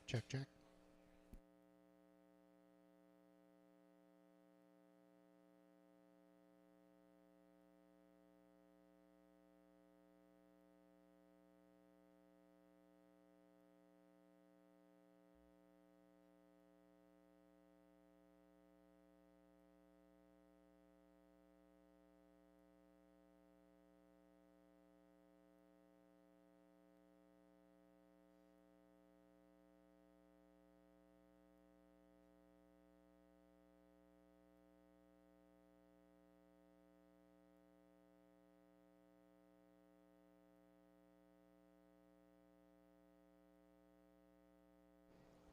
Check, check.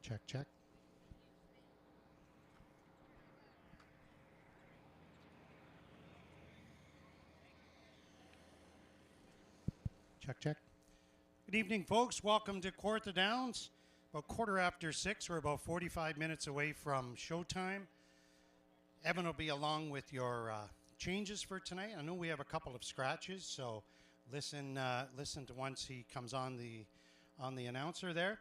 Check, check. Check, check. Good evening, folks. Welcome to Kawartha Downs. About quarter after 6. We're about 45 minutes away from showtime. Evan will be along with your changes for tonight. I know we have a couple of scratches, so listen to once he comes on the announcer there.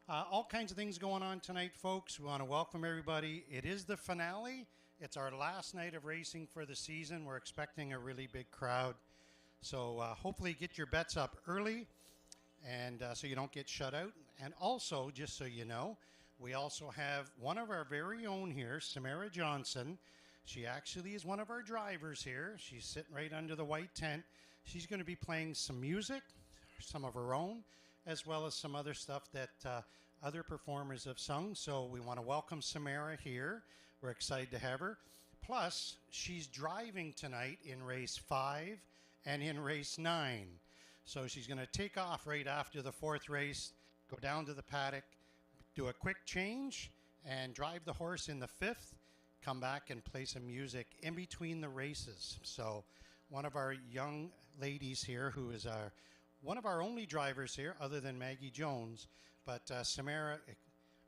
All kinds of things going on tonight, folks. We want to welcome everybody. It is the finale. It's our last night of racing for the season. We're expecting a really big crowd. So hopefully get your bets up early and so you don't get shut out. And also, just so you know, we also have one of our very own here, Samara Johnson. She actually is one of our drivers here. She's sitting right under the white tent. She's going to be playing some music, some of her own, as well as some other stuff that other performers have sung. So we want to welcome Samara here. We're excited to have her. Plus, she's driving tonight in race 5 and in race 9. So she's going to take off right after the 4th race, go down to the paddock, do a quick change, and drive the horse in the 5th, come back and play some music in between the races. So one of our young ladies here, who is one of our only drivers here other than Maggie Jones, but Samara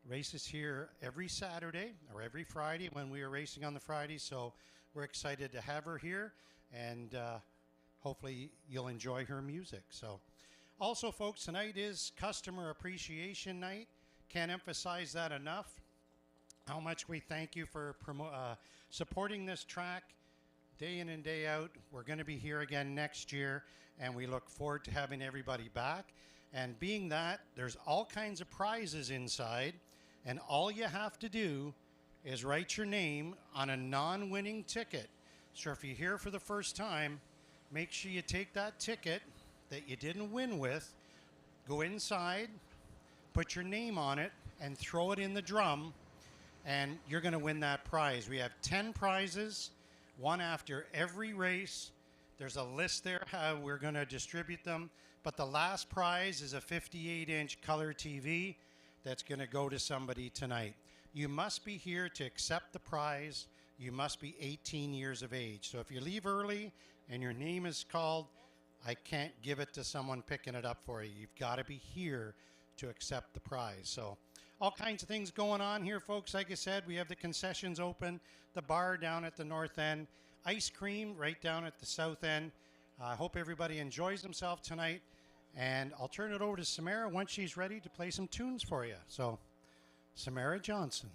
races here every Saturday or every Friday when we are racing on the Friday. So we're excited to have her here, and hopefully you'll enjoy her music. So also, folks, tonight is Customer Appreciation Night. Can't emphasize that enough, how much we thank you for supporting this track day in and day out. We're going to be here again next year, and we look forward to having everybody back. And being that, there's all kinds of prizes inside, and all you have to do is write your name on a non-winning ticket. So if you're here for the first time, make sure you take that ticket that you didn't win with, go inside, put your name on it, and throw it in the drum, and you're going to win that prize. We have 10 prizes, one after every race. There's a list there how we're going to distribute them, but the last prize is a 58-inch color TV that's going to go to somebody tonight. You must be here to accept the prize. You must be 18 years of age. So if you leave early and your name is called, I can't give it to someone picking it up for you. You've got to be here to accept the prize. So all kinds of things going on here, folks. Like I said, we have the concessions open, the bar down at the north end, ice cream right down at the south end. I hope everybody enjoys themselves tonight, and I'll turn it over to Samara once she's ready to play some tunes for you. So Samara Johnson.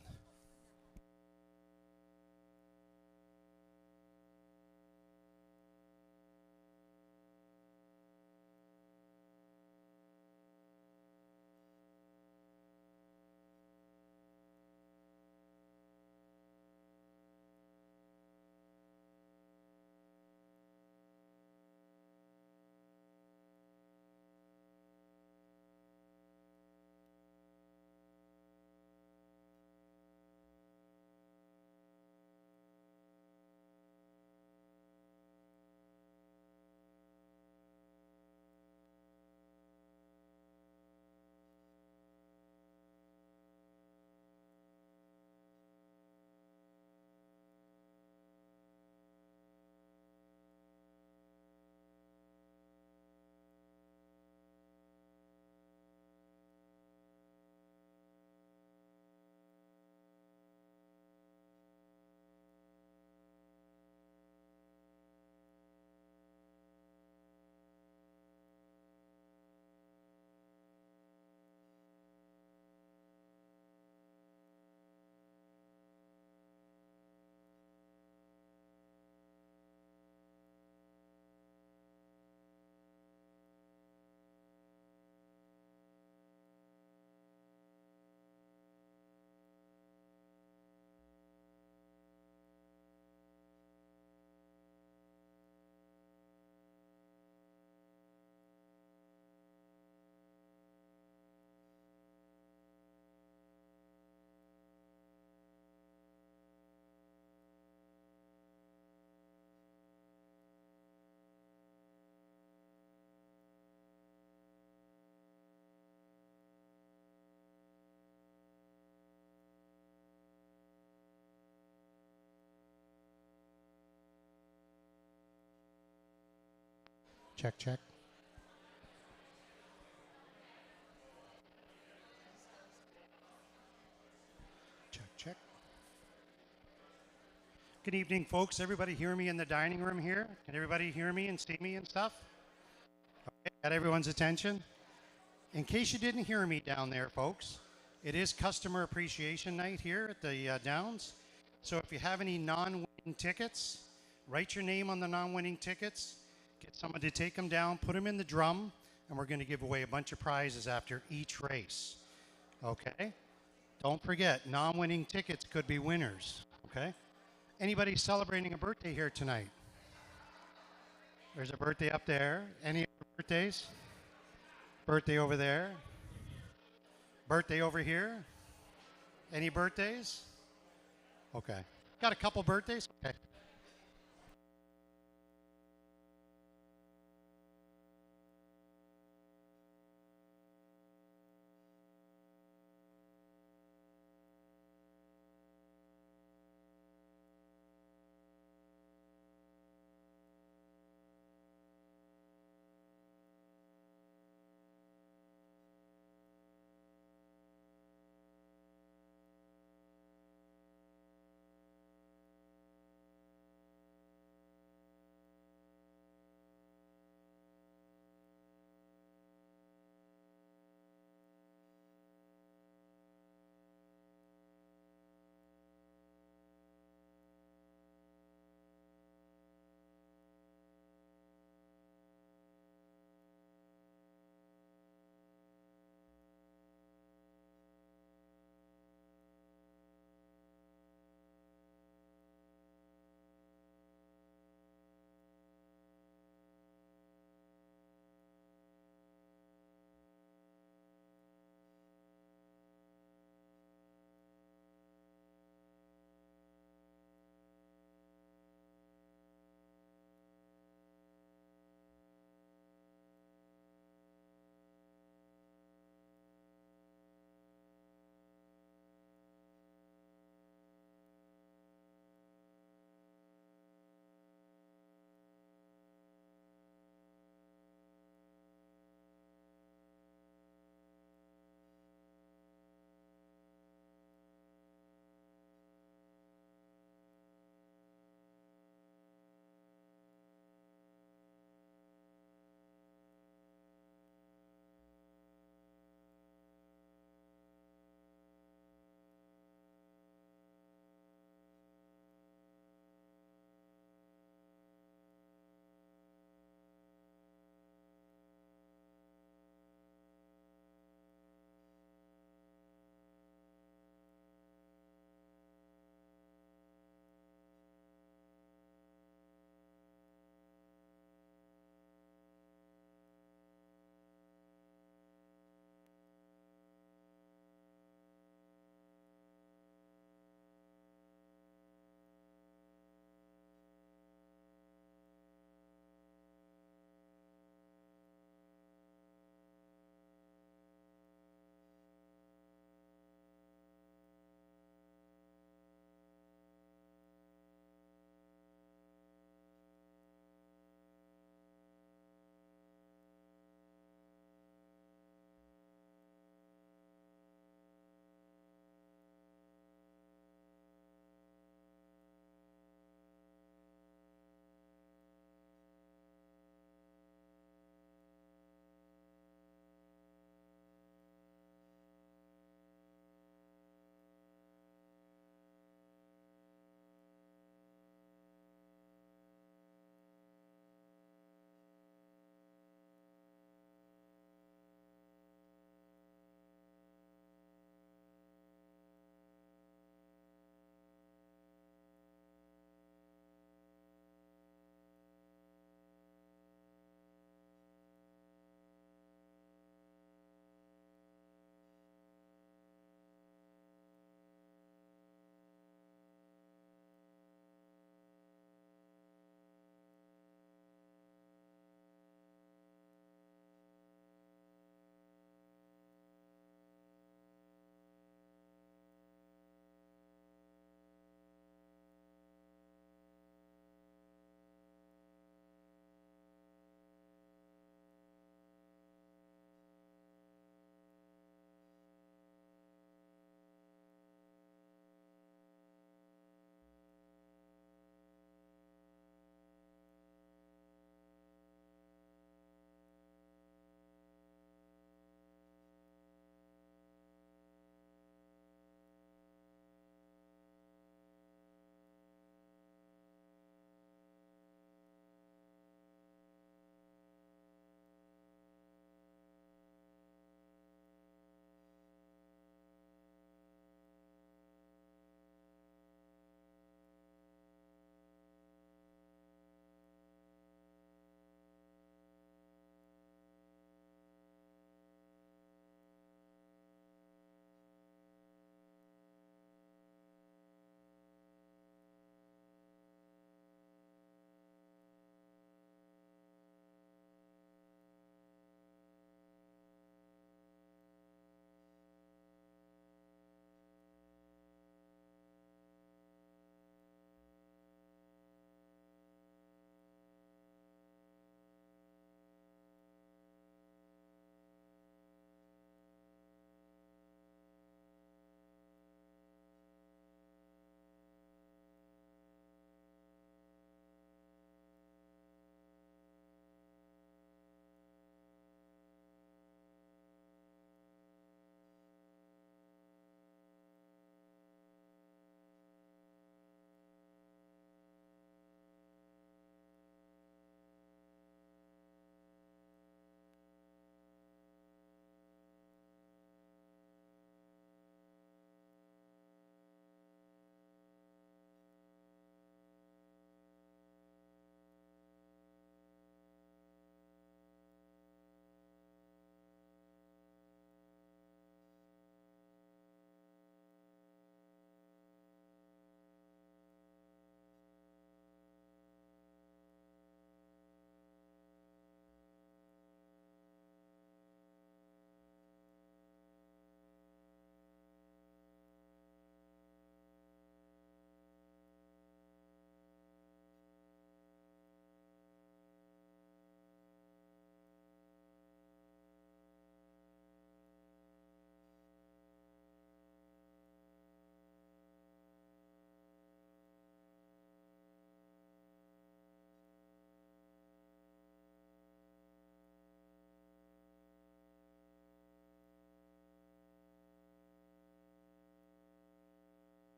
Check, check. Check, check. Good evening, folks. Everybody hear me in the dining room here? Can everybody hear me and see me and stuff? Okay, got everyone's attention? In case you didn't hear me down there, folks, it is Customer Appreciation Night here at the Downs. So if you have any non-winning tickets, write your name on the non-winning tickets, get someone to take them down, put them in the drum, and we're going to give away a bunch of prizes after each race. Okay? Don't forget, non-winning tickets could be winners. Okay? Anybody celebrating a birthday here tonight? There's a birthday up there. Any other birthdays? Birthday over there. Birthday over here. Any birthdays? Okay. Got a couple birthdays? Okay.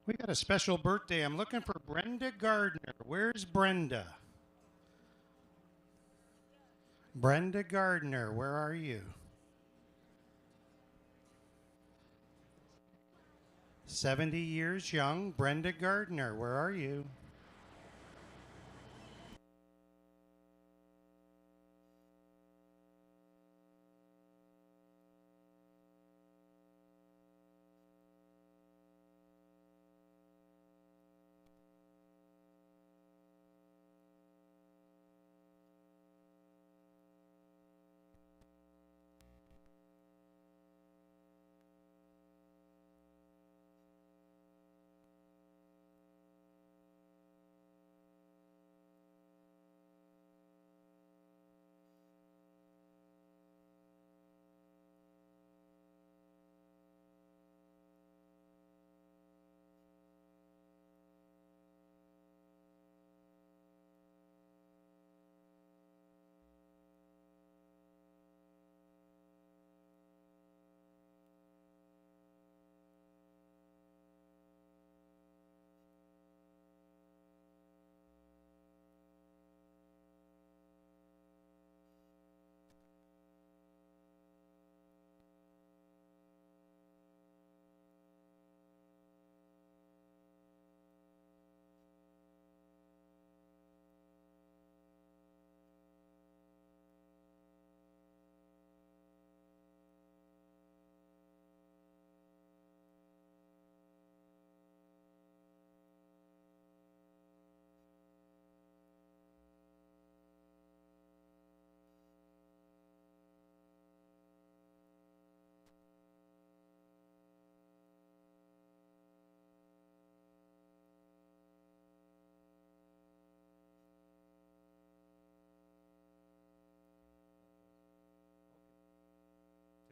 We got a special birthday. I'm looking for Brenda Gardner. Where's Brenda? Brenda Gardner, where are you? 70 years young. Brenda Gardner, where are you?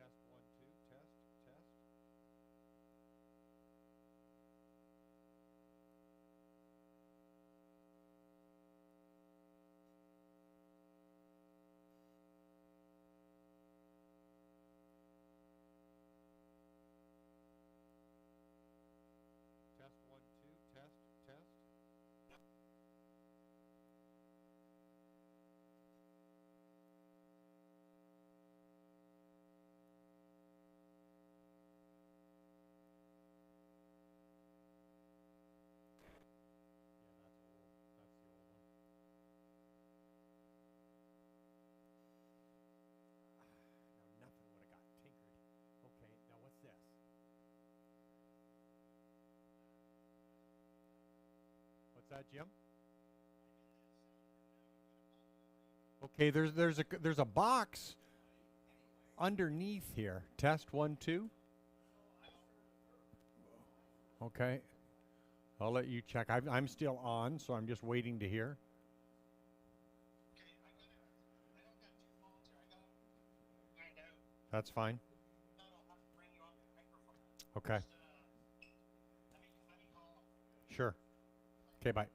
Test 1, 2, test, test. Test 1, 2, test, test. Yeah, that's old. That's the old one. Now nothing would have got tinkered. Okay, now what's this? What's that, Jim? Okay, there's a box underneath here. Test 1, 2. Okay, I'll let you check. I'm still on, so I'm just waiting to hear. That's fine. Okay. Sure. Okay, bye.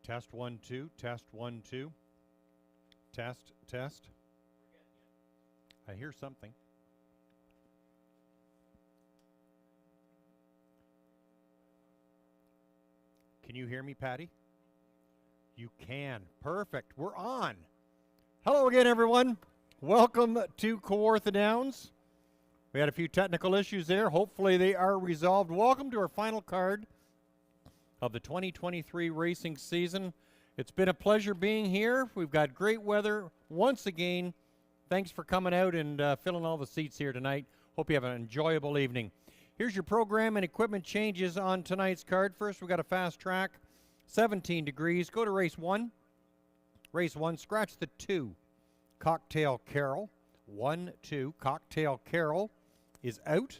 Test 1, 2. Test 1, 2. Test, test. I hear something. Can you hear me, Patty? You can. Perfect. We're on. Hello again, everyone. Welcome to Kawartha Downs. We had a few technical issues there. Hopefully they are resolved. Welcome to our final card of the 2023 racing season. It's been a pleasure being here. We've got great weather once again. Thanks for coming out and filling all the seats here tonight. Hope you have an enjoyable evening. Here's your program and equipment changes on tonight's card. First, we've got a fast track, 17 degrees. Go to race 1. Race 1, scratch the 2. Cocktail Carol. 1, 2. Cocktail Carol is out.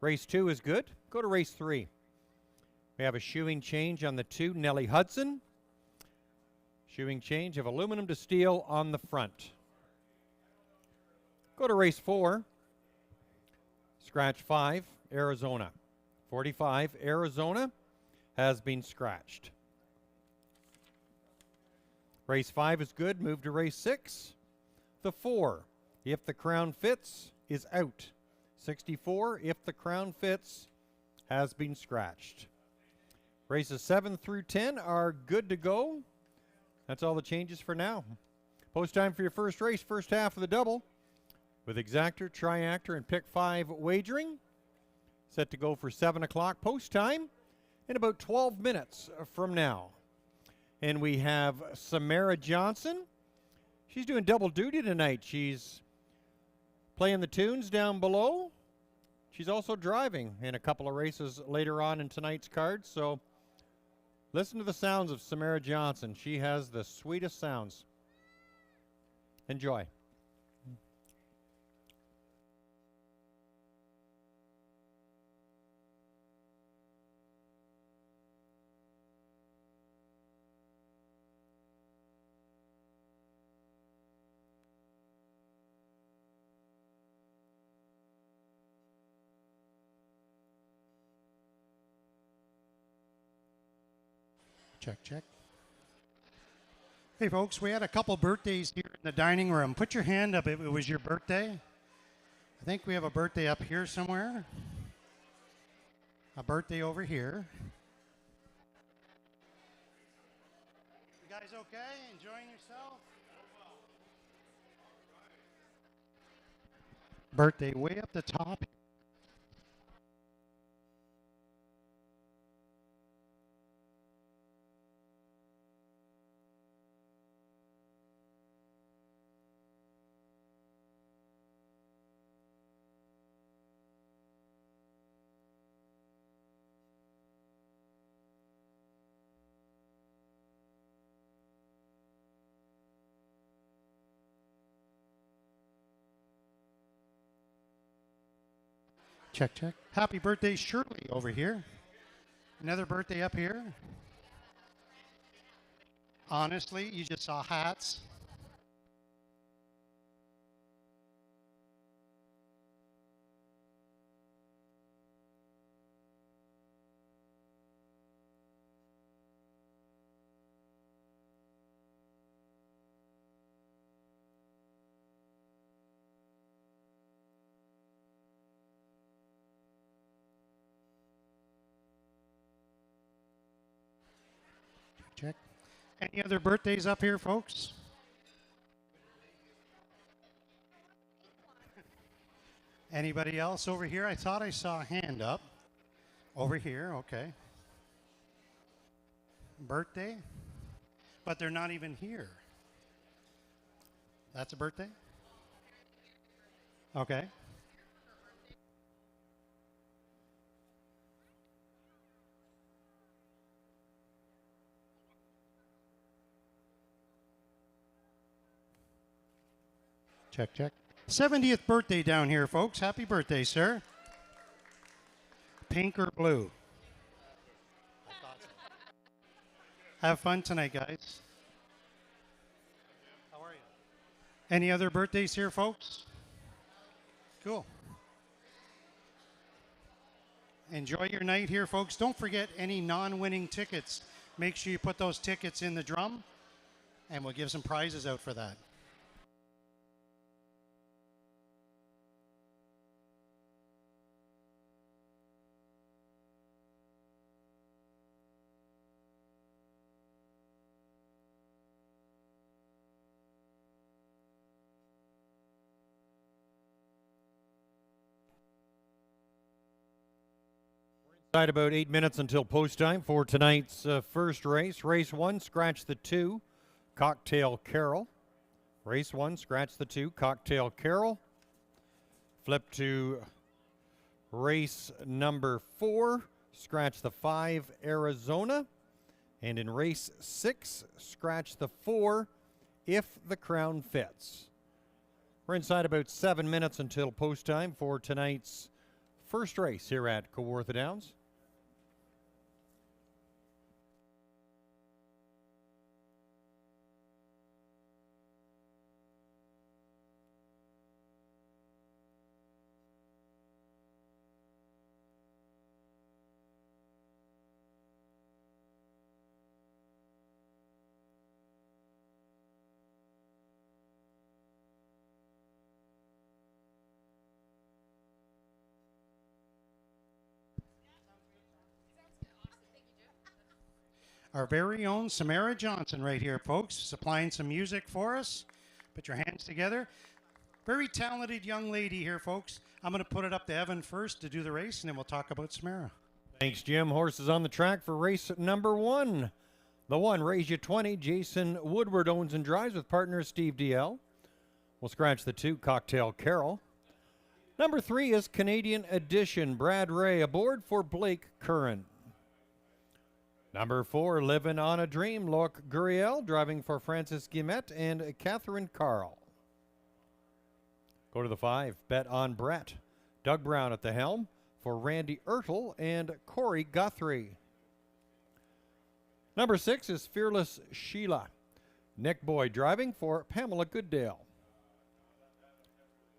Race 2 is good. Go to race 3. We have a shoeing change on the 2, Nellie Hudson. Shoeing change of aluminum to steel on the front. Go to race 4. Scratch 5, Arizona. 45, Arizona has been scratched. Race 5 is good. Move to race 6. The 4, if the crown fits, is out. 64, if the crown fits, has been scratched. Races 7 through 10 are good to go. That's all the changes for now. Post time for your first race, first half of the double, with exactor, triactor, and pick 5 wagering. Set to go for 7 o'clock post time in about 12 minutes from now. And we have Samara Johnson. She's doing double duty tonight. She's playing the tunes down below. She's also driving in a couple of races later on in tonight's card. So listen to the sounds of Samara Johnson. She has the sweetest sounds. Enjoy. Check, check. Hey, folks, we had a couple birthdays here in the dining room. Put your hand up if it was your birthday. I think we have a birthday up here somewhere. A birthday over here. You guys okay? Enjoying yourself? Birthday way up the top. Check, check. Happy birthday, Shirley, over here. Another birthday up here. Honestly, you just saw hats. Check. Any other birthdays up here, folks? Anybody else over here? I thought I saw a hand up. Over here, okay. Birthday? But they're not even here. That's a birthday? Okay. Check, check. 70th birthday down here, folks. Happy birthday, sir. Pink or blue? Have fun tonight, guys. How are you? Any other birthdays here, folks? Cool. Enjoy your night here, folks. Don't forget any non-winning tickets. Make sure you put those tickets in the drum, and we'll give some prizes out for that. About 8 minutes until post time for tonight's first race. Race 1, scratch the 2, Cocktail Carol. Race 1, scratch the 2, Cocktail Carol. Flip to race number 4, scratch the 5, Arizona. And in race 6, scratch the 4, If the Crown Fits. We're inside about 7 minutes until post time for tonight's first race here at Kawartha Downs. our very own Samara Johnson right here, folks, supplying some music for us. Put your hands together. Very talented young lady here, folks. I'm going to put it up to Evan first to do the race, and then we'll talk about Samara. Thanks, Jim. Horses on the track for race number 1. The 1, Raise You 20. Jason Woodward owns and drives with partner Steve DL. We'll scratch the 2, Cocktail Carol. Number 3 is Canadian Edition. Brad Ray aboard for Blake Curran. Number 4, Livin' on a Dream. Loic Guriel driving for Francis Guillemette and Catherine Carl. Go to the 5, Bet on Brett. Doug Brown at the helm for Randy Ertel and Corey Guthrie. Number 6 is Fearless Sheila. Nick Boyd driving for Pamela Goodale.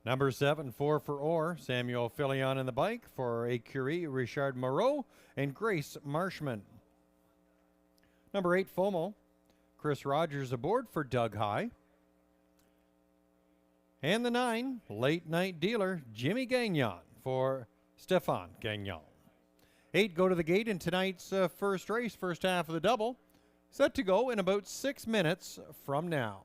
Number 7, 4 for Orr. Samuel Filion in the bike for Écurie, Richard Moreau and Grace Marshman. Number 8, FOMO. Chris Rogers aboard for Doug High. And the 9, Late Night Dealer, Jimmy Gagnon for Stefan Gagnon. 8 go to the gate in tonight's first race, first half of the double. Set to go in about 6 minutes from now.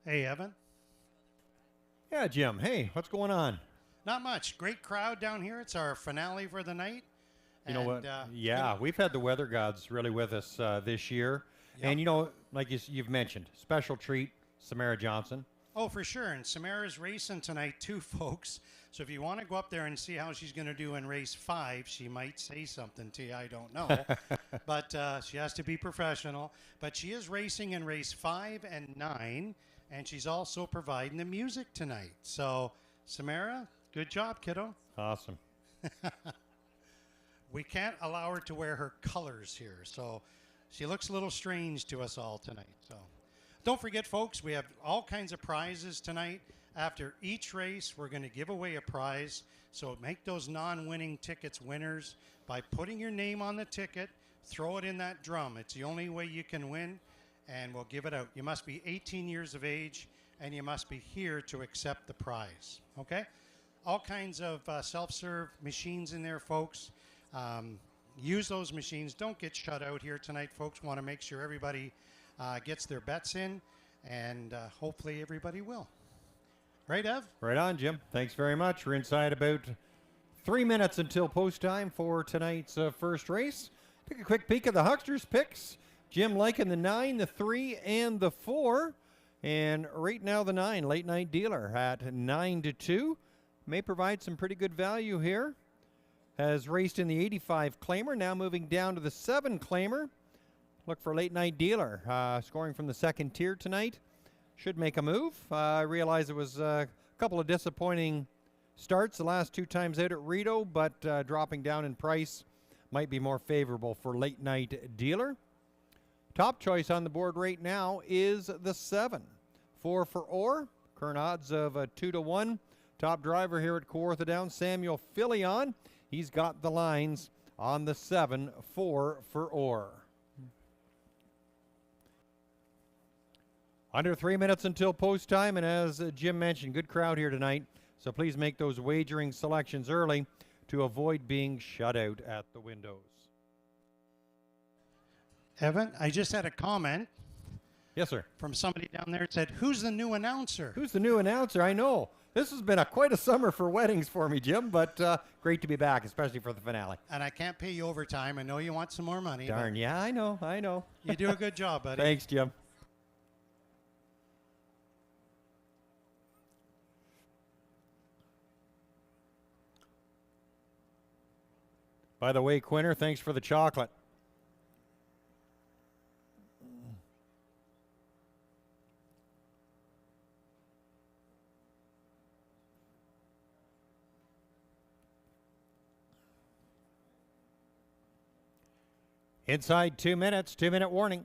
Hey, Evan. Yeah, Jim. Hey, what's going on? Not much. Great crowd down here. It's our finale for the night. You know what? We've had the weather gods really with us this year. Yep. And, you know, like you've mentioned, special treat, Samara Johnson. Oh, for sure. And Samara's racing tonight, too, folks. So if you want to go up there and see how she's going to do in race 5, she might say something to you. I don't know. But she has to be professional. But she is racing in race 5 and 9. And she's also providing the music tonight. So, Samara, good job, kiddo. Awesome. We can't allow her to wear her colors here. So, she looks a little strange to us all tonight. So, don't forget, folks, we have all kinds of prizes tonight. After each race, we're going to give away a prize. So, make those non-winning tickets winners by putting your name on the ticket. Throw it in that drum. It's the only way you can win. And we'll give it out. You must be 18 years of age, and you must be here to accept the prize, okay? All kinds of self-serve machines in there, folks. Use those machines. Don't get shut out here tonight, folks. Want to make sure everybody gets their bets in, and hopefully everybody will. Right, Ev? Right on, Jim. Thanks very much. We're inside about 3 minutes until post time for tonight's first race. Take a quick peek at the Hucksters picks. Jim liking the 9, the 3, and the 4. And right now the 9, Late Night Dealer at 9-2. May provide some pretty good value here. Has raced in the 85 claimer, now moving down to the 7 claimer. Look for Late Night Dealer, scoring from the second tier tonight. Should make a move. I realize it was a couple of disappointing starts the last 2 times out at Rito, but dropping down in price might be more favorable for Late Night Dealer. Top choice on the board right now is the 7. 4 for Orr. Current odds of 2-1. Top driver here at Kawartha Downs, Samuel Filion. He's got the lines on the 7, 4 for Orr. Under 3 minutes until post time, and as Jim mentioned, good crowd here tonight. So please make those wagering selections early to avoid being shut out at the windows. Evan, I just had a comment. Yes, sir. From somebody down there. It said, who's the new announcer? Who's the new announcer? I know. This has been quite a summer for weddings for me, Jim, but great to be back, especially for the finale. And I can't pay you overtime. I know you want some more money. Darn, yeah, I know. You do a good job, buddy. Thanks, Jim. By the way, Quinner, thanks for the chocolate. Inside 2 minutes, 2-minute warning.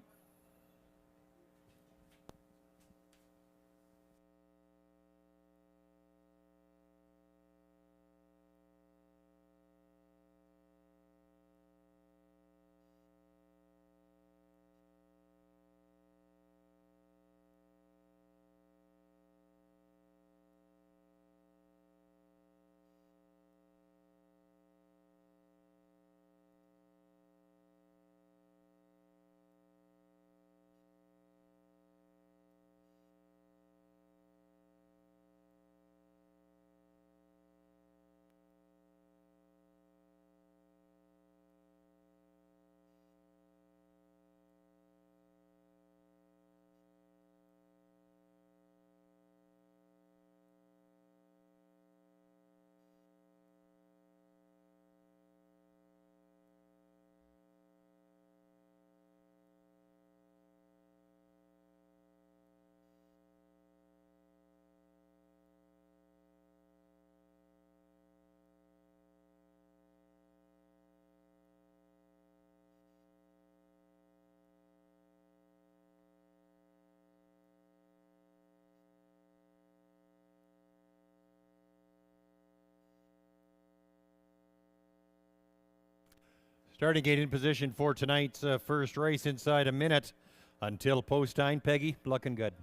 Starting gate in position for tonight's first race inside a minute until post time. Peggy, looking good.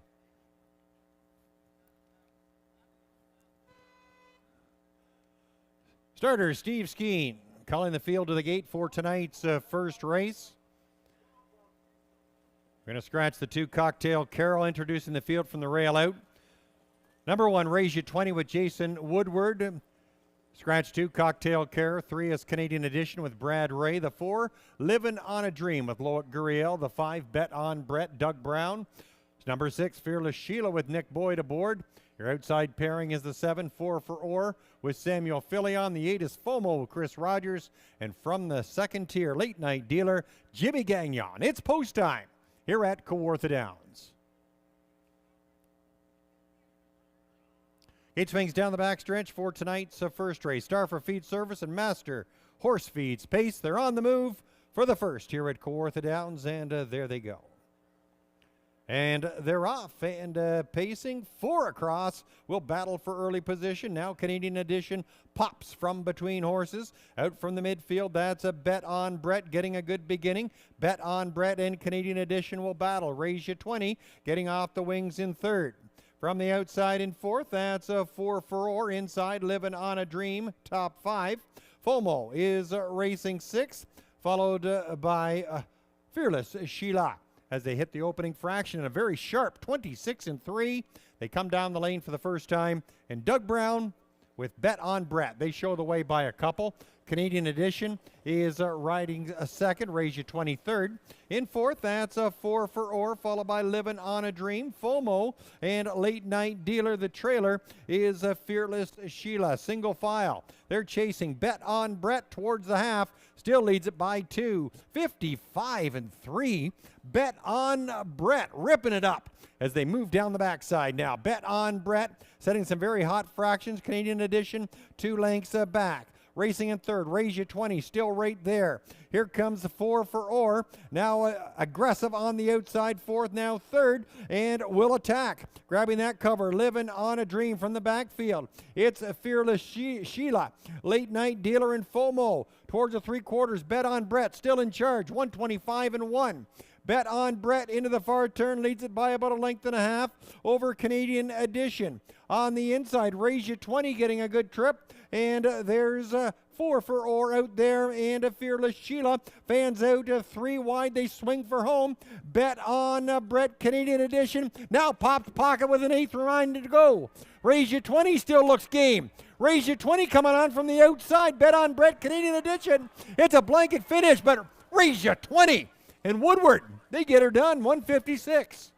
Starter Steve Skeen calling the field to the gate for tonight's first race. We're going to scratch the 2 Cocktail Carol, introducing the field from the rail out. Number 1, Raise You 20 with Jason Woodward. Scratch 2, Cocktail Care. 3 is Canadian Edition with Brad Ray. The 4, Livin' on a Dream with Loic Gurriel. The 5, Bet on Brett, Doug Brown. Number 6, Fearless Sheila with Nick Boyd aboard. Your outside pairing is the 7, 4 for Orr with Samuel Filion. The 8 is FOMO, Chris Rogers. And from the second tier, late night dealer, Jimmy Gagnon. It's post time here at Kawartha Downs. Gate swings down the backstretch for tonight's first race. Star for Feed Service and Master Horse Feeds Pace. They're on the move for the first here at Kawartha Downs, and there they go. And they're off and pacing 4 across. Will battle for early position. Now Canadian Edition pops from between horses. Out from the midfield, that's a Bet on Brett getting a good beginning. Bet on Brett and Canadian Edition will battle. Raise You 20 getting off the wings in third. From the outside in fourth, that's a 4 for Orr. Inside, Livin' on a Dream, top 5. FOMO is racing 6th, followed by Fearless Sheila as they hit the opening fraction in a very sharp 26 and 3. They come down the lane for the first time, and Doug Brown with Bet on Brett. They show the way by a couple. Canadian Edition is riding a second, Raise You 23rd. In fourth, that's a 4 for Orr, followed by Livin' on a Dream, FOMO, and Late Night Dealer. The trailer is a Fearless Sheila, single file. They're chasing Bet on Brett towards the half, still leads it by 2, 55 and 3. Bet on Brett, ripping it up as they move down the backside now. Bet on Brett, setting some very hot fractions. Canadian Edition, 2 lengths back. Racing in third, Raise You 20, still right there. Here comes the 4 for Orr. Now aggressive on the outside, fourth, now third, and will attack. Grabbing that cover, Livin' on a Dream from the backfield. It's a Fearless Sheila. Late Night Dealer and FOMO. Towards the 3/4, Bet on Brett, still in charge, 125 and 1. Bet on Brett into the far turn, leads it by about a length and a half over Canadian Edition. On the inside, Raise You 20 getting a good trip, and there's 4 for Orr out there, and a Fearless Sheila. Fans out 3 wide, they swing for home. Bet on Brett, Canadian Edition. Now pops pocket with an 8th reminder to go. Raise You 20 still looks game. Raise You 20 coming on from the outside. Bet on Brett, Canadian Edition. It's a blanket finish, but Raise You 20. And Woodward, they get her done, 156.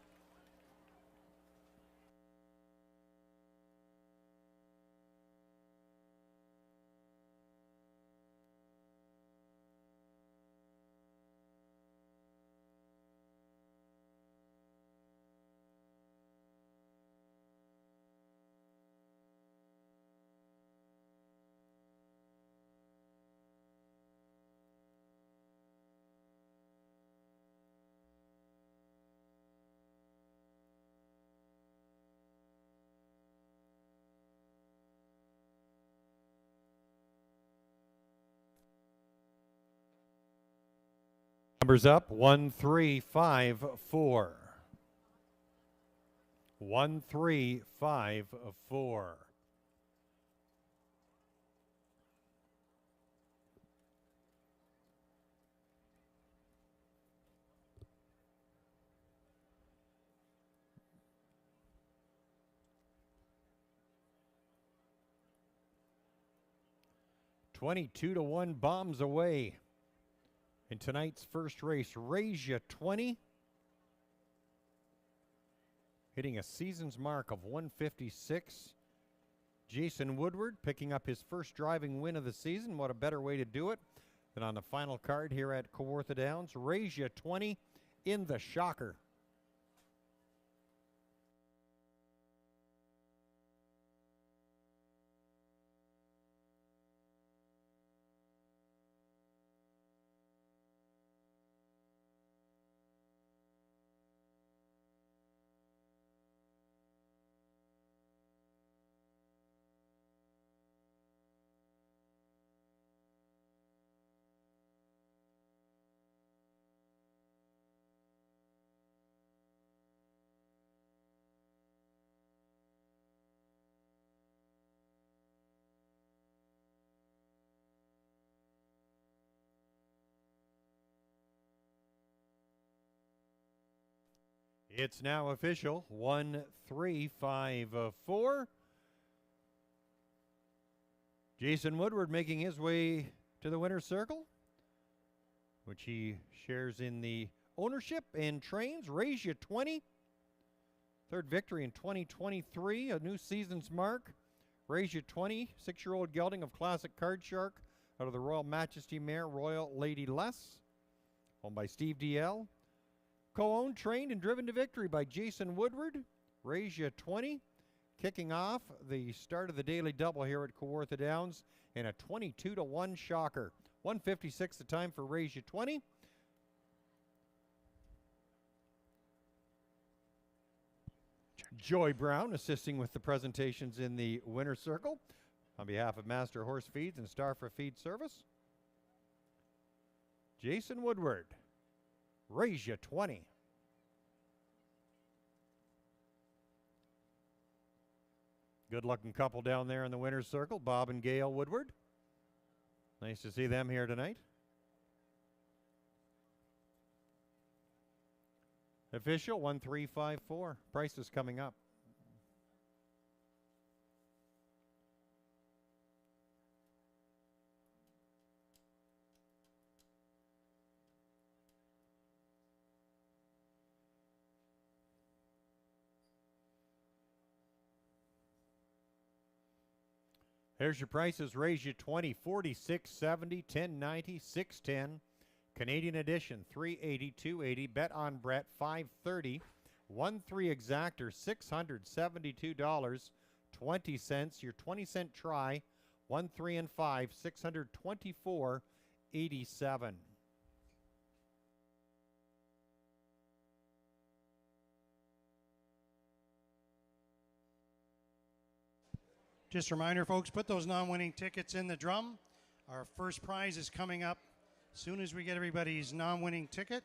Numbers up, 1, 3, 5, 4. 1, 3, 5, 4. $22-1 bombs away. In tonight's first race, Raise You 20, hitting a season's mark of 156. Jason Woodward picking up his first driving win of the season. What a better way to do it than on the final card here at Kawartha Downs. Raise You 20 in the shocker. It's now official. 1, 3, 5, 4. Jason Woodward making his way to the winner's circle, which he shares in the ownership and trains. Raise You 20. Third victory in 2023, a new season's mark. Raise You 20, 6-year-old gelding of Classic Card Shark out of the Royal Majesty mare Royal Lady Less, owned by Steve DL. Co-owned, trained, and driven to victory by Jason Woodward. Raise You 20, kicking off the start of the daily double here at Kawartha Downs in a 22-1 shocker. 156 the time for Raise You 20. Joy Brown assisting with the presentations in the winner's circle on behalf of Master Horse Feeds and Star for Feed Service. Jason Woodward, Raise You 20. Good looking couple down there in the winner's circle, Bob and Gail Woodward. Nice to see them here tonight. Official 1354. Price is coming up. Here's your prices. Raise You 20, 46.70, 10.90, 6.10. Canadian edition 380, 280. Bet on Brett 530. 1-3 exactor $672.20. Your 20-cent try 1, 3, and 5 $624.87. Just a reminder, folks, put those non-winning tickets in the drum. Our first prize is coming up as soon as we get everybody's non-winning ticket.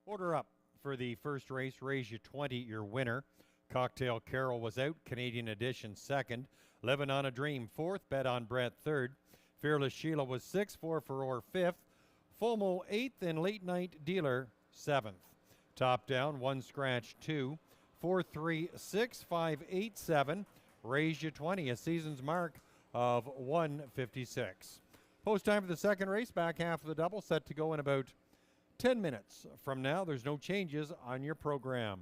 Order up for the first race. Raise You 20, your winner. Cocktail Carol was out. Canadian edition second. Living on a Dream fourth. Bet on Brett third. Fearless Sheila was sixth. 4 for Orr fifth. FOMO eighth. And Late Night Dealer seventh. Top down 1 scratch 2. 4, 3, 6, 5, 8, 7. Raise You 20, a season's mark of 156. Post time for the second race. Back half of the double set to go in about 10 minutes from now, there's no changes on your program.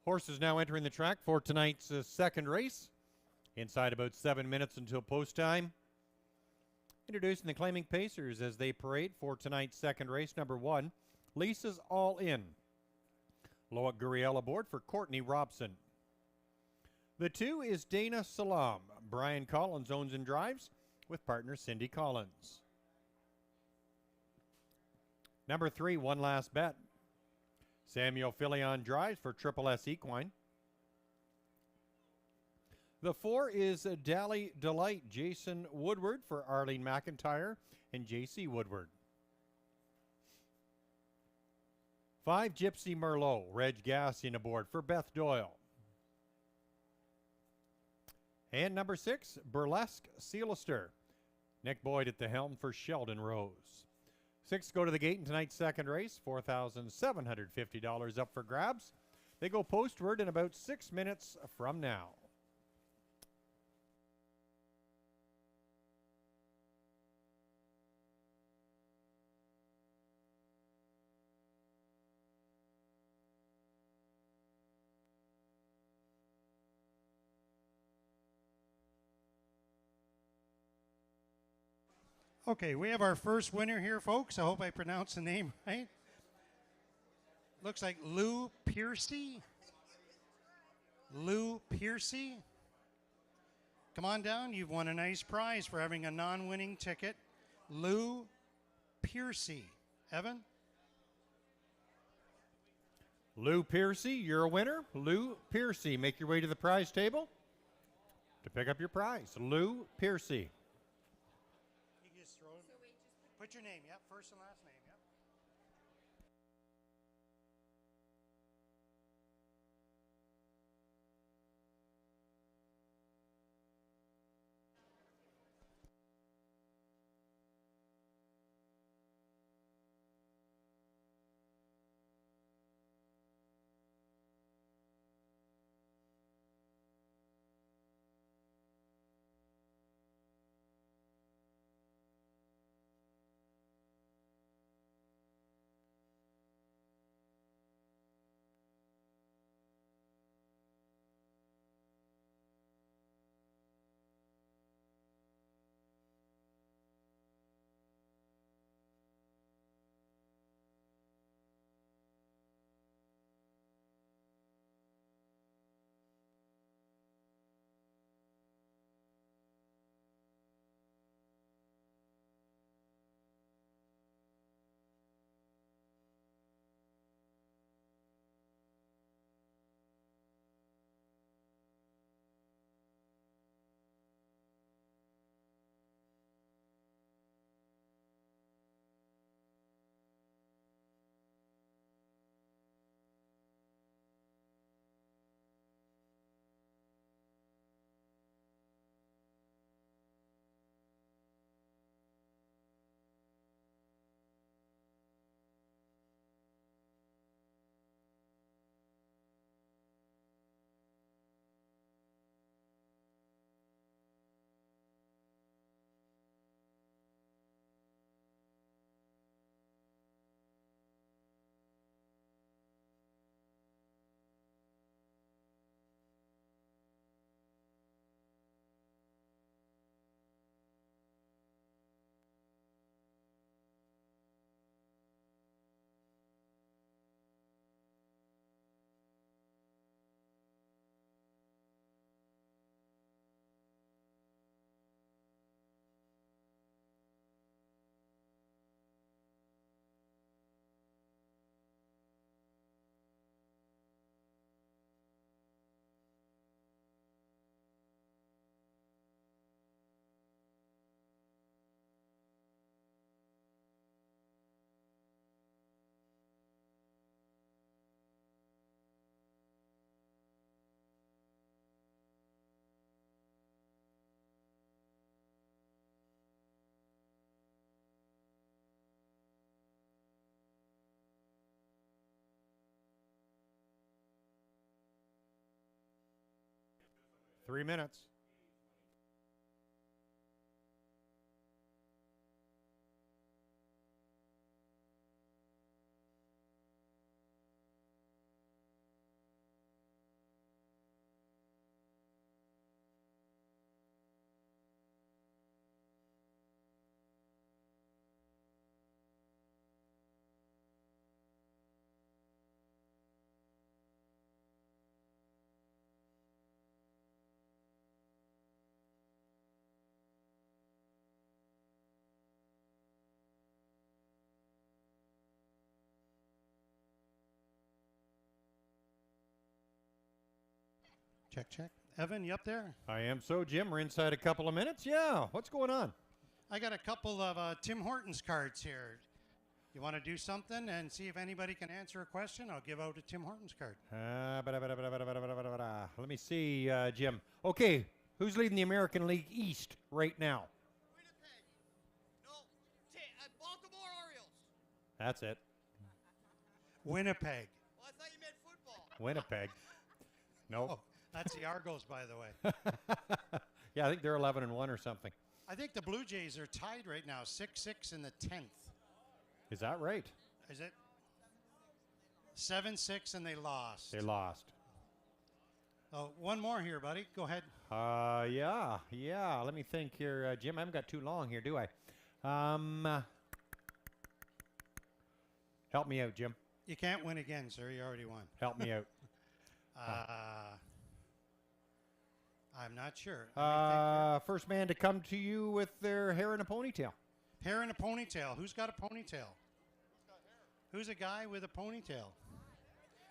Horses now entering the track for tonight's second race. Inside about 7 minutes until post time. Introducing the claiming pacers as they parade for tonight's second race. Number 1, Lisa's All In. Loic Gurriel aboard for Courtney Robson. The 2 is Dana Salam. Brian Collins owns and drives with partner Cindy Collins. Number 3, One Last Bet. Samuel Filion drives for Triple S Equine. The 4 is Dally Delight. Jason Woodward for Arlene McIntyre and J.C. Woodward. 5, Gypsy Merlot. Reg Gassian aboard for Beth Doyle. And number 6, Burlesque Sealister. Nick Boyd at the helm for Sheldon Rose. 6 go to the gate in tonight's second race. $4,750 up for grabs. They go postward in about 6 minutes from now. Okay, we have our first winner here, folks. I hope I pronounced the name right. Looks like Lou Piercy. Lou Piercy. Come on down. You've won a nice prize for having a non-winning ticket. Lou Piercy. Evan? Lou Piercy, you're a winner. Lou Piercy, make your way to the prize table to pick up your prize. Lou Piercy. You just throw it. Put your name, yep, first and last name, yep. 3 minutes. Check, check. Evan, you up there? I am so, Jim. We're inside a couple of minutes. Yeah, what's going on? I got a couple of Tim Hortons cards here. You want to do something and see if anybody can answer a question? I'll give out a Tim Hortons card. Let me see, Jim. Okay, who's leading the American League East right now? Winnipeg. No, Baltimore Orioles. That's it. Winnipeg. Well, I thought you meant football. Winnipeg. Nope. Oh, that's the Argos, by the way. Yeah, I think they're 11-1 or something. I think the Blue Jays are tied right now, 6-6 in the 10th. Is that right? Is it? 7-6 and they lost. They lost. Oh, one more here, buddy. Go ahead. Yeah. Let me think here, Jim. I haven't got too long here, do I? Help me out, Jim. You can't win again, sir. You already won. Help me out. I'm not sure. Let me think First man to come to you with their hair in a ponytail. here. Hair in a ponytail. Who's got a ponytail? Who's a guy with a ponytail?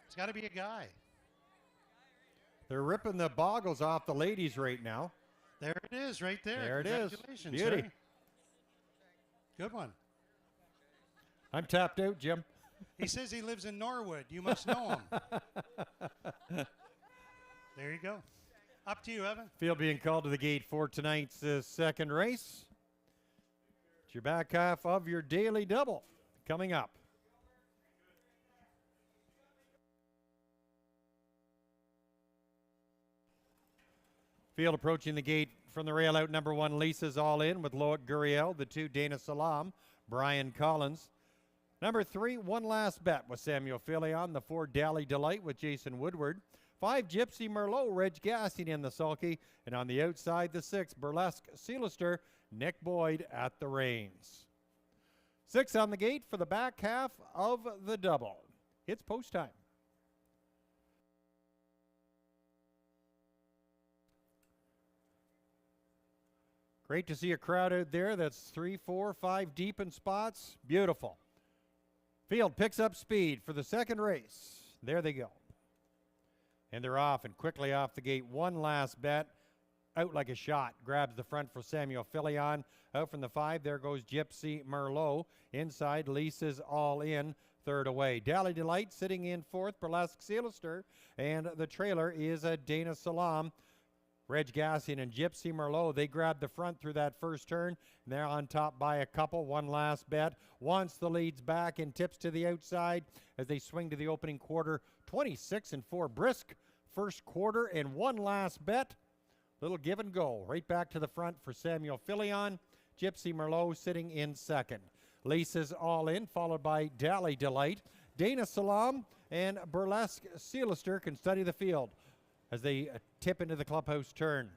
It's got to be a guy. They're ripping the boggles off the ladies right now. There it is, right there. There it is. Congratulations, Beauty. sir. Good one. I'm tapped out, Jim. He says he lives in Norwood. You must know him. There you go. Up to you, Evan. Field being called to the gate for tonight's second race. It's your back half of your daily double coming up. Field approaching the gate from the rail out. Number 1, Lisa's All In with Loic Gurriel. The 2, Dana Salam, Brian Collins. Number 3, One Last Bet with Samuel Filion. The 4, Dally Delight with Jason Woodward. 5, Gypsy Merlot, Reg Gassing in the sulky. And on the outside, the 6, Burlesque Sealister, Nick Boyd at the reins. 6 on the gate for the back half of the double. It's post time. Great to see a crowd out there that's 3, 4, 5 deep in spots. Beautiful. Field picks up speed for the second race. There they go. And they're off and quickly off the gate. One last bet. Out like a shot. Grabs the front for Samuel Filion. Out from the 5. There goes Gypsy Merlot. Inside, Lisa's All In. Third away. Dally Delight sitting in 4th. Burlesque Sealister. And the trailer is Dana Salam. Reg Gassian and Gypsy Merlot, they grabbed the front through that first turn. And they're on top by a couple. One last bet. Wants the leads back and tips to the outside as they swing to the opening quarter. 26-4. Brisk first quarter and one last bet. Little give and go. Right back to the front for Samuel Filion. Gypsy Merlot sitting in second. Lisa's All In, followed by Dally Delight. Dana Salam and Burlesque Sealister can study the field as they tip into the clubhouse turn.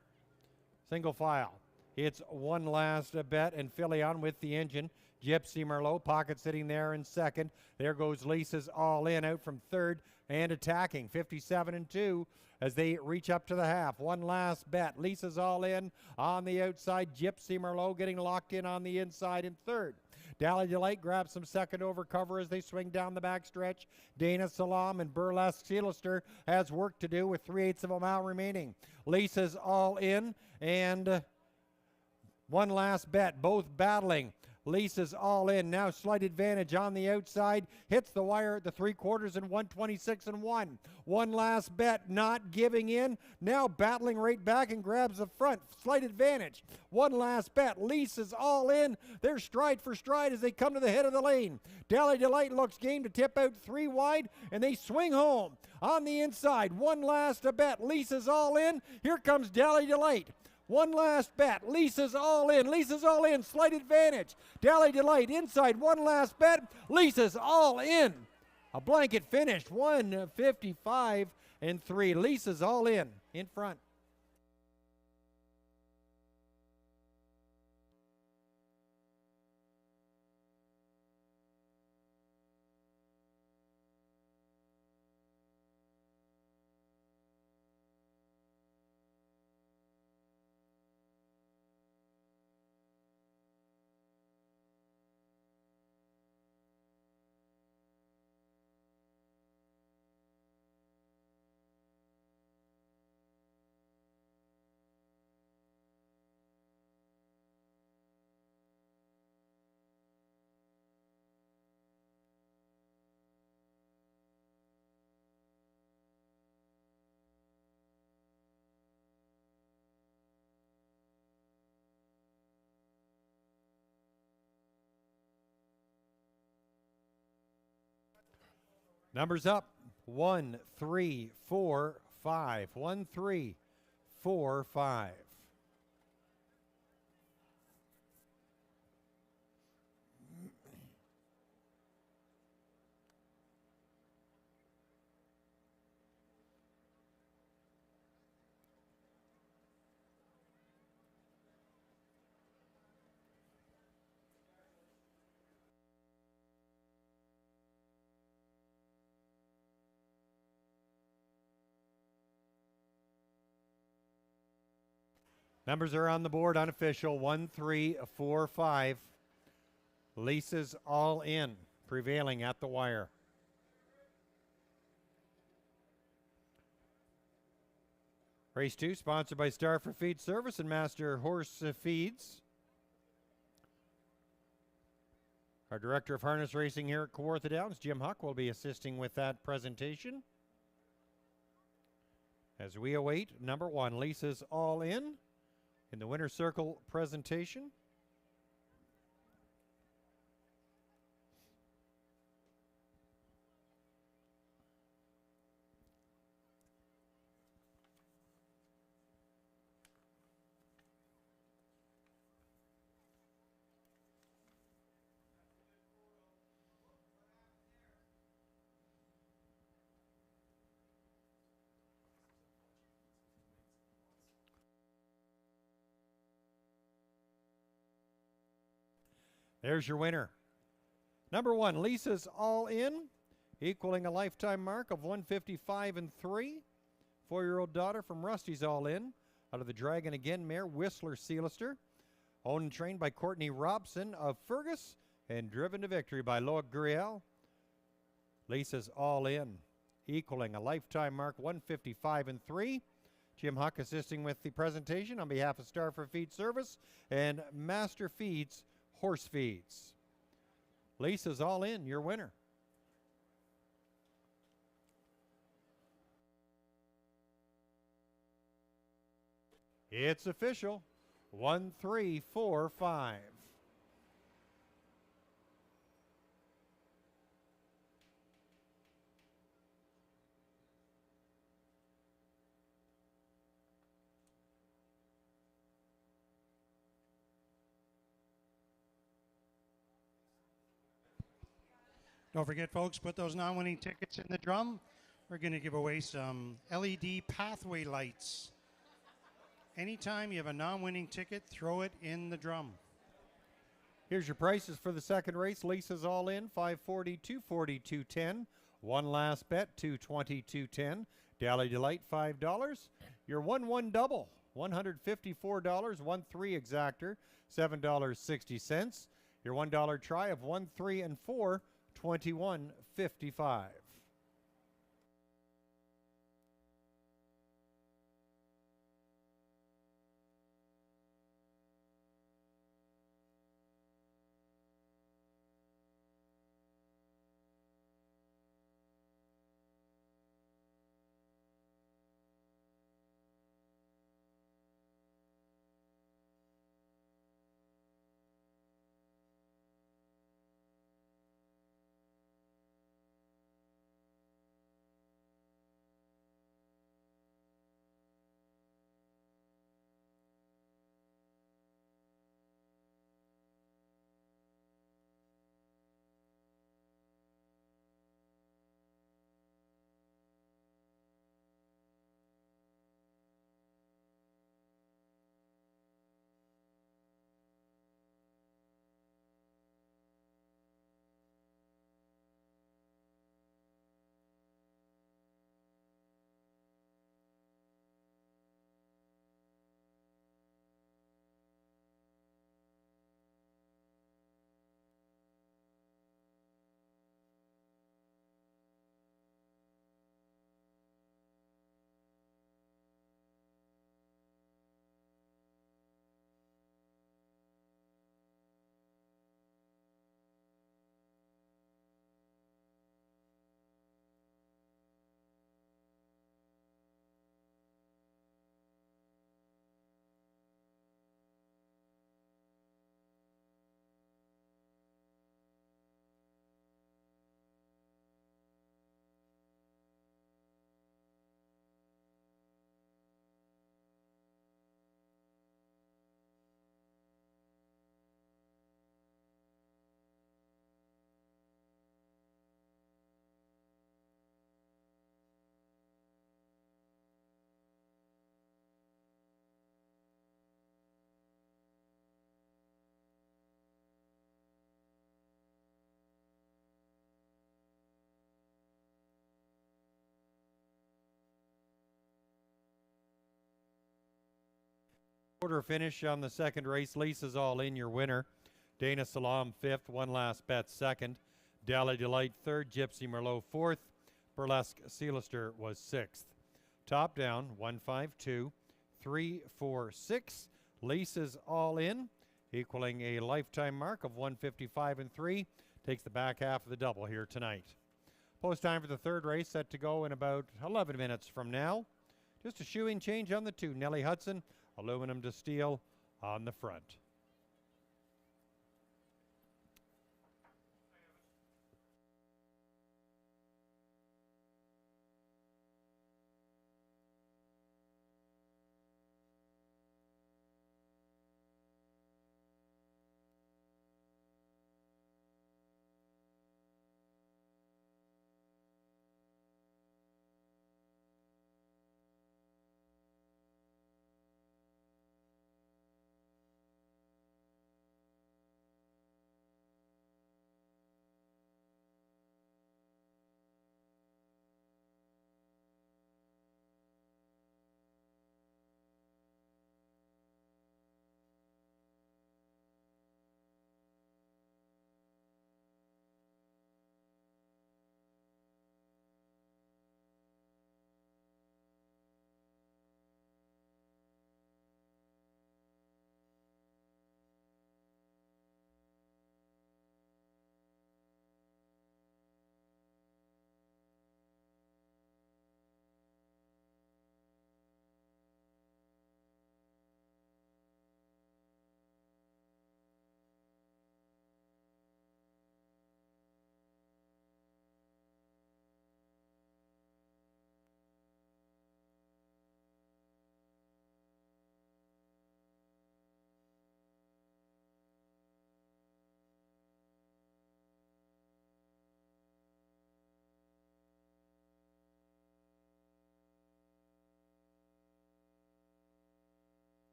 Single file. It's one last bet, and Filion with the engine. Gypsy Merlot, pocket sitting there in second. There goes Lisa's All In out from third and attacking. 57-2 as they reach up to the half. One last bet. Lisa's All In on the outside. Gypsy Merlot getting locked in on the inside in third. Dally Delight grabs some second over cover as they swing down the backstretch. Dana Salam and Burlesque Sealister has work to do with 3/8 of a mile remaining. Lisa's All In and one last bet, both battling Lisa's all in. Now slight advantage on the outside. Hits the wire at the 3/4 and 126 and 1. One last bet, not giving in. Now battling right back and grabs the front. Slight advantage. One last bet. Lisa's all in. They're stride for stride as they come to the head of the lane. Dally Delight looks game to tip out 3 wide, and they swing home. On the inside, one last bet. Lisa's all in. Here comes Dally Delight. One last bet. Lisa's all in. Lisa's all in. Slight advantage. Dally Delight inside. One last bet. Lisa's all in. A blanket finish. 155 and 3. Lisa's all in front. Numbers up. 1, 3, 4, 5. 1, 3, 4, 5. Numbers are on the board, unofficial. 1, 3, 4, 5. Lisa's all in, prevailing at the wire. Race 2, sponsored by Star for Feed Service and Master Horse Feeds. Our Director of Harness Racing here at Kawartha Downs, Jim Huck, will be assisting with that presentation. As we await number 1, Lisa's all in the winner's circle presentation. There's your winner. Number 1, Lisa's all in, equaling a lifetime mark of 155 and 3. 4-year-old daughter from Rusty's all in, out of the Dragon Again mare, Whistler Sealister. Owned and trained by Courtney Robson of Fergus and driven to victory by Loic Guriel. Lisa's all in, equaling a lifetime mark 155 and 3. Jim Huck assisting with the presentation on behalf of Star for Feed Service and Master Feeds Horse Feeds. Lisa's all in, your winner. It's official. 1, 3, 4, 5. Don't forget, folks, put those non-winning tickets in the drum. We're going to give away some LED pathway lights. Anytime you have a non-winning ticket, throw it in the drum. Here's your prices for the second race. Lisa's all in, 540, 240, 210. One last bet, 220, 210. Dally Delight, $5. Your 1-1 double, $154. 1-3 exactor, $7.60. Your $1 try of 1, 3, and 4, $21.55. Quarter finish on the second race. Lisa's All In, your winner. Dana Salam, 5th. One Last Bet, 2nd. Dally Delight, 3rd. Gypsy Merlot, 4th. Burlesque Sealister was 6th. Top Down, 152, 3, 4, 6. Lisa's All In, equaling a lifetime mark of 155 and 3. Takes the back half of the double here tonight. Post time for the third race set to go in about 11 minutes from now. Just a shoeing change on the 2. Nellie Hudson, aluminum to steel on the front.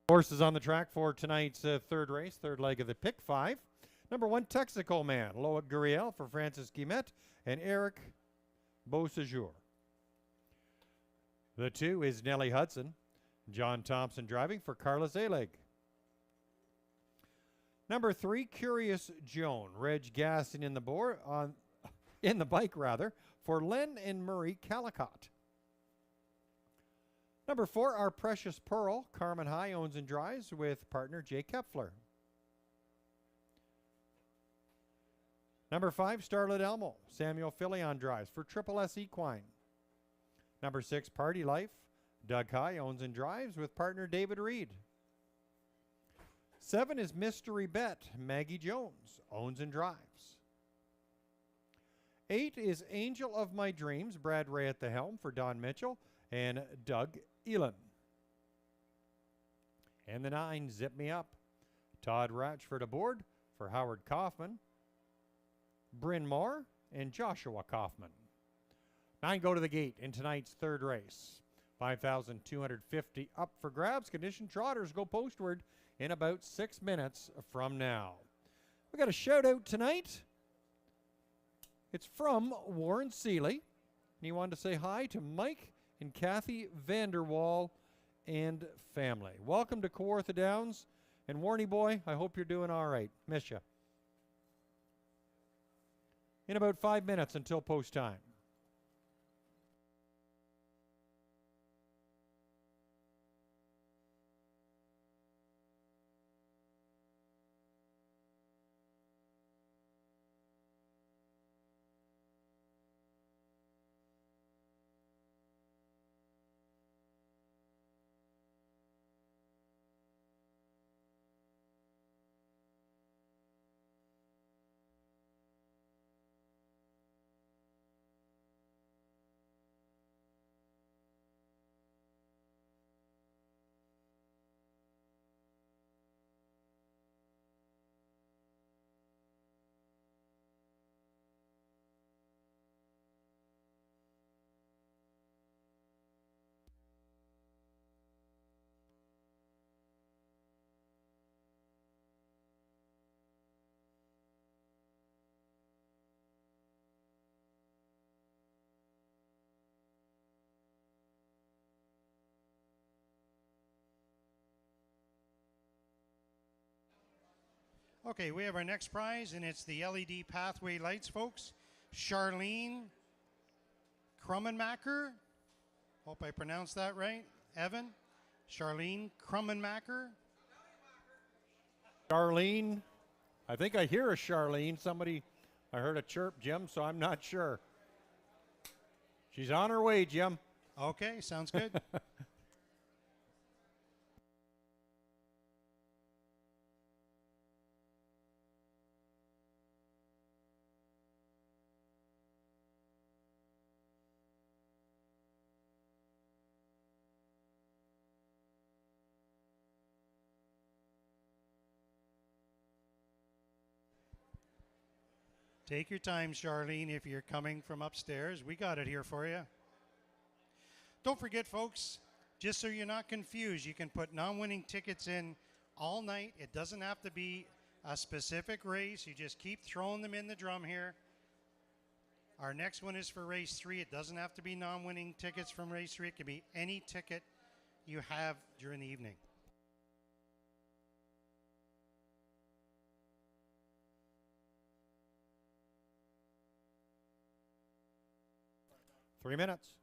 Horses on the track for tonight's third race, third leg of the pick 5. Number 1, Texaco Man, Loic Guriel for Francis Guillemette and Eric Beausejour. The 2 is Nellie Hudson, John Thompson driving for Carlos Aleg. Number 3, Curious Joan, Reg Gasson in the bike for Len and Murray Calicott. Number 4, Our Precious Pearl, Carmen High owns and drives with partner Jay Kepfler. Number 5, Starlet Elmo, Samuel Filion drives for Triple S Equine. Number 6, Party Life, Doug High owns and drives with partner David Reed. 7 is Mystery Bet, Maggie Jones owns and drives. 8 is Angel of My Dreams, Brad Ray at the helm for Don Mitchell and Doug Elan. And the 9, Zip Me Up, Todd Ratchford aboard for Howard Kaufman, Bryn Mawr, and Joshua Kaufman. 9 go to the gate in tonight's third race. 5,250 up for grabs. Condition trotters go postward in about 6 minutes from now. We got a shout out tonight. It's from Warren Seeley. And he wanted to say hi to Mike and Kathy Vanderwall and family. Welcome to Kawartha Downs. And Warnie boy, I hope you're doing all right. Miss you. In about 5 minutes until post time. Okay, we have our next prize, and it's the LED pathway lights, folks. Charlene Krummenmacher. Hope I pronounced that right. Evan? Charlene Krummenmacher. Charlene. I think I hear a Charlene. I heard a chirp, Jim, so I'm not sure. She's on her way, Jim. Okay, sounds good. 'Take your time, Charlene, if you're coming from upstairs. We got it here for you. Don't forget, folks, just so you're not confused, you can put non-winning tickets in all night. It doesn't have to be a specific race. You just keep throwing them in the drum here. Our next one is for race 3. It doesn't have to be non-winning tickets from race 3. It can be any ticket you have during the evening. Three minutes.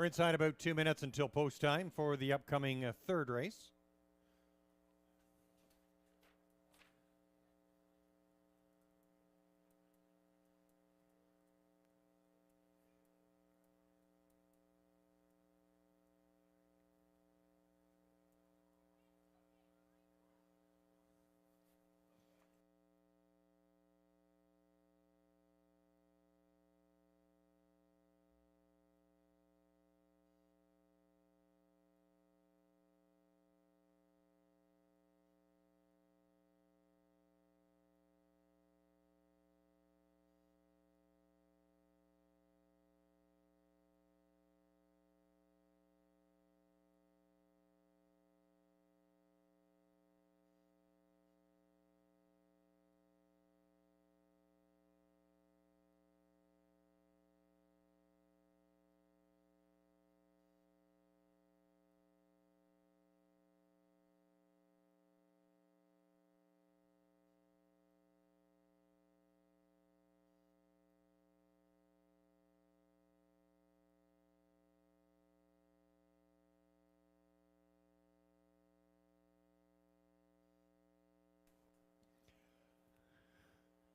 We're inside about 2 minutes until post time for the upcoming third race.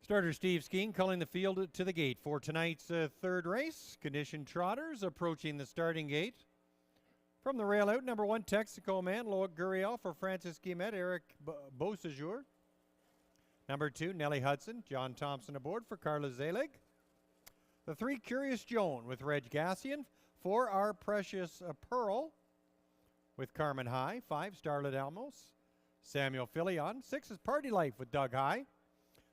Starter Steve Skeen calling the field to the gate for tonight's third race. Conditioned trotters approaching the starting gate. From the rail out, number 1, Texaco Man, Loic Gurriel for Francis Guillemette, Eric Beausejour. Number 2, Nellie Hudson, John Thompson aboard for Carla Zelig. The 3, Curious Joan with Reg Gassian. 4, Our Precious Pearl with Carmen High. 5, Starlet Almos, Samuel Filion. 6 is Party Life with Doug High.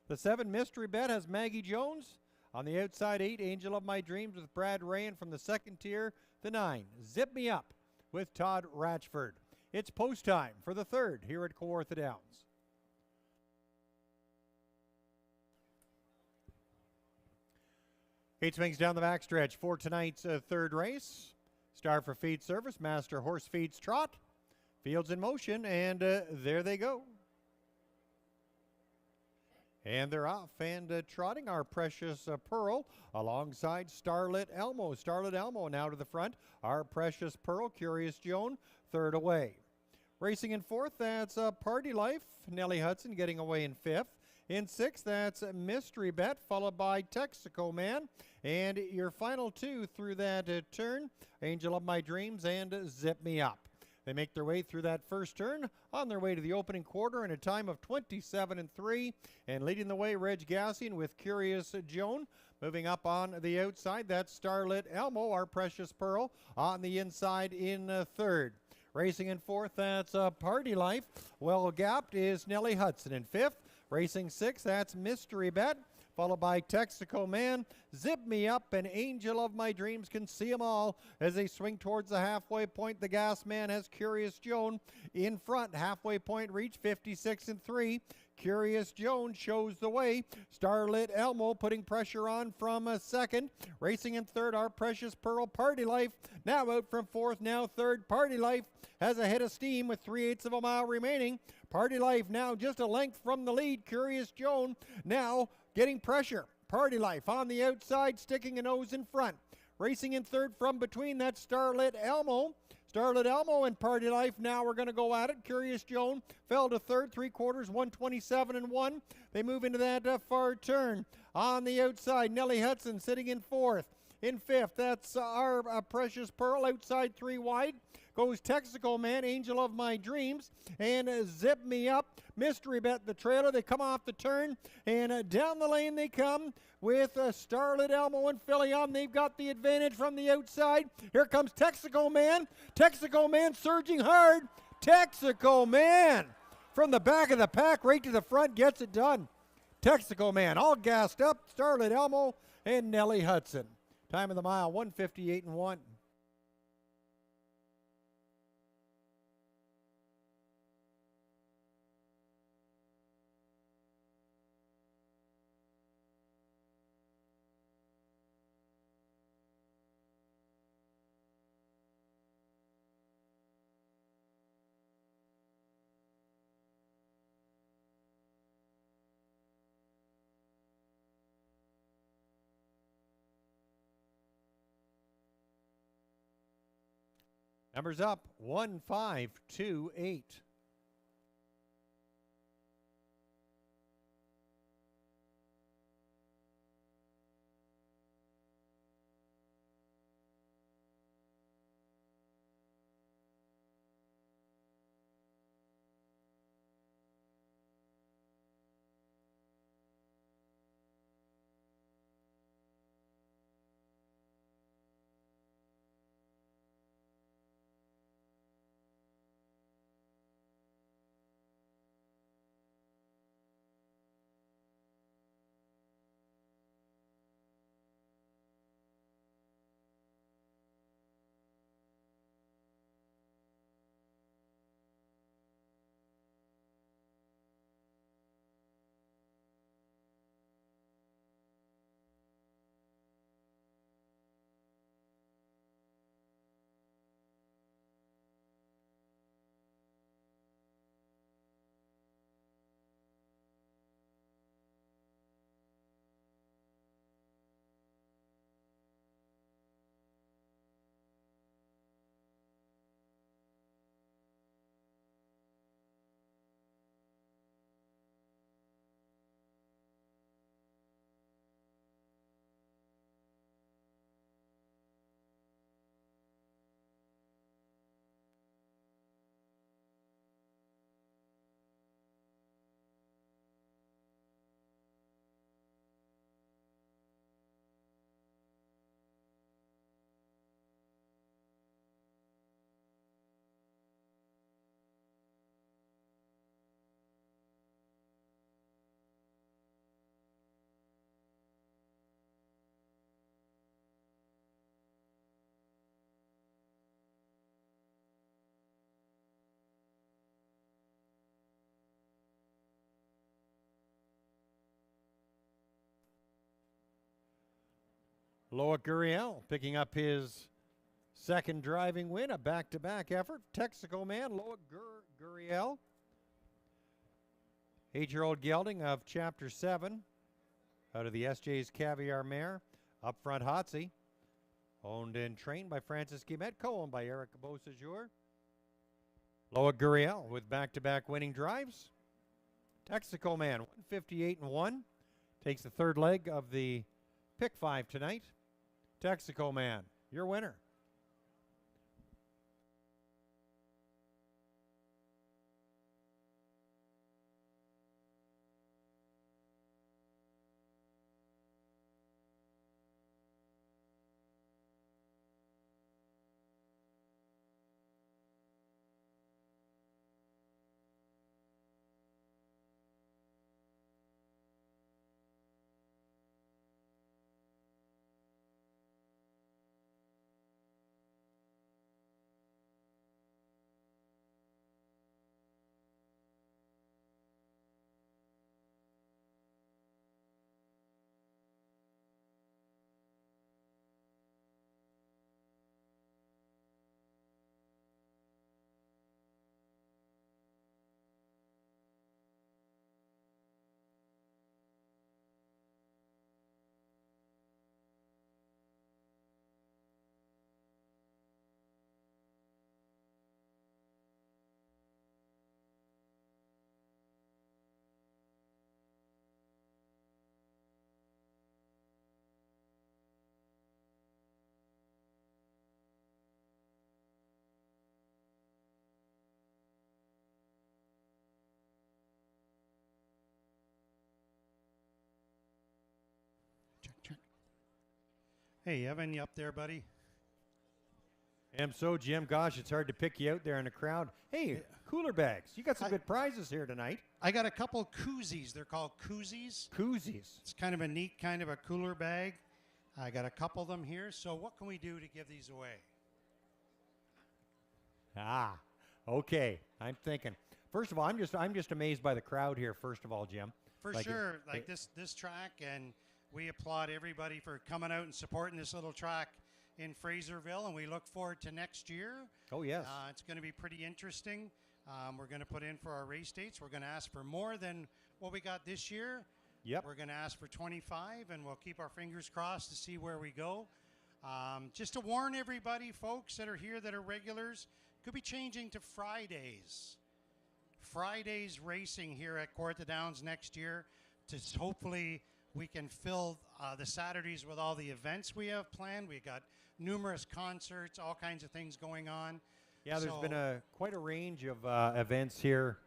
The 7, Mystery Bet has Maggie Jones. On the outside, 8, Angel of My Dreams with Brad Ray. And from the second tier, the 9, Zip Me Up with Todd Ratchford. It's post time for the third here at Kawartha Downs. Gate swings down the backstretch for tonight's third race. Star for Feed Service, Master Horse Feeds Trot. Fields in motion, and there they go. And they're off and trotting Our Precious Pearl alongside Starlit Elmo. Starlit Elmo now to the front. Our Precious Pearl, Curious Joan, third away. Racing in fourth, that's Party Life. Nellie Hudson getting away in fifth. In sixth, that's Mystery Bet, followed by Texaco Man. And your final 2 through that turn, Angel of My Dreams and Zip Me Up. They make their way through that first turn on their way to the opening quarter in a time of 27-3. And leading the way, Reg Gassian with Curious Joan. Moving up on the outside, that's Starlit Elmo, Our Precious Pearl, on the inside in third. Racing in fourth, that's Party Life. Well gapped is Nellie Hudson in fifth. Racing sixth, that's Mystery Bet, followed by Texaco Man, Zip Me Up, and Angel of My Dreams. Can see them all as they swing towards the halfway point. The Gas Man has Curious Joan in front. Halfway point reach, 56-3. Curious Joan shows the way. Starlit Elmo putting pressure on from second. Racing in third, Our Precious Pearl. Party Life now out from fourth, now third. Party Life has a head of steam with 3/8 of a mile remaining. Party Life now just a length from the lead. Curious Joan now getting pressure. Party Life on the outside, sticking a nose in front. Racing in third from between, that's Starlit Elmo. Starlit Elmo and Party Life now are going to go at it. Curious Joan fell to third, 3/4, 127-1. They move into that far turn. On the outside, Nellie Hudson sitting in fourth. In fifth, that's Our Precious Pearl, outside 3 wide. Goes Texaco Man, Angel of My Dreams, and Zip Me Up. Mystery Bet, the trailer. They come off the turn, and down the lane they come with Starlit Elmo and Filion. They've got the advantage from the outside. Here comes Texaco Man. Texaco Man surging hard. Texaco Man from the back of the pack right to the front gets it done. Texaco Man all gassed up. Starlit Elmo and Nellie Hudson. Time of the mile, 1:58-1. Numbers up 1528. Loic Gurriel picking up his second driving win, a back-to-back effort. Texaco man, Loic Gurriel. 8-year-old gelding of Chapter 7 out of the SJ's Caviar Mare. Up front, Hotsy. Owned and trained by Francis Guimet, co-owned by Eric Beausejour. Loic Gurriel with back-to-back winning drives. Texaco man, 158-1. Takes the third leg of the Pick 5 tonight. Texaco man, your winner. Check. Hey, Evan, you up there, buddy? Am so, Jim. Gosh, it's hard to pick you out there in the crowd. Hey, cooler bags. You got some good prizes here tonight. I got a couple koozies. They're called koozies. Koozies. It's kind of a neat kind of a cooler bag. I got a couple of them here. So what can we do to give these away? Ah, okay. I'm thinking. First of all, I'm just amazed by the crowd here. First of all, Jim. For sure, this track, and we applaud everybody for coming out and supporting this little track in Fraserville, and we look forward to next year. Oh, yes. It's going to be pretty interesting. We're going to put in for our race dates. We're going to ask for more than what we got this year. Yep. We're going to ask for 25, and we'll keep our fingers crossed to see where we go. Just to warn everybody, folks that are here that are regulars, could be changing to Fridays. Fridays racing here at Kawartha Downs next year. To hopefully we can fill the Saturdays with all the events we have planned. We got numerous concerts, all kinds of things going on. Yeah, there's been quite a range of events here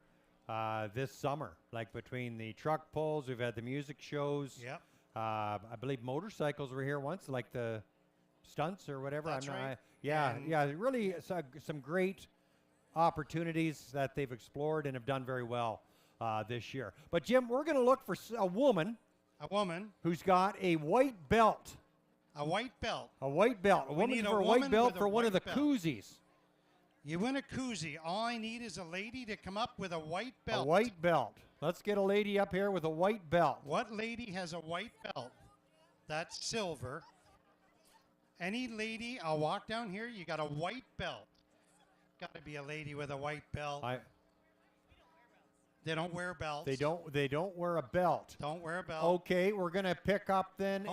this summer, like between the truck pulls, we've had the music shows. Yep. I believe motorcycles were here once, like the stunts or whatever. That's right. Yeah, And yeah, really some great opportunities that they've explored and have done very well this year. But Jim, we're going to look for a woman who's got a white belt. A white belt. A white belt. A We woman need for a a white woman belt with a for one of the white belt. koozies. You win a koozie. All I need is a lady to come up with a white belt. A white belt. Let's get a lady up here with a white belt. What lady has a white belt? That's silver. Any lady, I'll walk down here, you got a white belt. Got to be a lady with a white belt. They don't wear belts. They don't wear a belt. Don't wear a belt. Okay, we're going to pick up then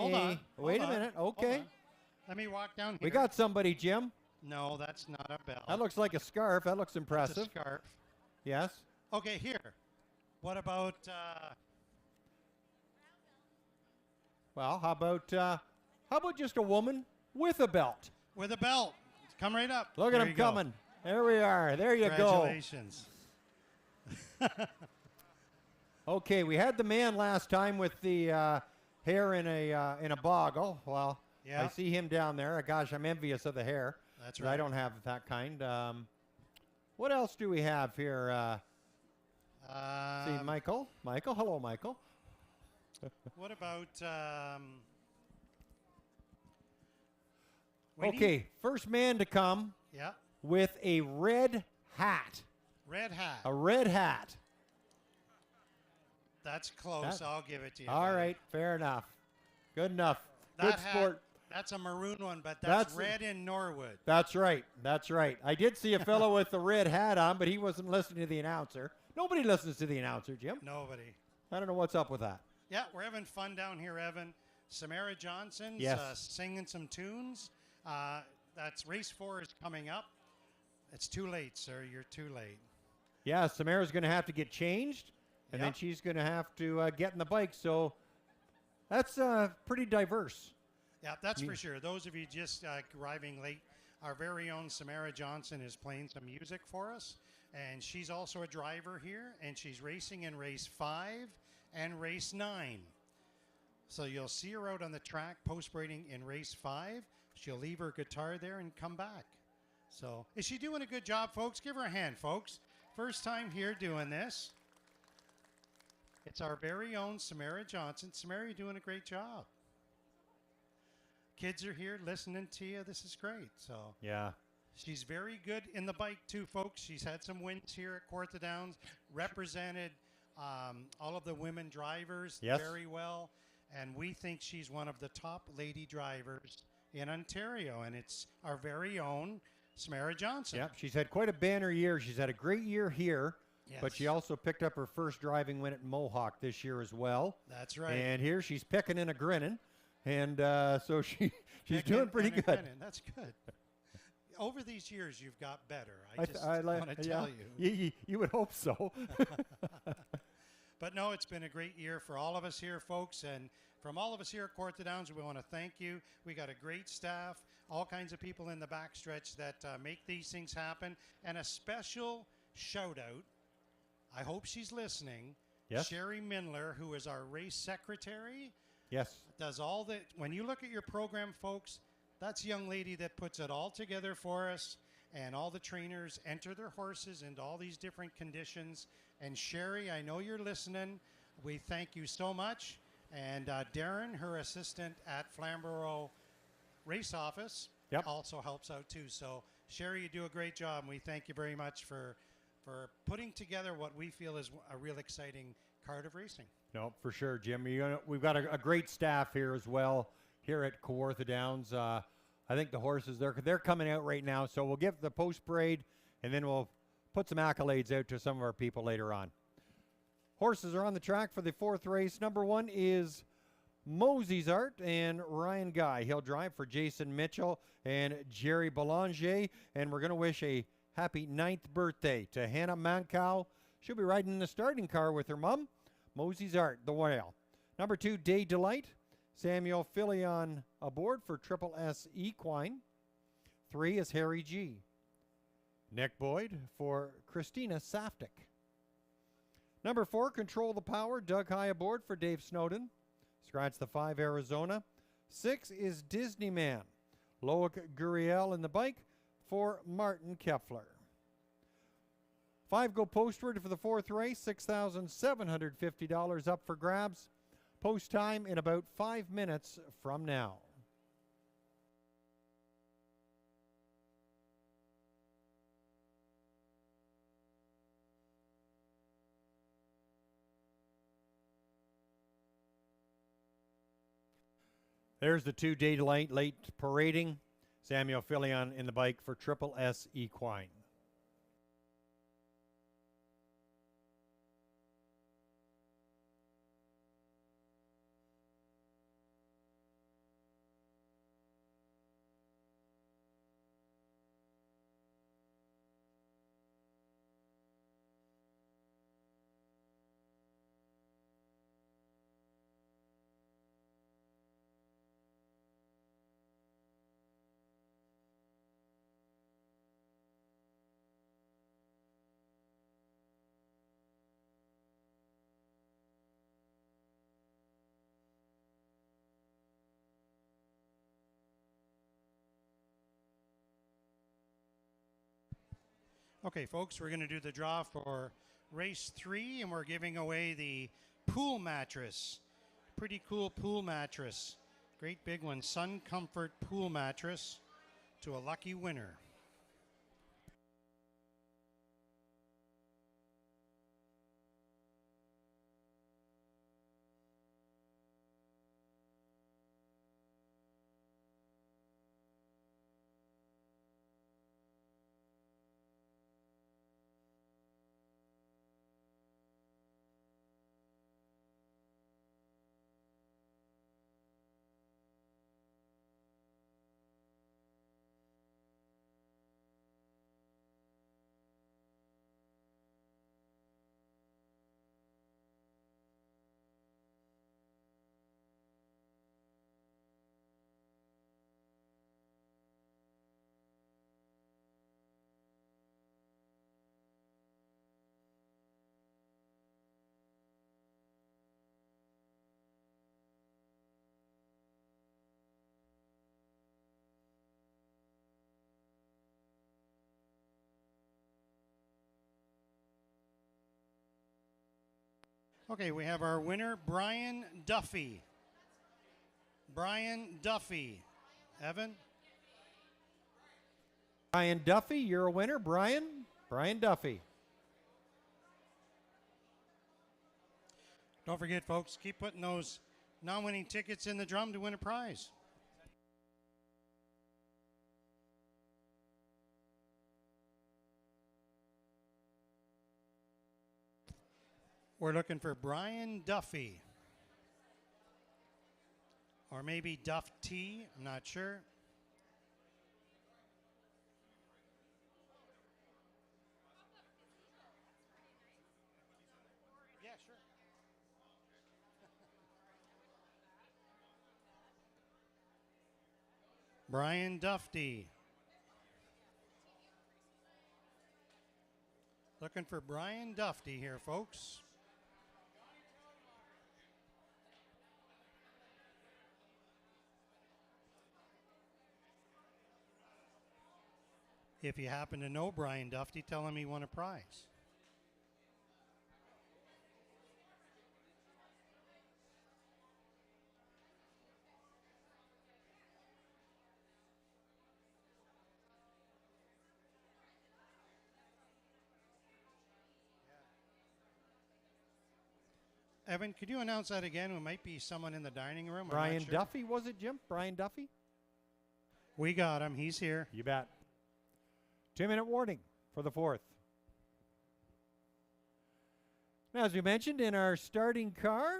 Wait a minute. Okay. Let me walk down here. We got somebody, Jim. No, that's not a belt. That looks like a scarf. That looks That's impressive. a scarf. Yes. Okay, here. What about Well, how about just a woman with a belt? with a belt? Come right up. Look at There him you go. coming. There we are. There you go. Congratulations. Okay, we had the man last time with the hair in a boggle. Well, Yeah. I see him down there. Gosh, I'm envious of the hair. That's 'cause right. I don't have that kind. What else do we have here? See, Michael. Michael. Hello, Michael. What about Wayne? Okay, first man to come Yeah. with a red hat. Red hat. A red hat. That's close. That- I'll give it to you. All buddy. right, fair enough. Good enough. That Good hat, sport. That's a maroon one, but that's That's- red in Norwood. That's right. That's right. I did see a fellow with the red hat on, but he wasn't listening to the announcer. Nobody listens to the announcer, Jim. Nobody. I don't know what's up with that. Yeah, we're having fun down here, Evan. Samara Johnson's Yes. singing some tunes. That's race 4 is coming up. It's too late, sir. You're too late. Yeah, Samara's going to have to get changed, and then Yep. she's going to have to get in the bike. So that's pretty diverse. Yeah, that's for sure. Those of you just arriving late, our very own Samara Johnson is playing some music for us. And she's also a driver here, and she's racing in race 5 and race 9. So you'll see her out on the track post-braiding in race 5. She'll leave her guitar there and come back. So is she doing a good job, folks? Give her a hand, folks. First time here doing this. It's our very own Samara Johnson. Samara, you're doing a great job. Kids are here listening to you. This is great. So Yeah. she's very good in the bike too, folks. She's had some wins here at Kawartha Downs, represented all of the women drivers Yes. very well, and we think she's one of the top lady drivers in Ontario, and it's our very own Samara Johnson. Yeah, she's had quite a banner year. She's had a great year here, but she Yes. also picked up her first driving win at Mohawk this year as well. That's right. And here she's picking and a grinning, and so she's Picking doing pretty and a good. grinning. That's good. Over these years, you've got better. I I just like- want to yeah, tell you. You would hope so. But no, it's been a great year for all of us here, folks. And from all of us here at Kawartha Downs, we want to thank you. We got a great staff, all kinds of people in the backstretch that make these things happen. And a special shout out, I hope she's listening, Yes. Sherry Mindler, who is our race secretary, Yes. does all the, when you look at your program, folks, that's a young lady that puts it all together for us. And all the trainers enter their horses into all these different conditions. And Sherry, I know you're listening. We thank you so much. And Darren, her assistant at Flamborough Race Office, Yep. also helps out too. So Sherry, you do a great job, and we thank you very much for putting together what we feel is a real exciting card of racing. No, for sure, Jim. We've got a great staff here as well here at Kawartha Downs. I think the horses, they're coming out right now, so we'll give the post parade, and then we'll put some accolades out to some of our people later on. Horses are on the track for the 4th race. Number 1 is Mosey's Art and Ryan Guy. He'll drive for Jason Mitchell and Jerry Belanger. And we're going to wish a happy 9th birthday to Hannah Mancow. She'll be riding in the starting car with her mom. Mosey's Art, the whale. Number 2, Day Delight. Samuel Filion aboard for Triple S Equine. 3 is Harry G. Nick Boyd for Christina Saftik. Number 4, Control the Power. Doug High aboard for Dave Snowden. Scratch the 5, Arizona. 6 is Disney Man. Loic Guriel in the bike for Martin Kepfler. 5 go postward for the 4th race. $6,750 up for grabs. Post time in about 5 minutes from now. There's the 2 Day Delight late parading. Samuel Filion in the bike for Triple S Equine. Okay, folks, we're going to do the draw for race 3, and we're giving away the pool mattress. Pretty cool pool mattress. Great big one, Sun Comfort pool mattress, to a lucky winner. Okay, we have our winner, Brian Duffy. Brian Duffy. Evan? Brian Duffy, you're a winner. Brian Duffy. Don't forget, folks, keep putting those non-winning tickets in the drum to win a prize. We're looking for Brian Duffy. Or maybe Duff T, I'm not sure. Yeah, sure. Brian Duffy. Looking for Brian Duffy here, folks. If you happen to know Brian Duffy, tell him he won a prize. Evan, could you announce that again? It might be someone in the dining room. Brian Duffy, was it, Jim? Brian Duffy? We got him. He's here. You bet. 2-minute warning for the 4th. Now, as we mentioned, in our starting car,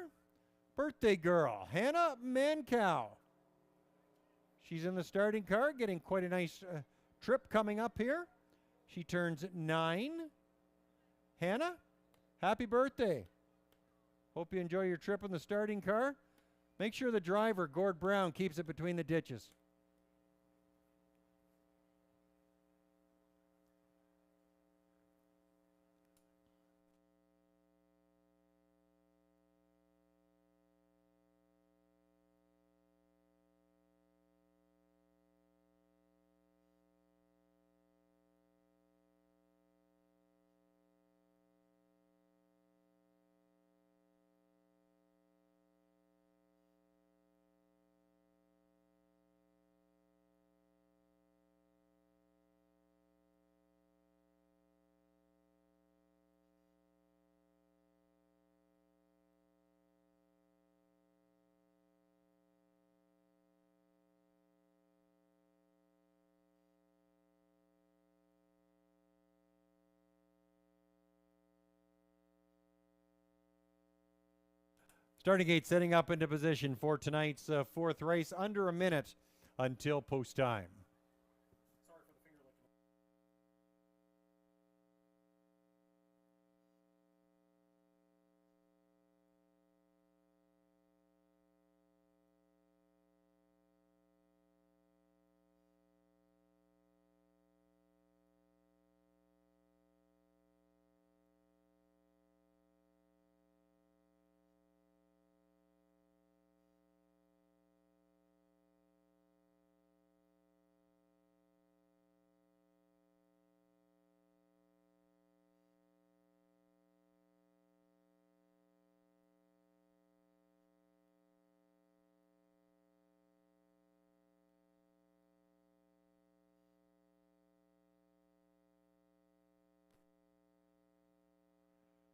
birthday girl, Hannah Mancow. She's in the starting car, getting quite a nice trip coming up here. She turns 9. Hannah, happy birthday. Hope you enjoy your trip in the starting car. Make sure the driver, Gord Brown, keeps it between the ditches. Starting gate setting up into position for tonight's fourth race. Under a minute until post time.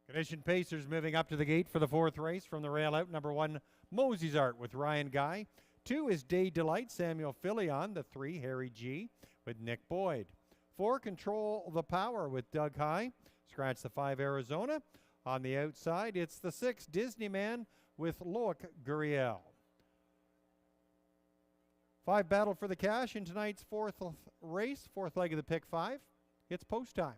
Condition Pacers moving up to the gate for the fourth race from the rail out. Number 1, Mosey's Art with Ryan Guy. 2 is Day Delight, Samuel Filion. The 3, Harry G with Nick Boyd. 4, Control the Power with Doug High. Scratch the 5, Arizona. On the outside, it's the 6, Disney Man with Loic Guriel. 5 battle for the cash in tonight's fourth race, fourth leg of the pick 5. It's post time.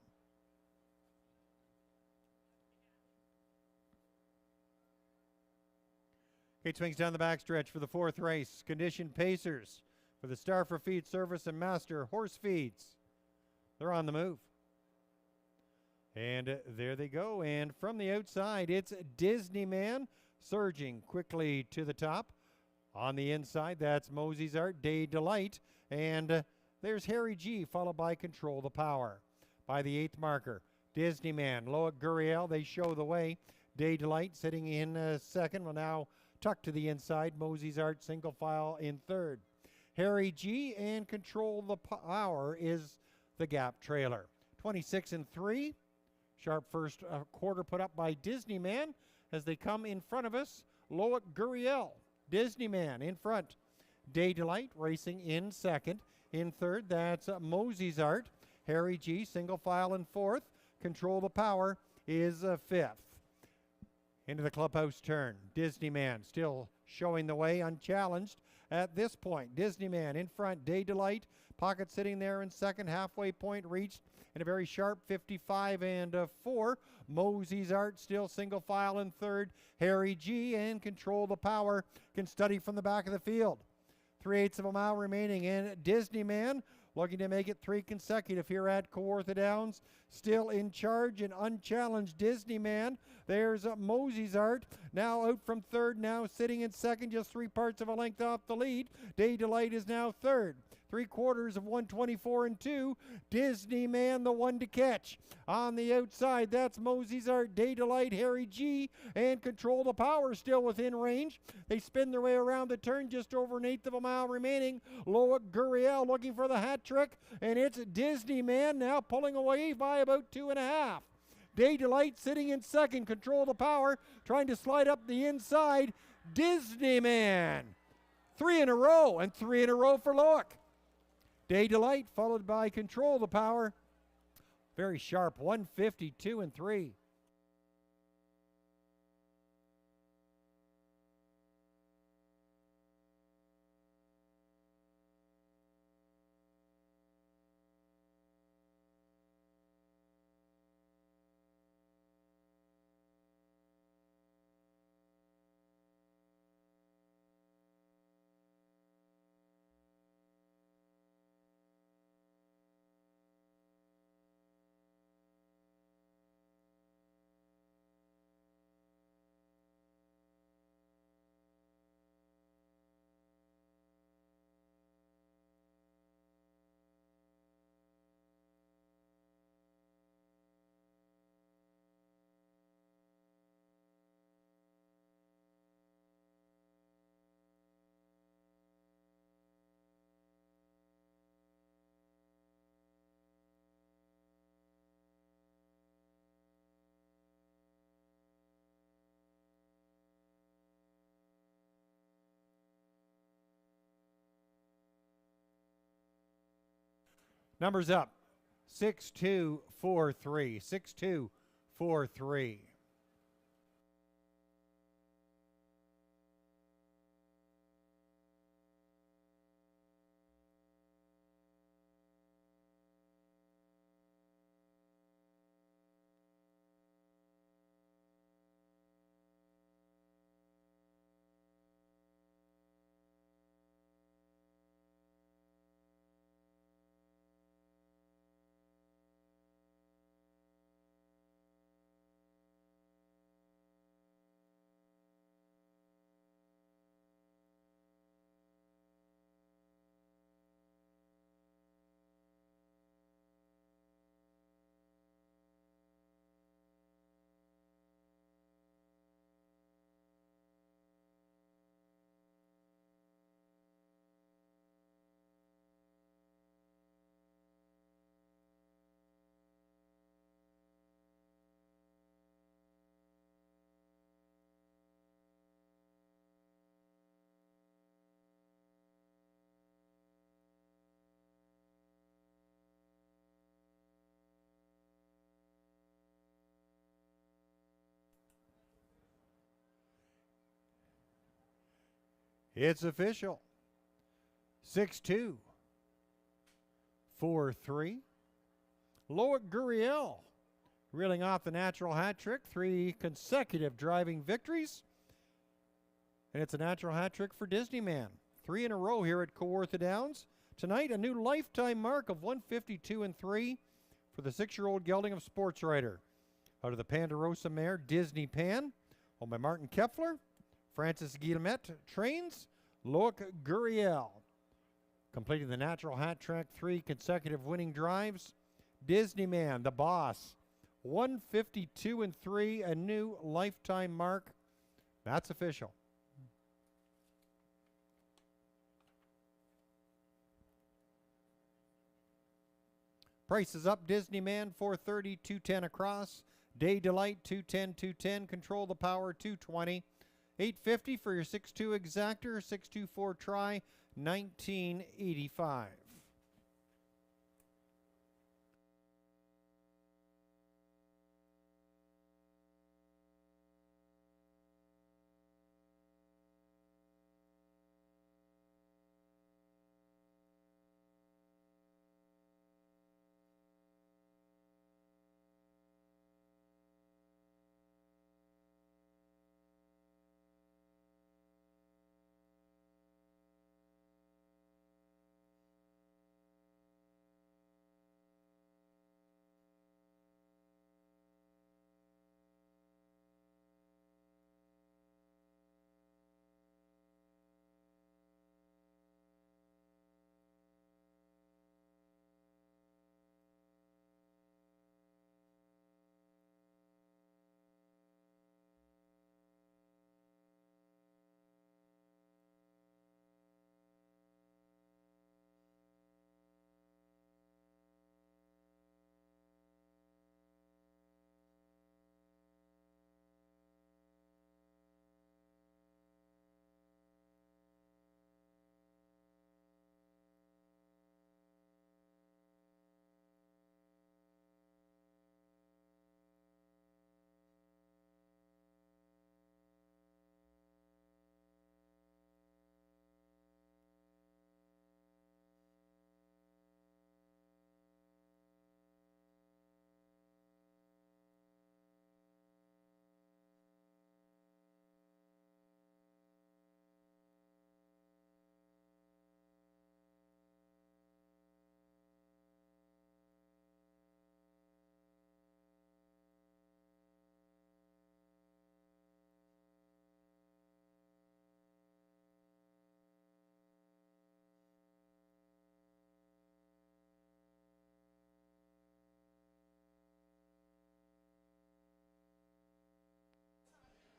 Gate swings down the backstretch for the fourth race. Condition Pacers for the Star for Feed Service and Master Horse Feeds. They're on the move. And there they go. And from the outside, it's Disney Man surging quickly to the top. On the inside, that's Mosey's Art, Day Delight. And there's Harry G, followed by Control the Power. By the 8th marker, Disney Man, Loic Guriel, they show the way. Day Delight sitting in second, will now tuck to the inside. Mosey's Art single file in third. Harry G and Control the Power is the gap trailer. 26 and 3. Sharp first quarter put up by Disney Man as they come in front of us. Loic Guriel, Disney Man in front. Day Delight racing in second. In third, that's Mosey's Art. Harry G single file in fourth. Control the Power is fifth. Into the clubhouse turn. Disney Man still showing the way unchallenged at this point. Disney Man in front. Day Delight. Pocket sitting there in second. Halfway point reached in a very sharp 55 and 4. Mosey's Art still single file in third. Harry G and Control the Power can study from the back of the field. 3/8 of a mile remaining, and Disney Man looking to make it 3 consecutive here at Kawartha Downs. Still in charge and unchallenged Disney Man. There's Mosey's Art now out from third, now sitting in second, just 3 parts of a length off the lead. Day Delight is now third. 3/4 of 124 and 2. Disney Man, the one to catch. On the outside, that's Mosey's Art, Day Delight, Harry G, and Control the Power still within range. They spin their way around the turn, just over 1/8 of a mile remaining. Loic Guriel looking for the hat trick, and it's Disney Man now pulling away by about 2.5. Day Delight sitting in second. Control the Power trying to slide up the inside. Disney Man. 3 in a row, and 3 in a row for Loic. Day Delight followed by Control the Power. Very sharp, 152 and 3. Numbers up. 6243. 6243. It's official. 6243. Loic Gurriel reeling off the natural hat trick. 3 consecutive driving victories. And it's a natural hat trick for Disney Man. 3 in a row here at Kawartha Downs. Tonight, a new lifetime mark of 152-3 for the 6-year-old gelding of Sports Writer. Out of the Ponderosa mare, Disney Pan, owned by Martin Kepfler. Francis Guillemette trains. Loic Gurriel completing the natural hat trick, 3 consecutive winning drives. Disney Man, the boss, 152-3, a new lifetime mark. That's official. Price is up. Disney Man, 430, 210 across. Day Delight, 210, 210. Control the Power, 220. 850 for your 6-2 exactor, 624 try, 1985.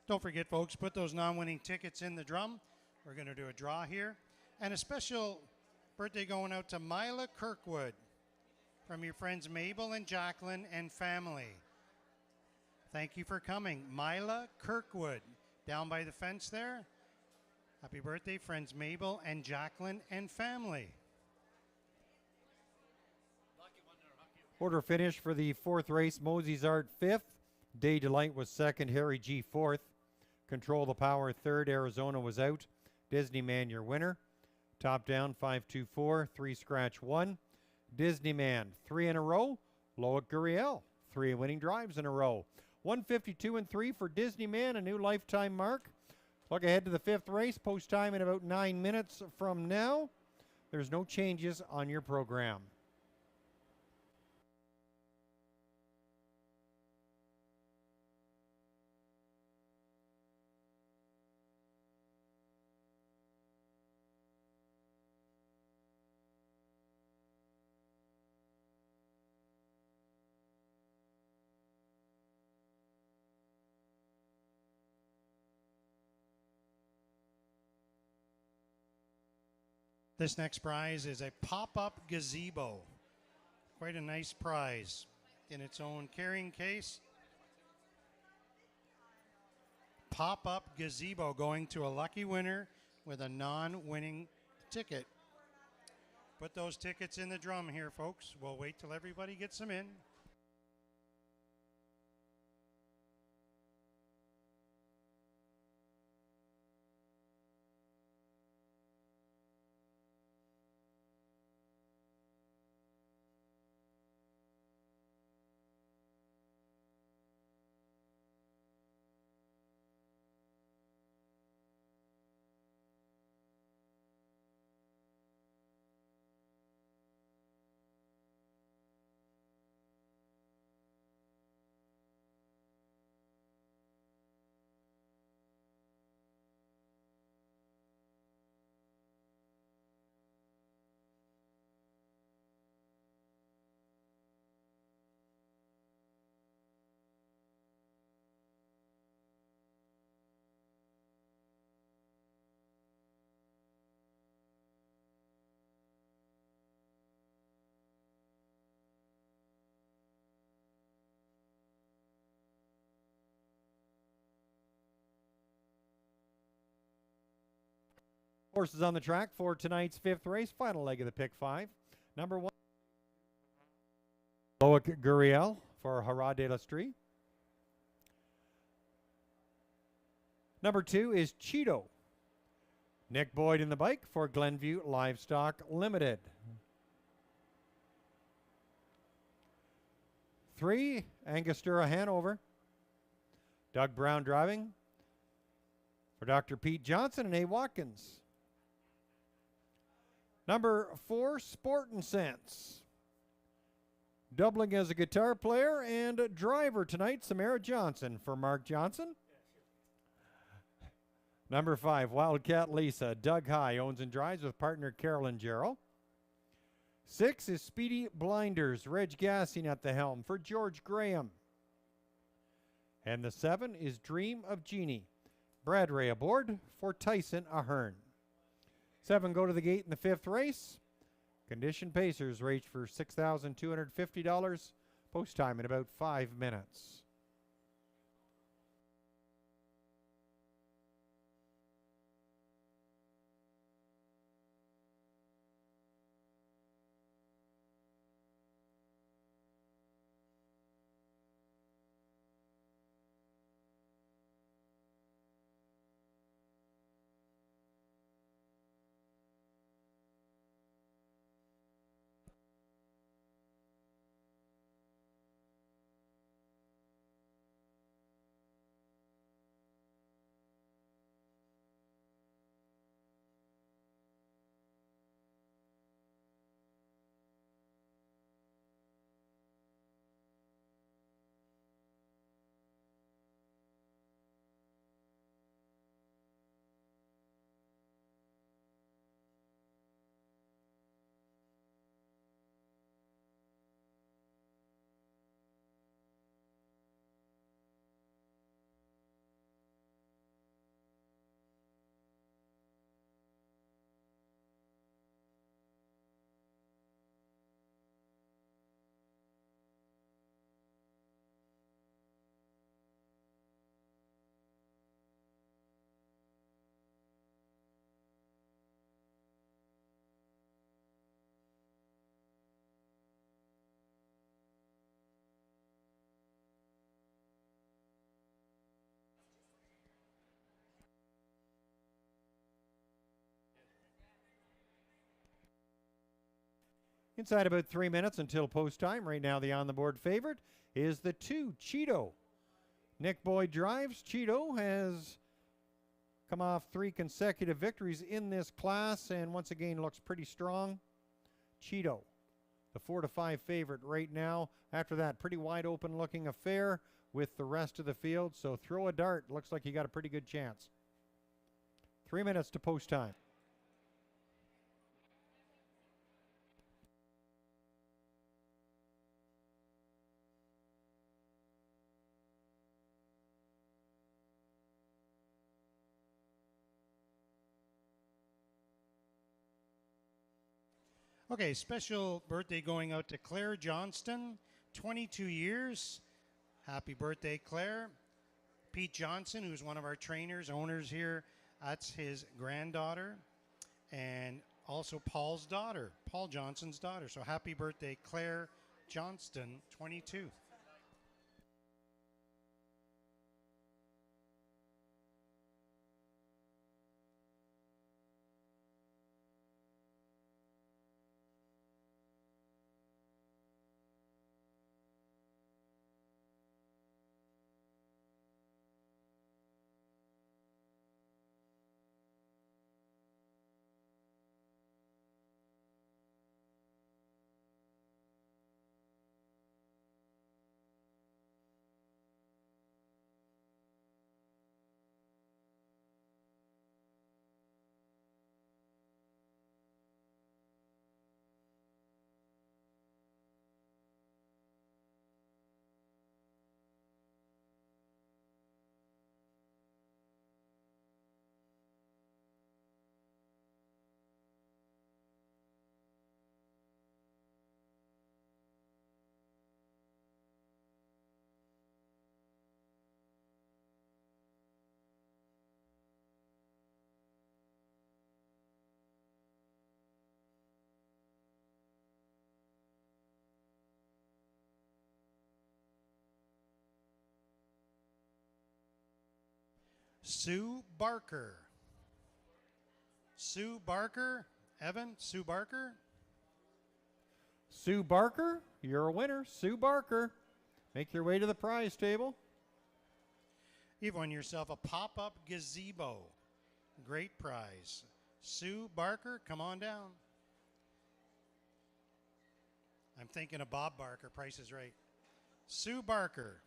Don't forget, folks, put those non-winning tickets in the drum. We're going to do a draw here. And a special birthday going out to Mila Kirkwood from your friends Mabel and Jacqueline and family. Thank you for coming. Mila Kirkwood, down by the fence there. Happy birthday, friends Mabel and Jacqueline and family. Order finish for the fourth race, Mosey's Art fifth. Day Delight was second, Harry G fourth. Control the Power third, Arizona was out. Disneyman your winner. Top down 524, 3 scratch 1. Disneyman 3 in a row. Loic Gurriel 3 winning drives in a row. 152 and 3 for Disneyman, a new lifetime mark. Look ahead to the fifth race, post time in about 9 minutes from now. There's no changes on your program. This next prize is a pop-up gazebo. Quite a nice prize in its own carrying case. Pop-up gazebo going to a lucky winner with a non-winning ticket. Put those tickets in the drum here, folks. We'll wait till everybody gets them in. Horses on the track for tonight's fifth race, final leg of the pick 5. Number 1, Loic Gurriel for Harad de la Strie. Number 2 is Cheeto. Nick Boyd in the bike for Glenview Livestock Limited. 3, Angostura Hanover. Doug Brown driving for Dr. Pete Johnson and A. Watkins. Number 4, Sportin' Sense. Doubling as a guitar player and driver tonight, Samara Johnson for Mark Johnson. Number 5, Wildcat Lisa. Doug High owns and drives with partner Carolyn Jarrell. 6 is Speedy Blinders. Reg Gassing at the helm for George Graham. And the 7 is Dream of Jeannie. Brad Ray aboard for Tyson Ahern. 7 go to the gate in the fifth race. Condition Pacers race for $6,250. Post time in about 5 minutes. Inside about 3 minutes until post time. Right now, the on the board favorite is the 2, Cheeto. Nick Boyd drives. Cheeto has come off 3 consecutive victories in this class and once again looks pretty strong. Cheeto, the 4 to 5 favorite right now. After that, pretty wide open looking affair with the rest of the field. So throw a dart. Looks like you got a pretty good chance. 3 minutes to post time. Okay, special birthday going out to Claire Johnston, 22 years. Happy birthday, Claire. Pete Johnson, who's one of our trainers, owners here, that's his granddaughter. And also Paul's daughter, Paul Johnson's daughter. So happy birthday, Claire Johnston, 22. Sue Barker. Sue Barker. Evan, Sue Barker. Sue Barker, you're a winner. Sue Barker. Make your way to the prize table. You've won yourself a pop-up gazebo. Great prize. Sue Barker, come on down. I'm thinking of Bob Barker, Price is Right. Sue Barker.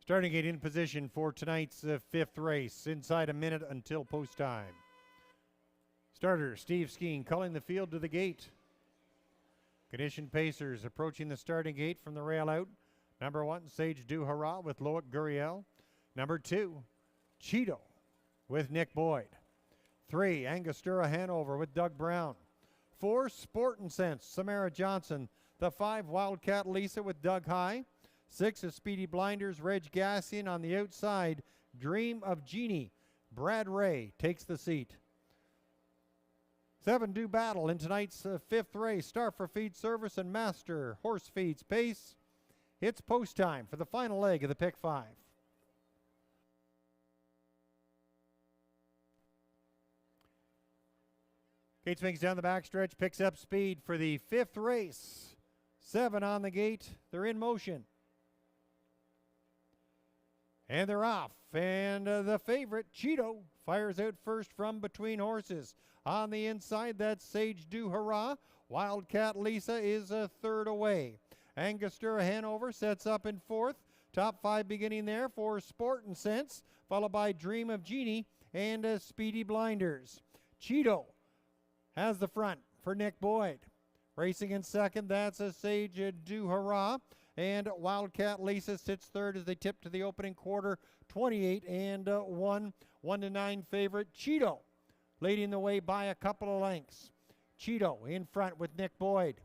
Starting gate in position for tonight's 5th race. Inside a minute until post time. Starter Steve Skeen culling the field to the gate. Condition pacers approaching the starting gate from the rail out. Number 1, Sage Du Hurrah with Loic Guriel. Number 2, Cheeto with Nick Boyd. 3, Angostura Hanover with Doug Brown. 4, Sportin' Sense, Samara Johnson. The 5, Wildcat Lisa with Doug High. 6 is Speedy Blinders, Reg Gassian on the outside. Dream of Genie. Brad Ray takes the seat. 7 do battle in tonight's 5th race. Start for feed service and master horse feeds pace. It's post time for the final leg of the pick 5. Gate swings down the backstretch, picks up speed for the 5th race. 7 on the gate. They're in motion. And they're off. And the favorite, Cheeto, fires out first from between horses. On the inside, that's Sage Du Hurrah. Wildcat Lisa is a third away. Angostura Hanover sets up in 4th. Top 5 beginning there for Sport and Sense, followed by Dream of Genie and Speedy Blinders. Cheeto has the front for Nick Boyd. Racing in 2nd, that's a Sage Du Hurrah. And Wildcat Lisa sits 3rd as they tip to the opening quarter. 28 and 1. 1-9 favorite Cheeto, leading the way by a couple of lengths. Cheeto in front with Nick Boyd.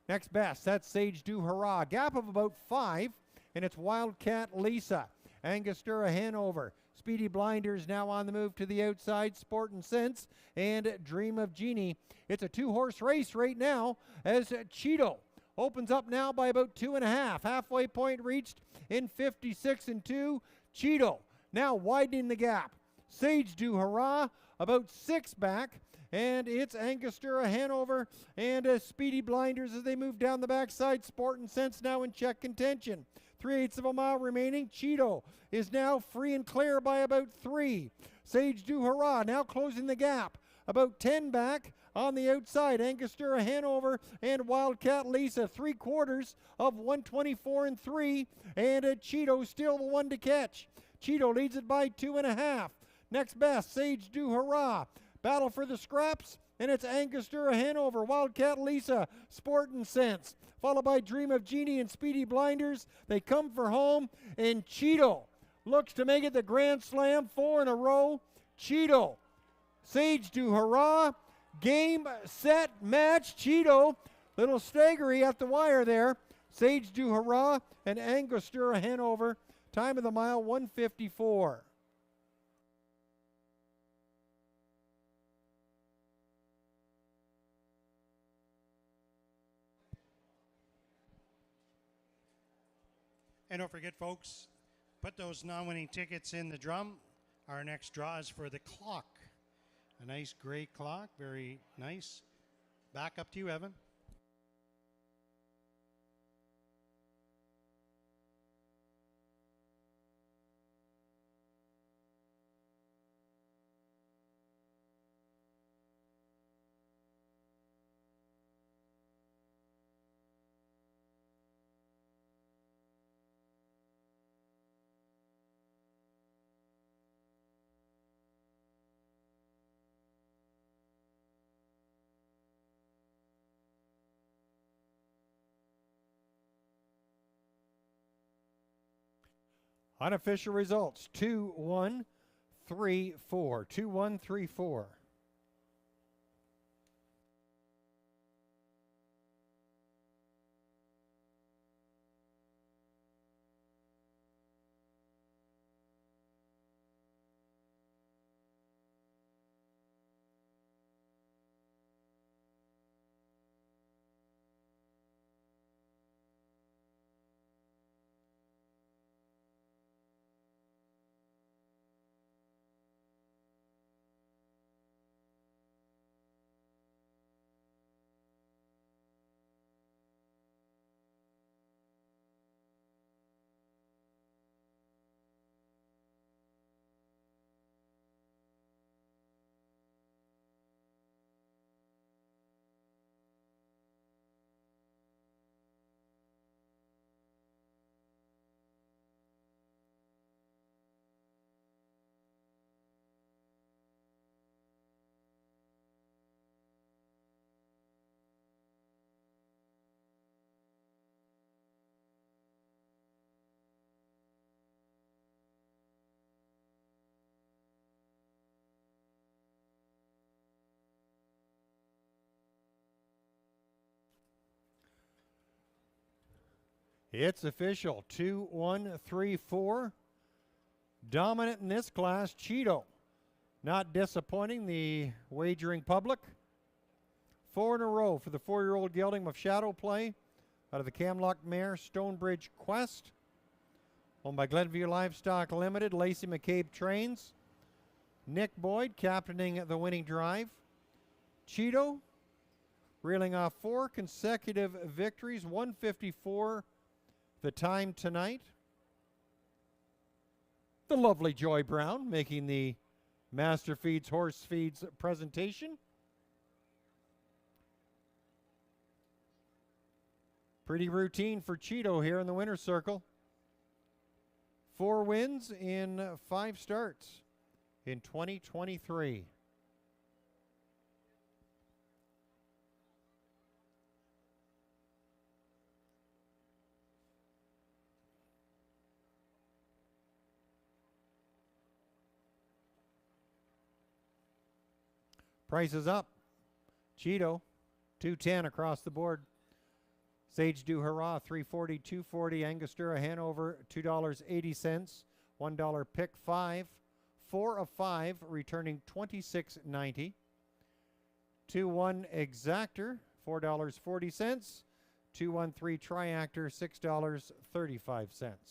Next best, that's Sage Du Hurrah. Gap of about 5, and it's Wildcat Lisa. Angostura Hanover. Speedy Blinders now on the move to the outside. Sport and Sense and Dream of Genie. It's a 2-horse race right now as Cheeto opens up now by about 2.5. Halfway point reached in 56 and 2. Cheeto now widening the gap. Sage Du Hurrah about 6 back. And it's Angostura Hanover and Speedy Blinders as they move down the backside. Sport and Sense now in check contention. 3/8 of a mile remaining. Cheeto is now free and clear by about 3. Sage Du Hurrah now closing the gap. About 10 back on the outside. Angostura Hanover and Wildcat Lisa. 3/4 of 124 and 3. And Cheeto still the one to catch. Cheeto leads it by 2.5. Next best, Sage Du Hurrah. Battle for the scraps, and it's Angostura Hanover, Wildcat Lisa, Sport and Sense, followed by Dream of Genie and Speedy Blinders. They come for home, and Cheeto looks to make it the Grand Slam, 4 in a row. Cheeto, Sage Du Hurrah, game, set, match. Cheeto, little staggery at the wire there. Sage Du Hurrah and Angostura Hanover. Time of the mile, 1:54. And don't forget, folks, put those non-winning tickets in the drum. Our next draw is for the clock. A nice gray clock, very nice. Back up to you, Evan. Unofficial results, 2-1-3-4. 2-1-3-4. It's official, 2-1-3-4. Dominant in this class, Cheeto. Not disappointing the wagering public. 4 in a row for the 4-year-old gelding of Shadow Play out of the Camlock mare Stonebridge Quest. Owned by Glenview Livestock Limited. Lacey McCabe trains. Nick Boyd captaining the winning drive. Cheeto reeling off 4 consecutive victories. 154 the time tonight. The lovely Joy Brown making the Master Feeds Horse Feeds presentation. Pretty routine for Cheeto here in the winner's circle. 4 wins in 5 starts in 2023. Prices up. Cheeto, $2.10 across the board. Sage Du Hurrah, $3.40, $2.40. Angostura Hanover, $2.80. $1 pick 5. 4 of 5, returning $26.90. 2-1 Exactor, $4.40. 2-1-3 Triactor, $6.35.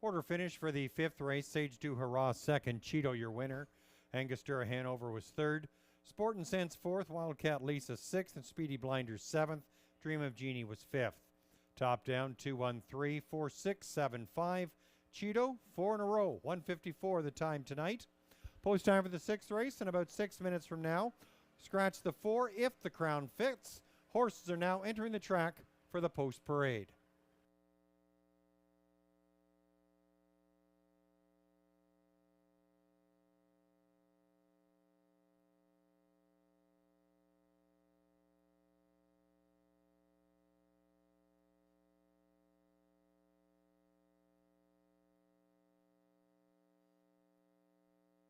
Order finish for the 5th race. Sage Du Hurrah second. Cheeto your winner. Angostura Hanover was third. Sport and Sense fourth. Wildcat Lisa sixth. And Speedy Blinders seventh. Dream of Genie was fifth. Top down 213 4675. Cheeto 4 in a row. 154 the time tonight. Post time for the 6th race in about 6 minutes from now. Scratch the 4 if the crown fits. Horses are now entering the track for the post parade.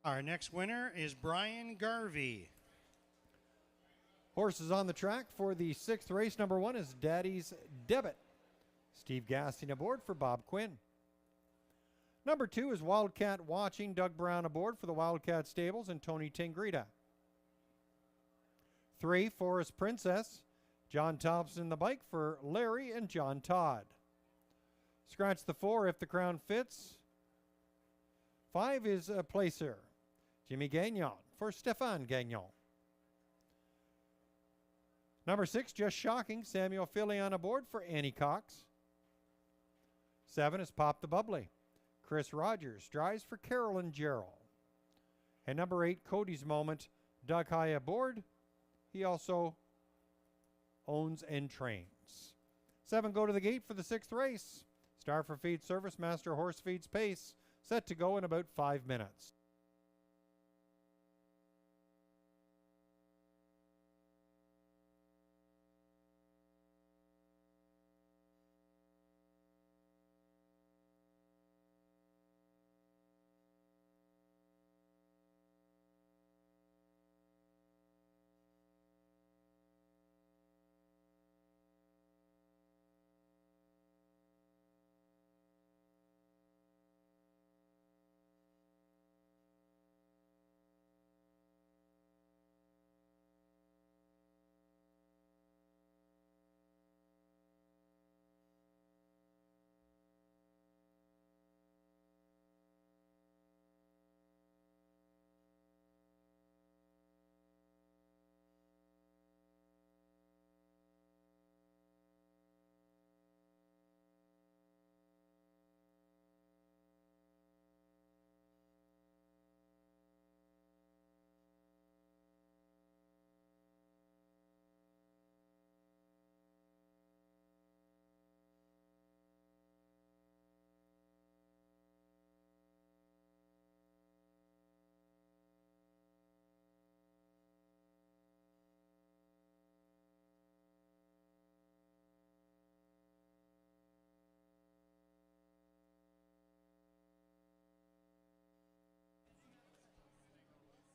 Our next winner is Brian Garvey. Horses on the track for the 6th race. Number 1 is Daddy's Debit. Steve Gasting aboard for Bob Quinn. Number 2 is Wildcat Watching. Doug Brown aboard for the Wildcat Stables and Tony Tingrita. 3, Forest Princess. John Thompson the bike for Larry and John Todd. Scratch the 4 if the crown fits. 5 is a Placer. Jimmy Gagnon for Stéphane Gagnon. Number 6, Just Shocking. Samuel Fillion aboard for Annie Cox. 7 is Pop the Bubbly. Chris Rogers drives for Carolyn Jarrell. And number 8, Cody's Moment. Doug High aboard. He also owns and trains. 7 go to the gate for the 6th race. Star for Feed Service, Master Horse Feeds Pace. Set to go in about 5 minutes.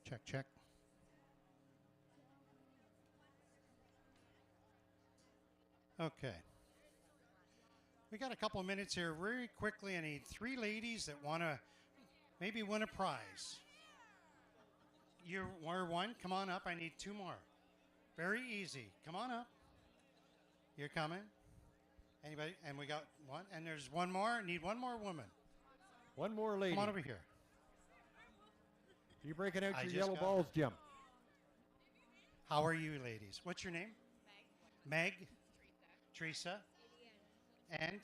Check, check. Okay. We got a couple of minutes here. Very quickly, I need 3 ladies that want to maybe win a prize. You're one. Come on up. I need 2 more. Very easy. Come on up. You're coming. Anybody? And we got one. And there's one more. Need one more woman. One more lady. Come on over here. You breaking out I your just yellow got balls, her. Jim. How are you, ladies? What's your name? Meg. Teresa. And?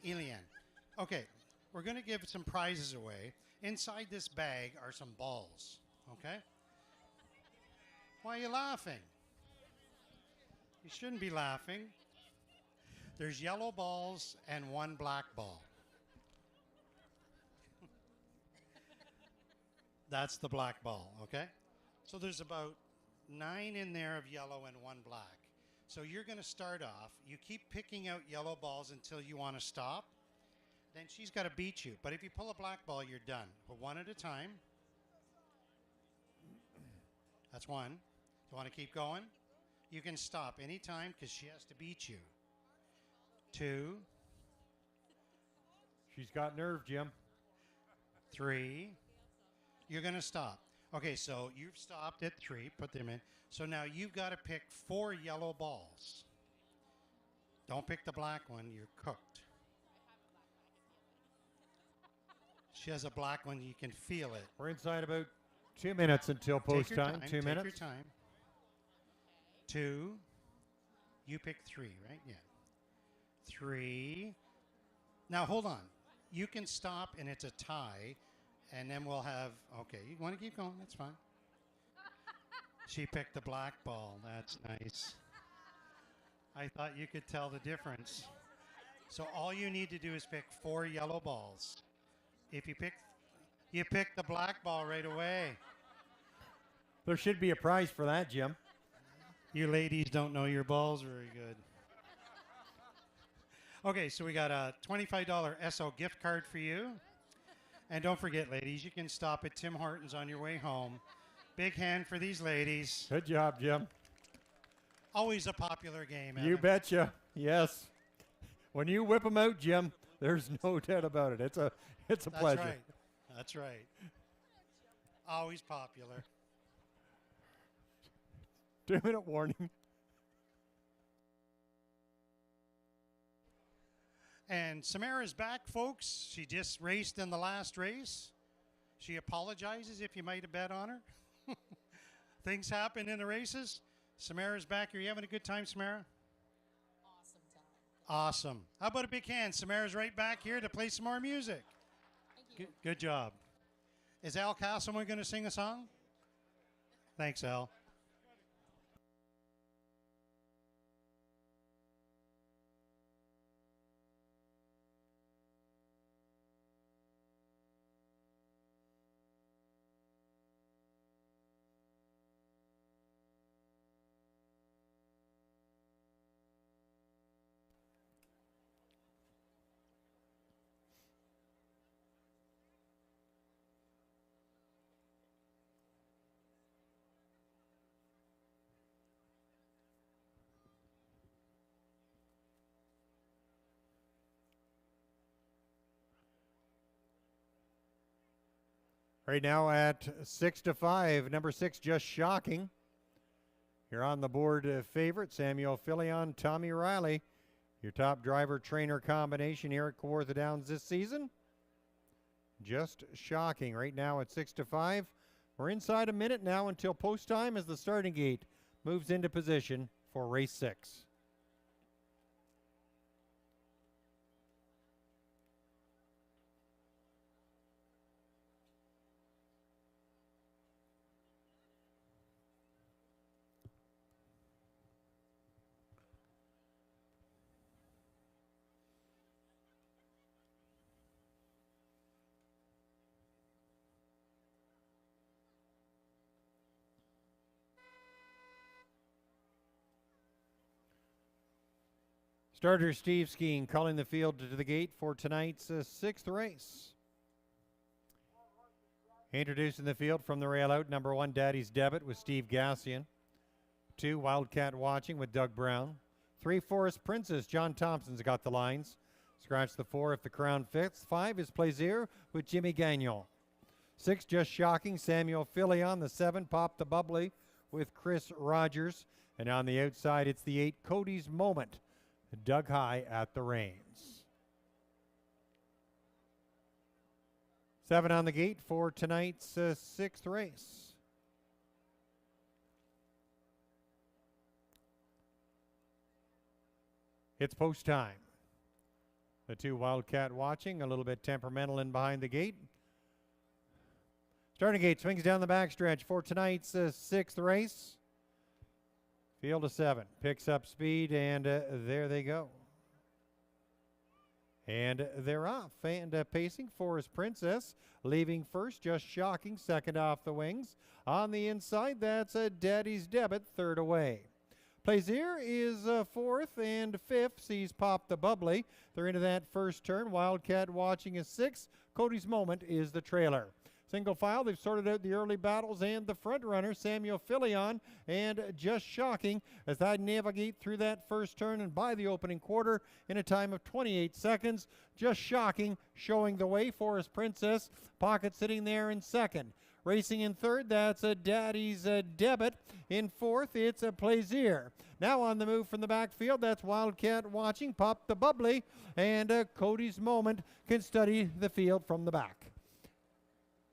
Elian. Okay, we're going to give some prizes away. Inside this bag are some balls, okay? Why are you laughing? You shouldn't be laughing. There's yellow balls and 1 black ball. That's the black ball, okay? So there's about 9 in there of yellow and 1 black. So you're going to start off. You keep picking out yellow balls until you want to stop. Then she's got to beat you. But if you pull a black ball, you're done. But 1 at a time. That's 1. You want to keep going? You can stop anytime because she has to beat you. 2. She's got nerve, Jim. 3. You're going to stop. Okay, so you've stopped at 3. Put them in. So now you've got to pick 4 yellow balls. Don't pick the black one. You're cooked. She has a black one. You can feel it. We're inside about 2 minutes until post Take your time. 2 Take minutes. your time. 2. You pick 3, right? Yeah. 3. Now, hold on. You can stop, and it's a tie, and then we'll have... Okay, you want to keep going? That's fine. She picked the black ball. That's nice. I thought you could tell the difference. So all you need to do is pick 4 yellow balls. If you pick the black ball right away. There should be a prize for that, Jim. You ladies don't know your balls very good. Okay, so we got a $25 SO gift card for you. And don't forget, ladies, you can stop at Tim Hortons on your way home. Big hand for these ladies. Good job, Jim. Always a popular game, You Evan. betcha. Yes. When you whip them out, Jim, there's no doubt about it. It's a That's pleasure. right. That's right. Always popular. 2-minute warning. And Samara's back, folks. She just raced in the last race. She apologizes if you might have bet on her. Things happen in the races. Samara's back. Are you having a good time, Samara? Awesome time. Awesome. How about a big hand? Samara's right back here to play some more music. Thank you. Good job. Is Al Castleman going to sing a song? Thanks, Al. Right now at 6-5, number 6, Just Shocking. You're on the board favorite, Samuel Filion, Tommy Riley. Your top driver trainer combination here at Kawartha Downs this season. Just Shocking right now at 6-5. We're inside a minute now until post time as the starting gate moves into position for race 6. Starter Steve Skeen calling the field to the gate for tonight's 6th race. Introducing the field from the rail out, number 1, Daddy's Debit with Steve Gassian. 2, Wildcat Watching with Doug Brown. 3, Forest Princess, John Thompson's got the lines. Scratch the 4 if the crown fits. 5 is Plaisir with Jimmy Gagnon. 6, Just Shocking, Samuel Filion. The 7, Pop the Bubbly with Chris Rogers. And on the outside, it's the 8, Cody's Moment, Doug High at the reins. 7 on the gate for tonight's 6th race. It's post time. The 2 Wildcat Watching, a little bit temperamental in behind the gate. Starting gate swings down the backstretch for tonight's 6th race. Field of 7, picks up speed, and there they go. And they're off. And pacing Forest Princess, leaving first, Just Shocking, second off the wings. On the inside, that's a Daddy's Debit, third away. Plaisir is 4th, and 5th sees Pop the Bubbly. They're into that first turn. Wildcat Watching is 6th. Cody's Moment is the trailer. Single file, they've sorted out the early battles and the front runner, Samuel Filion, and Just Shocking as they navigate through that first turn and by the opening quarter in a time of 28 seconds. Just Shocking showing the way. Forest Princess, pocket sitting there in second. Racing in third, that's a Daddy's Debit. In fourth, it's a Plaisir. Now on the move from the backfield, that's Wildcat Watching, Pop the Bubbly, and Cody's Moment can study the field from the back.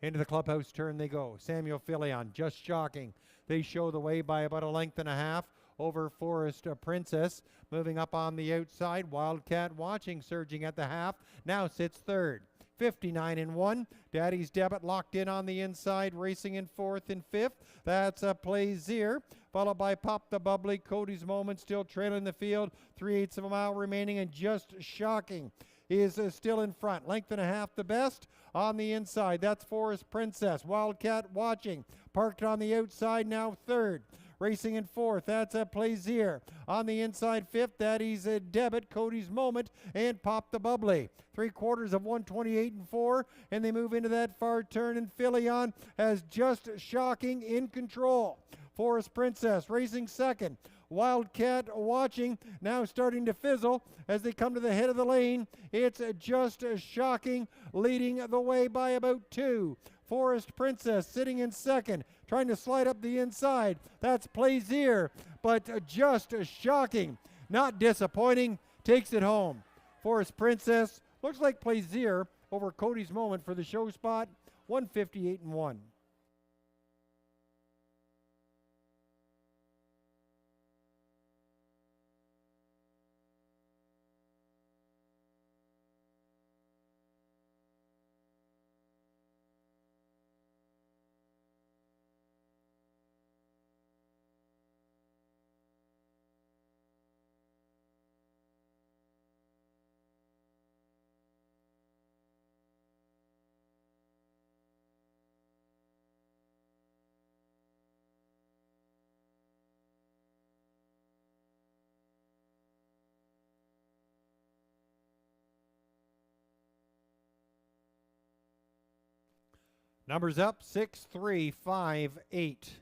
Into the clubhouse turn they go. Samuel Filion, just shocking. They show the way by about a length and a half over Forest Princess. Moving up on the outside, Wildcat Watching, surging at the half. Now sits third. 59-1. Daddy's Debit locked in on the inside, racing in fourth and fifth. That's a Plaisir, followed by Pop the Bubbly. Cody's Moment still trailing the field. 3/8 of a mile remaining, and just shocking is still in front. Length and a half the best on the inside. That's Forest Princess. Wildcat Watching, parked on the outside, now third. Racing in fourth, that's a Plaisir. On the inside, fifth, Daddy's Debit, Cody's Moment, and Pop the Bubbly. 3/4 of 128 and 4, and they move into that far turn, and Filion has just shocking in control. Forest Princess racing second. Wildcat Watching now starting to fizzle as they come to the head of the lane. It's just shocking, leading the way by about 2. Forest Princess sitting in second, trying to slide up the inside. That's Plaisir, but just shocking, not disappointing, takes it home. Forest Princess looks like Plaisir over Cody's Moment for the show spot, 158-1. Numbers up, 6, 3, 5, 8.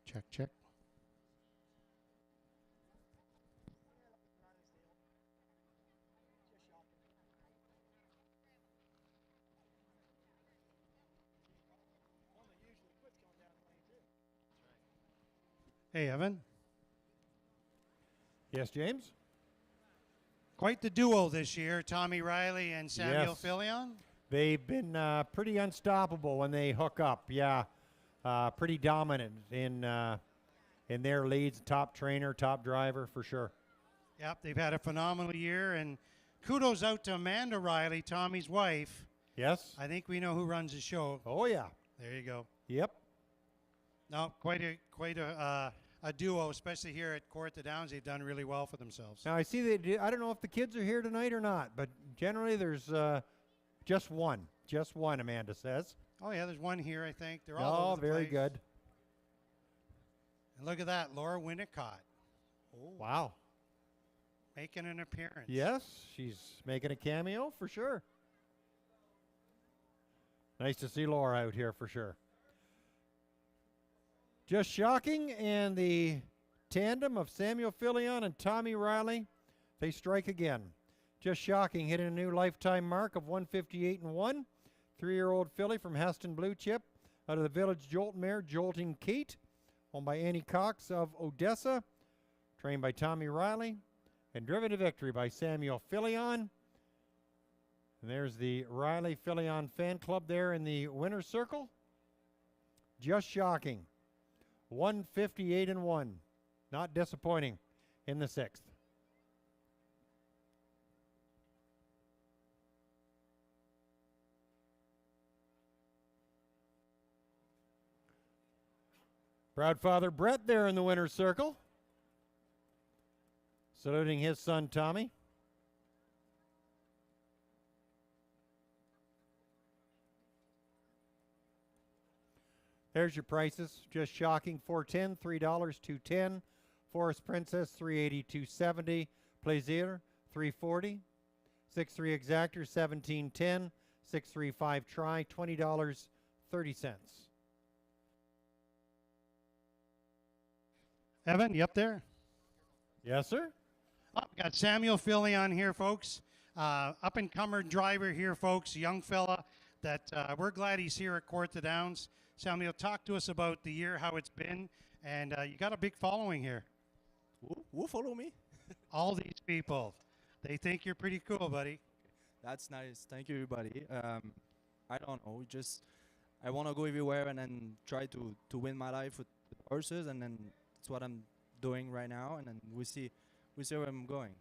Check, check. Hey, Evan. Yes, James? Quite the duo this year, Tommy Riley and Samuel Yes. Filion. They've been pretty unstoppable when they hook up. Yeah, pretty dominant in their leads. Top trainer, top driver for sure. Yep, they've had a phenomenal year, and kudos out to Amanda Riley, Tommy's wife. Yes? I think we know who runs the show. Oh, yeah. There you go. Yep. No, quite a duo, especially here at Kawartha Downs. They've done really well for themselves. Now, I see that, I don't know if the kids are here tonight or not, but generally there's just one. Just one, Amanda says. Oh, yeah, there's one here, I think. They're all over the very place. good. And look at that, Laura Winnicott. Oh, Wow. making an appearance. Yes, she's making a cameo for sure. Nice to see Laura out here for sure. Just shocking, and the tandem of Samuel Filion and Tommy Riley, they strike again. Just shocking, hitting a new lifetime mark of 158-1. 3-year-old filly from Heston Blue Chip out of the Village Jolt mare, Jolting Kate, owned by Annie Cox of Odessa, trained by Tommy Riley, and driven to victory by Samuel Filion. And there's the Riley Filion fan club there in the winner's circle. Just shocking. 158-1. Not disappointing in the 6th. Proud father Brett there in the winner's circle. Saluting his son Tommy. There's your prices. Just shocking. $4.10, $3, $2.10. Forest Princess, $3.80, $2.70. Plaisir, $3.40. 6-3 Exactor, $17.10. 6-3 Try, $20.30. Evan, you up there? Yes, sir. Oh, we got Samuel Filion here, folks. Up-and-comer driver here, folks. Young fella. that we're glad he's here at Kawartha Downs. Samuel, talk to us about the year, how it's been, and you got a big following here. Who follow me? All these people, they think you're pretty cool, buddy. That's nice. Thank you, everybody. I don't know. Just I want to go everywhere and then try to win my life with horses, and then that's what I'm doing right now. And then we see where I'm going.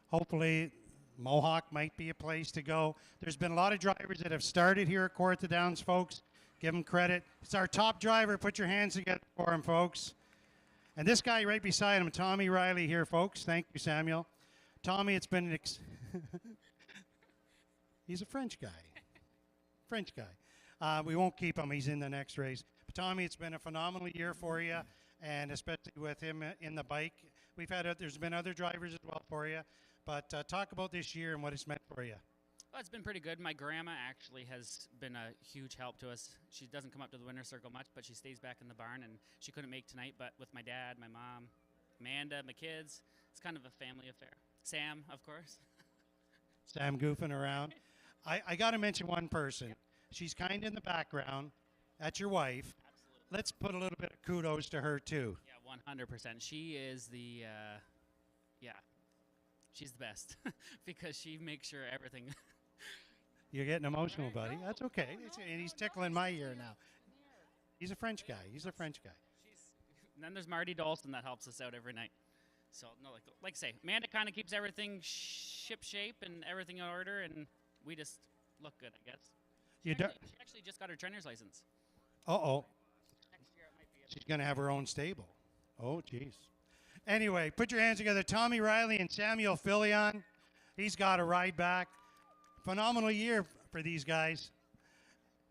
Hopefully, Mohawk might be a place to go. There's been a lot of drivers that have started here at Kawartha Downs, folks. Give them credit. It's our top driver. Put your hands together for him, folks. And this guy right beside him, Tommy Riley here, folks. Thank you, Samuel. Tommy, it's been an he's a French guy. French guy. We won't keep him. He's in the next race. But Tommy, it's been a phenomenal year for you, and especially with him in the bike. There's been other drivers as well for you. But talk about this year and what it's meant for you. Well, it's been pretty good. My grandma actually has been a huge help to us. She doesn't come up to the winner's circle much, but she stays back in the barn, and she couldn't make tonight. But with my dad, my mom, Amanda, my kids, it's kind of a family affair. Sam, of course. Sam goofing around. I got to mention one person. She's kind of in the background. That's your wife. Absolutely. Let's put a little bit of kudos to her, too. Yeah, 100%. She is the, she's the best because she makes sure everything. You're getting emotional, buddy. No, That's okay. no, no, And he's no, tickling it's my just ear here. now. Here. He's a French guy. He's a French guy. And then there's Marty Dalston that helps us out every night. So, no, like I say, Amanda kind of keeps everything ship shape and everything in order, and we just look good, I guess. You do- She actually just got her trainer's license. Uh-oh. Next year it might be She's going to have her own stable. Oh, jeez. Anyway, put your hands together. Tommy Riley and Samuel Filion. He's got a ride back. Phenomenal year for these guys.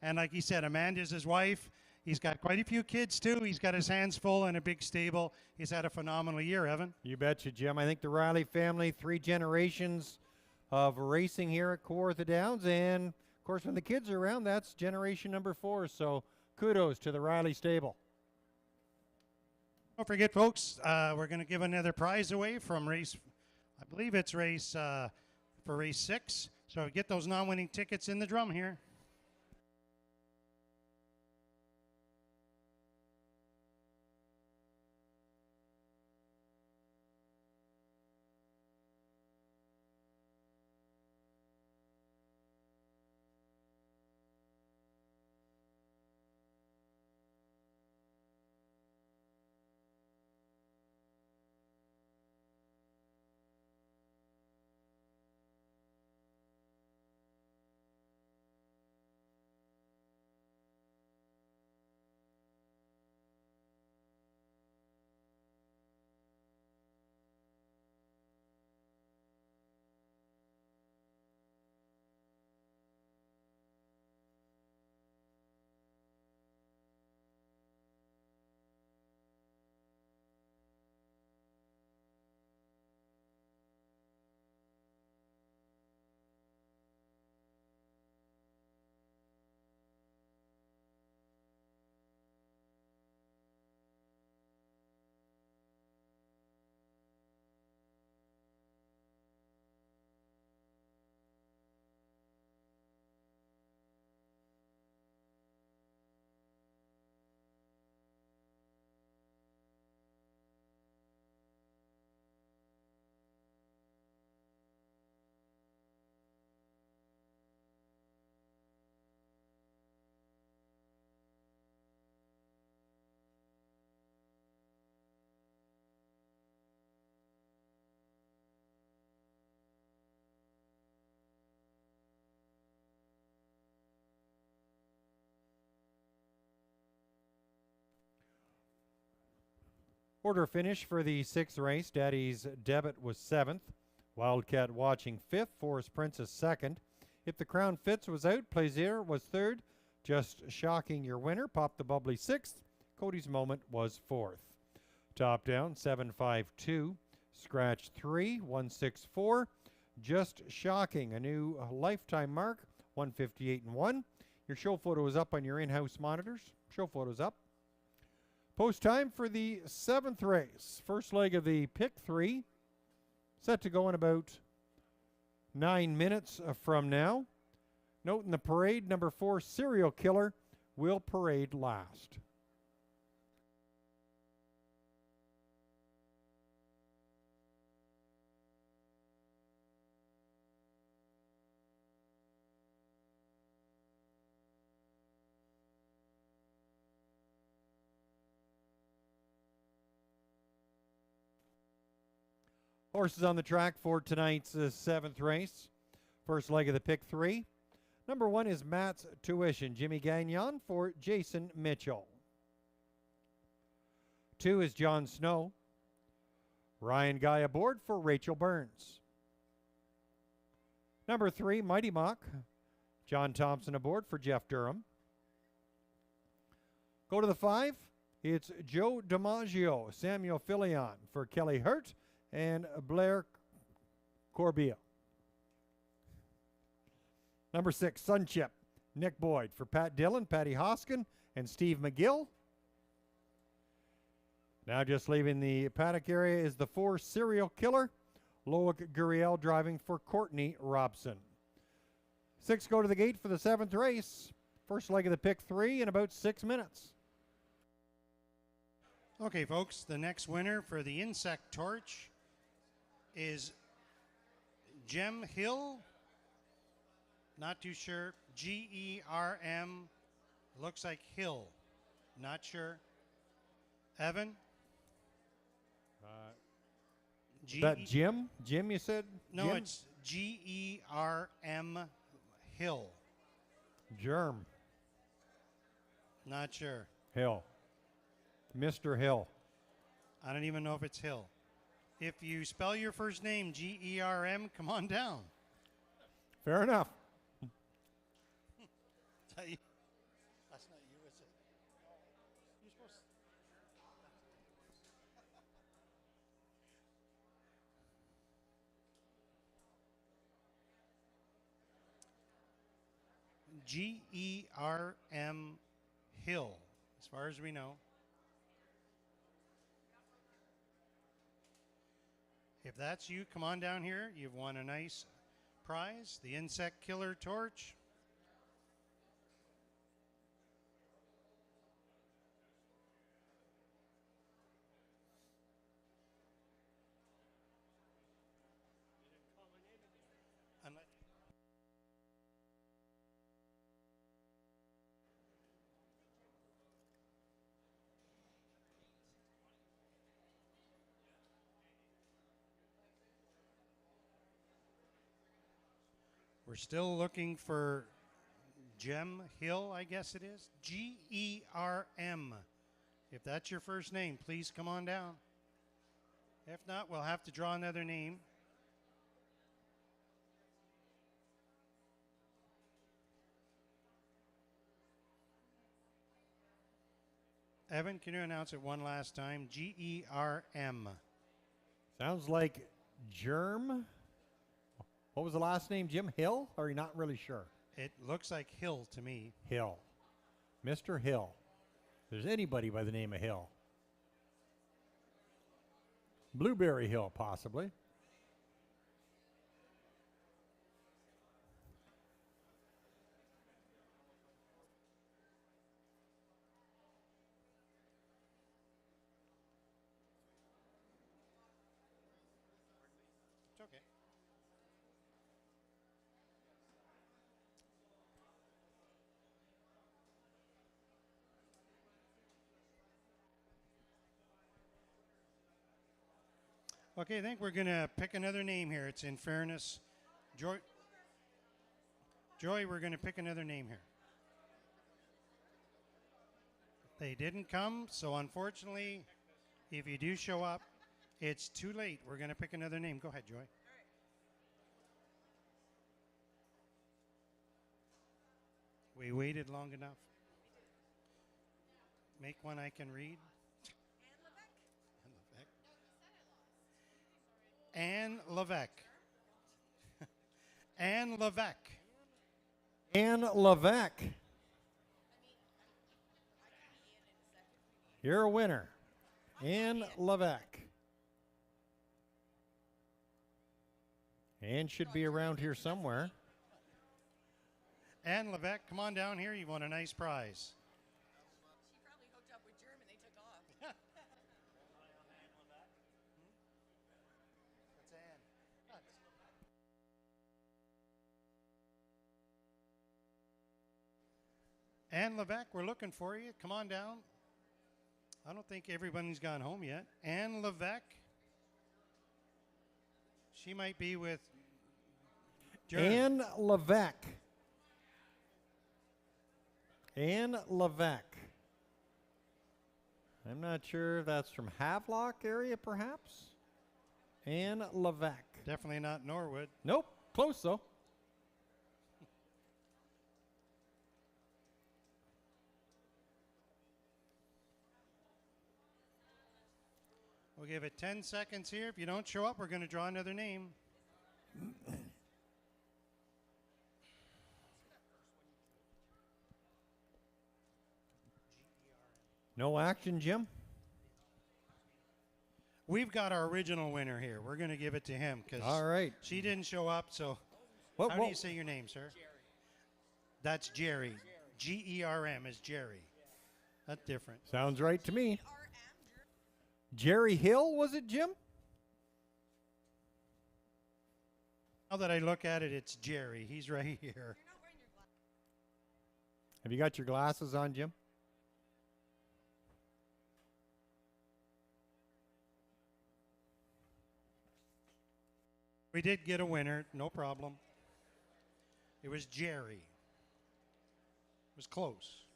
And like he said, Amanda's his wife. He's got quite a few kids, too. He's got his hands full in a big stable. He's had a phenomenal year, Evan. You betcha, Jim. I think the Riley family, 3 generations of racing here at Kawartha Downs. And, of course, when the kids are around, that's generation number 4. So kudos to the Riley stable. Don't forget, folks, we're going to give another prize away from race, I believe it's race for race 6. So get those non-winning tickets in the drum here. Order finish for the 6th race. Daddy's Debit was 7th. Wildcat Watching 5th. Forest Princess 2nd. If the Crown Fits was out, Plaisir was 3rd. Just Shocking your winner. Pop the Bubbly 6th. Cody's Moment was 4th. Top down 752. Scratch 3 164. Just Shocking, a new lifetime mark, 158 and 1. Your show photo is up on your in-house monitors. Show photo's up. Post time for the 7th race. First leg of the pick 3. Set to go in about 9 minutes from now. Note in the parade, number 4, Serial Killer, will parade last. Horses on the track for tonight's 7th race. First leg of the pick 3. Number 1 is Matt's Tuition, Jimmy Gagnon for Jason Mitchell. 2 is John Snow. Ryan Guy aboard for Rachel Burns. Number 3, Mighty Mock. John Thompson aboard for Jeff Durham. Go to the 5. It's Joe DiMaggio, Samuel Filion for Kelly Hurt and Blair Corbia. Number 6, Sunchip, Nick Boyd for Pat Dillon, Patty Hoskin, and Steve McGill. Now just leaving the paddock area is the 4, Serial Killer, Loic Guriel driving for Courtney Robson. 6 go to the gate for the 7th race. First leg of the pick 3 in about 6 minutes. Okay, folks, the next winner for the Insect Torch is Gem Hill. Not too sure. Germ. Looks like Hill. Not sure. Evan? Is that Jim? Jim, you said? No, Jim? it's Germ Hill. Germ. Not sure. Hill. Mr. Hill. I don't even know if it's Hill. If you spell your first name Germ, come on down. Fair enough. That's not you, is it? You're supposed to. Germ Hill, as far as we know. If that's you, come on down here. You've won a nice prize, the Insect Killer Torch. We're still looking for Gem Hill, I guess it is. Germ. If that's your first name, please come on down. If not, we'll have to draw another name. Evan, can you announce it one last time? Germ. Sounds like Germ. What was the last name? Jim Hill? Or are you not really sure? It looks like Hill to me. Hill. Mr. Hill. If there's anybody by the name of Hill. Blueberry Hill, possibly. It's okay. Okay, I think we're going to pick another name here. It's in fairness. Joy, we're going to pick another name here. They didn't come, so unfortunately, if you do show up, it's too late. We're going to pick another name. Go ahead, Joy. We waited long enough. Make one I can read. Anne Levesque. Anne Levesque. Anne Levesque. You're a winner. Anne Levesque. Anne should be around here somewhere. Ann Levesque, come on down here. You won a nice prize. She probably hooked up with Germ and they took off. That's Ann. Ann Levesque, we're looking for you. Come on down. I don't think everybody's gone home yet. Ann Levesque. She might be with Germ. Ann Levesque. Ann Levesque. I'm not sure if that's from Havelock area, perhaps. Ann Levesque. Definitely not Norwood. Nope, close though. We'll give it 10 seconds here. If you don't show up, we're going to draw another name. No action, Jim? We've got our original winner here. We're going to give it to him because All right. she didn't show up. So, What, how do you say your name, sir? Jerry. That's Jerry. Germ is Jerry. That's different. Sounds right to me. RM, Jerry Hill, was it, Jim? Now that I look at it, it's Jerry. He's right here. you're not wearing your glasses. Have you got your glasses on, Jim? We did get a winner. No problem. It was Jerry. It was close.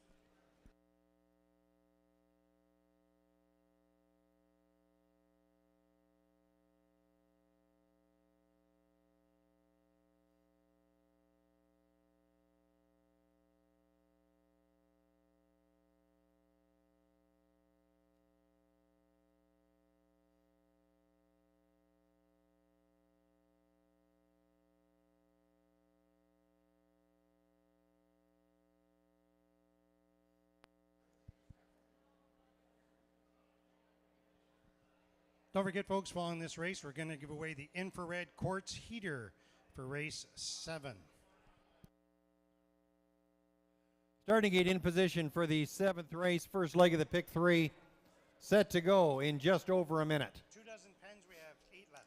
Don't forget, folks, following this race, we're going to give away the infrared quartz heater for race 7. Starting gate in position for the 7th race, first leg of the pick 3, set to go in just over a minute. 2 dozen pens, we have 8 left.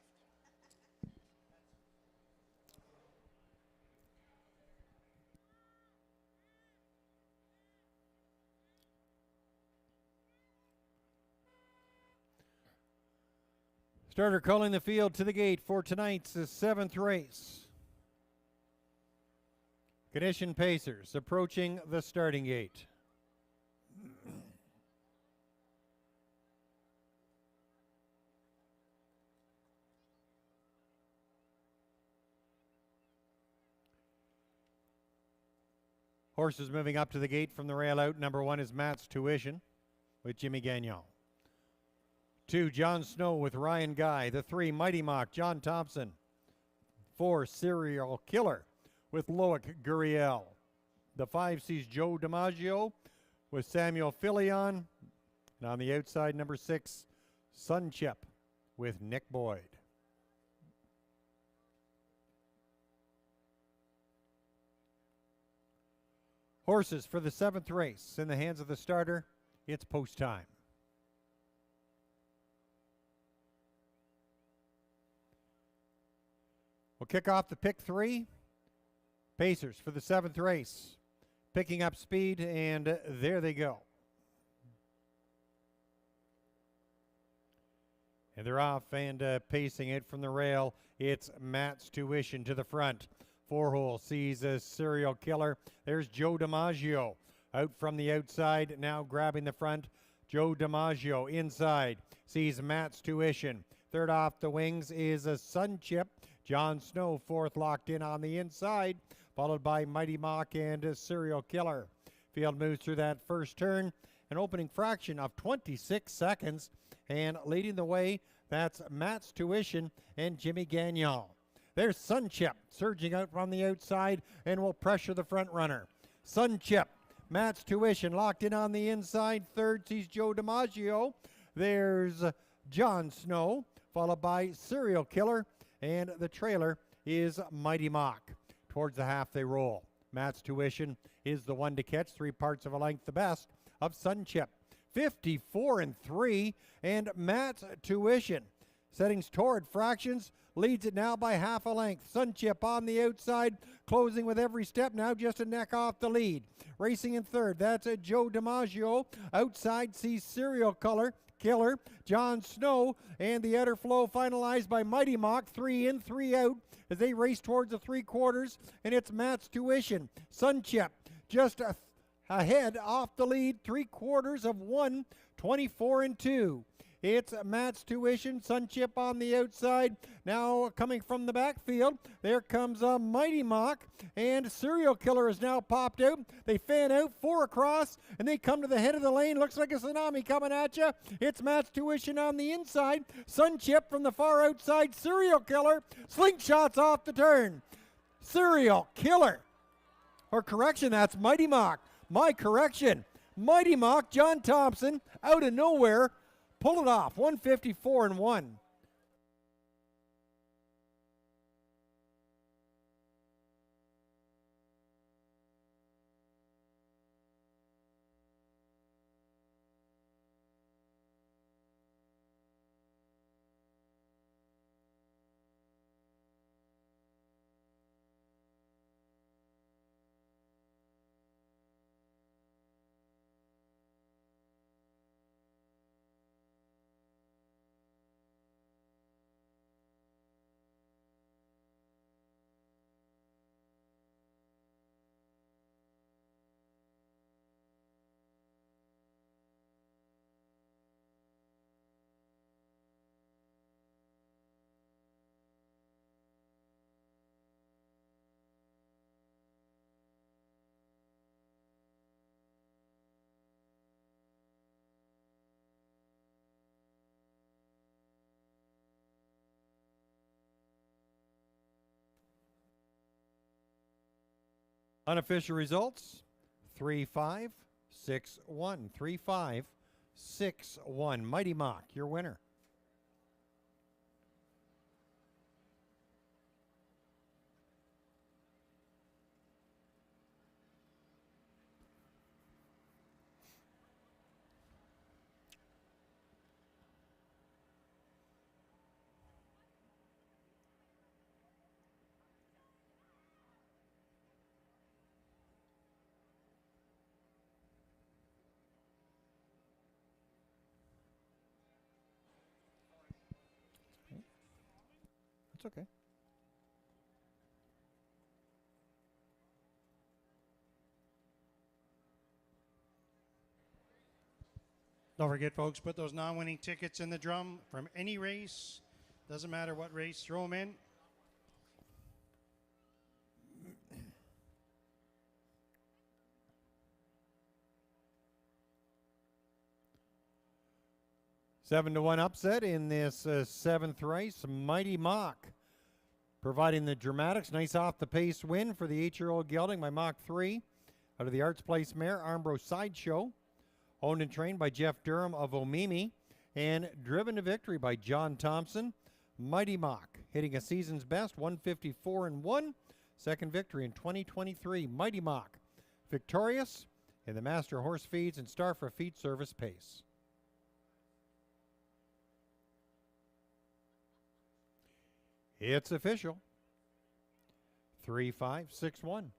Starter calling the field to the gate for tonight's 7th race. Condition Pacers approaching the starting gate. Horses moving up to the gate from the rail out. Number 1 is Matt's Tuition with Jimmy Gagnon. 2, John Snow with Ryan Guy. The 3, Mighty Mock, John Thompson. 4, Serial Killer with Loic Guriel. The 5 sees Joe DiMaggio with Samuel Filion. And on the outside, number 6, Sunchip with Nick Boyd. Horses for the 7th race in the hands of the starter. It's post time. We'll kick off the pick 3. Pacers for the 7th race. Picking up speed, and there they go. And they're off and pacing it from the rail. It's Matt's Tuition to the front. 4-hole sees a Serial Killer. There's Joe DiMaggio out from the outside, now grabbing the front. Joe DiMaggio inside sees Matt's Tuition. Third off the wings is a Sunchip. John Snow, 4th, locked in on the inside, followed by Mighty Mock and a Serial Killer. Field moves through that first turn, an opening fraction of 26 seconds, and leading the way, that's Matt's Tuition and Jimmy Gagnon. There's Sunchip surging out from the outside and will pressure the front runner. Sunchip, Matt's Tuition locked in on the inside. Third sees Joe DiMaggio. There's John Snow, followed by Serial Killer, and the trailer is Mighty Mock. Towards the half they roll. Matt's Tuition is the one to catch, 3 parts of a length the best of Sunchip. 54-3, and Matt's Tuition, settings toward fractions, leads it now by half a length. Sunchip on the outside, closing with every step, now just a neck off the lead. Racing in third, that's a Joe DiMaggio. Outside sees Serial Killer, John Snow, and the outer flow finalized by Mighty Mock, 3 in, 3 out, as they race towards the 3/4, and it's Matt's Tuition. Sunchip just ahead off the lead, 3/4 of 1, 24-2. It's Matt's Tuition, Sunchip on the outside. Now coming from the backfield, there comes a Mighty Mock, and Serial Killer is now popped out. They fan out, 4 across, and they come to the head of the lane. Looks like a tsunami coming at you. It's Matt's Tuition on the inside. Sunchip from the far outside. Serial Killer slingshots off the turn. Serial Killer. Or correction, that's Mighty Mock. My correction. Mighty Mock, John Thompson, out of nowhere. Pull it off, 154-1. Unofficial results, 3-5, 6-1. 3-5, 6-1. Mighty Mock, your winner. It's okay. Don't forget, folks, put those non-winning tickets in the drum from any race. Doesn't matter what race, throw them in. Seven to 1 upset in this 7th race. Mighty Mock providing the dramatics. Nice off the pace win for the 8-year-old gelding by Mach 3 out of the Arts Place mare Armbro Sideshow. Owned and trained by Jeff Durham of Omimi, and driven to victory by John Thompson. Mighty Mock hitting a season's best, 154-1. Second victory in 2023. Mighty Mock victorious in the Master Horse Feeds and Star for Feed Service Pace. It's official. 3-5, 6-1.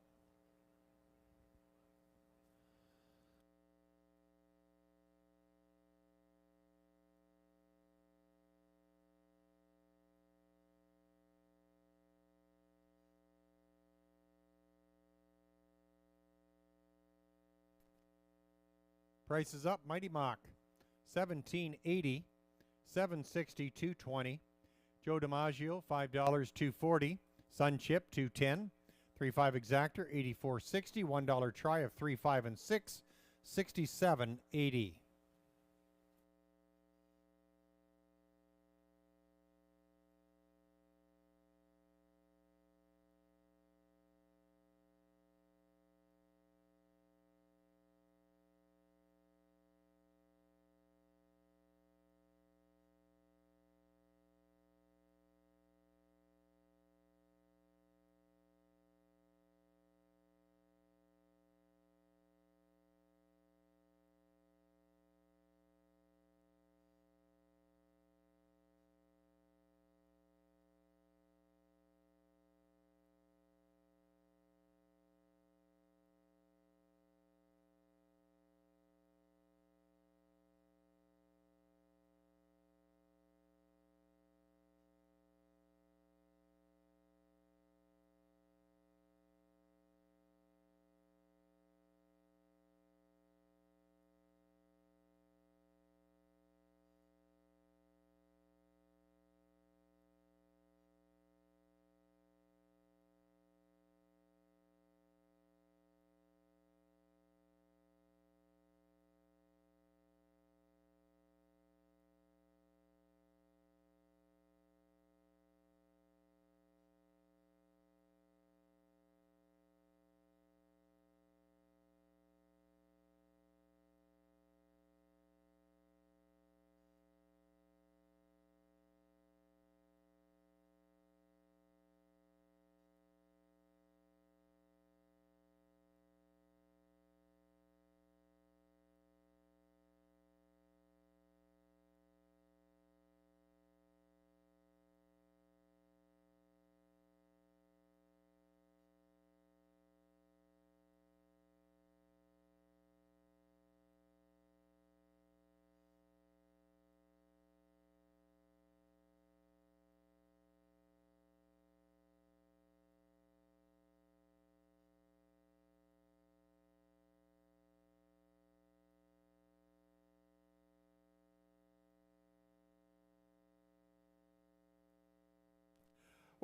Prices up. Mighty Mock, $17.80, $7.60, $2.20. Joe DiMaggio, $5, $2.40. Sunchip, $2.10. 3.5 Exactor, $84.60. $1 try of 3, 5, and 6, $67.80.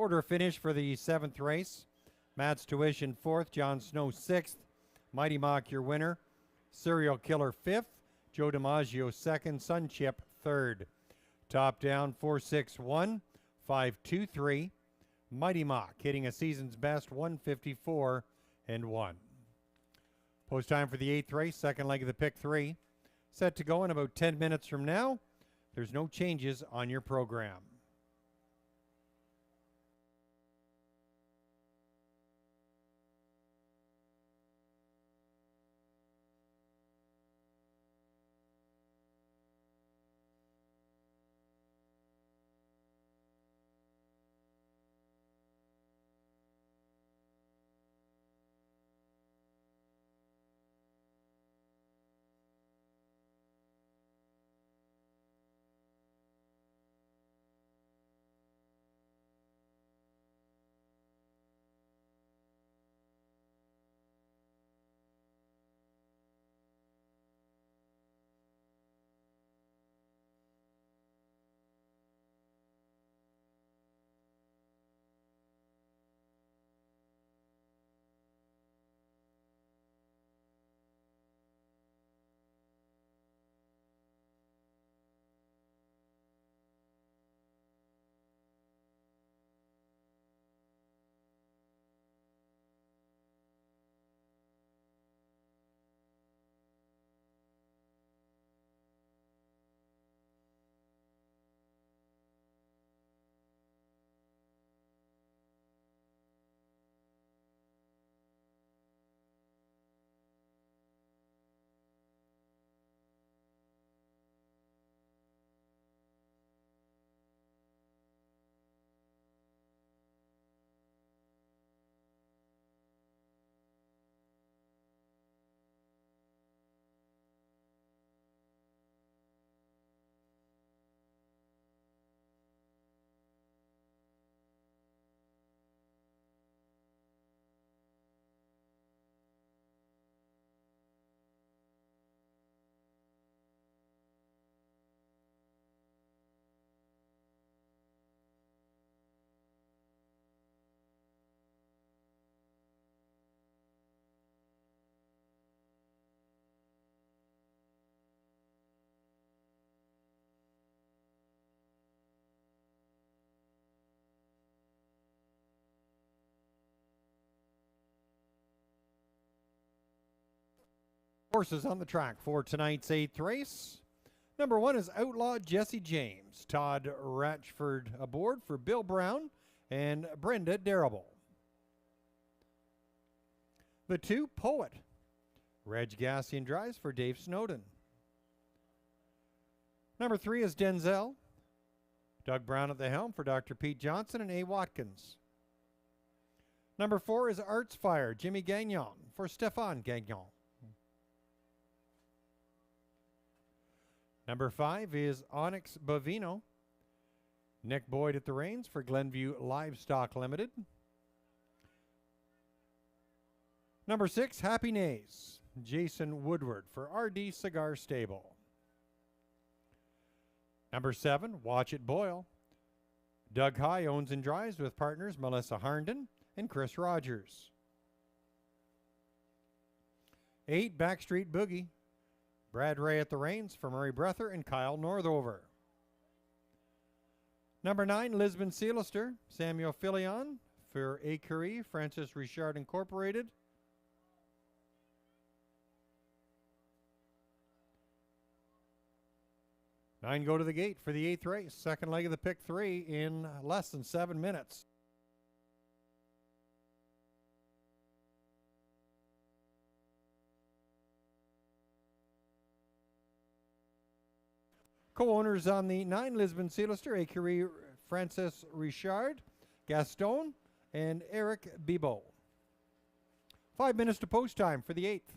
Order finish for the 7th race. Matt's Tuition 4th, John Snow 6th, Mighty Mock your winner, Serial Killer 5th, Joe DiMaggio 2nd, Sun Chip 3rd. Top down 461, 523. Mighty Mock hitting a season's best 154 and 1. Post time for the 8th race, second leg of the pick 3. Set to go in about 10 minutes from now. There's no changes on your program. Horses on the track for tonight's 8th race. Number 1 is Outlaw Jesse James. Todd Ratchford aboard for Bill Brown and Brenda Darrable. The 2, Poet. Reg Gassian drives for Dave Snowden. Number 3 is Denzel. Doug Brown at the helm for Dr. Pete Johnson and A. Watkins. Number 4 is Arts Fire. Jimmy Gagnon for Stéphane Gagnon. Number 5 is Onyx Bovino. Nick Boyd at the reins for Glenview Livestock Limited. Number 6, Happy Nays. Jason Woodward for RD Cigar Stable. Number 7, Watch It Boil. Doug High owns and drives with partners Melissa Harnden and Chris Rogers. 8, Backstreet Boogie. Brad Ray at the reins for Murray Breather and Kyle Northover. Number 9, Lisbon Sealister. Samuel Filion for Écurie, Francis Richard Incorporated. Nine go to the gate for the 8th race. Second leg of the pick 3 in less than 7 minutes. Co-owners on the 9, Lisbon Sealister, Écurie Francis Richard, Gaston, and Eric Bibo. 5 minutes to post time for the 8th.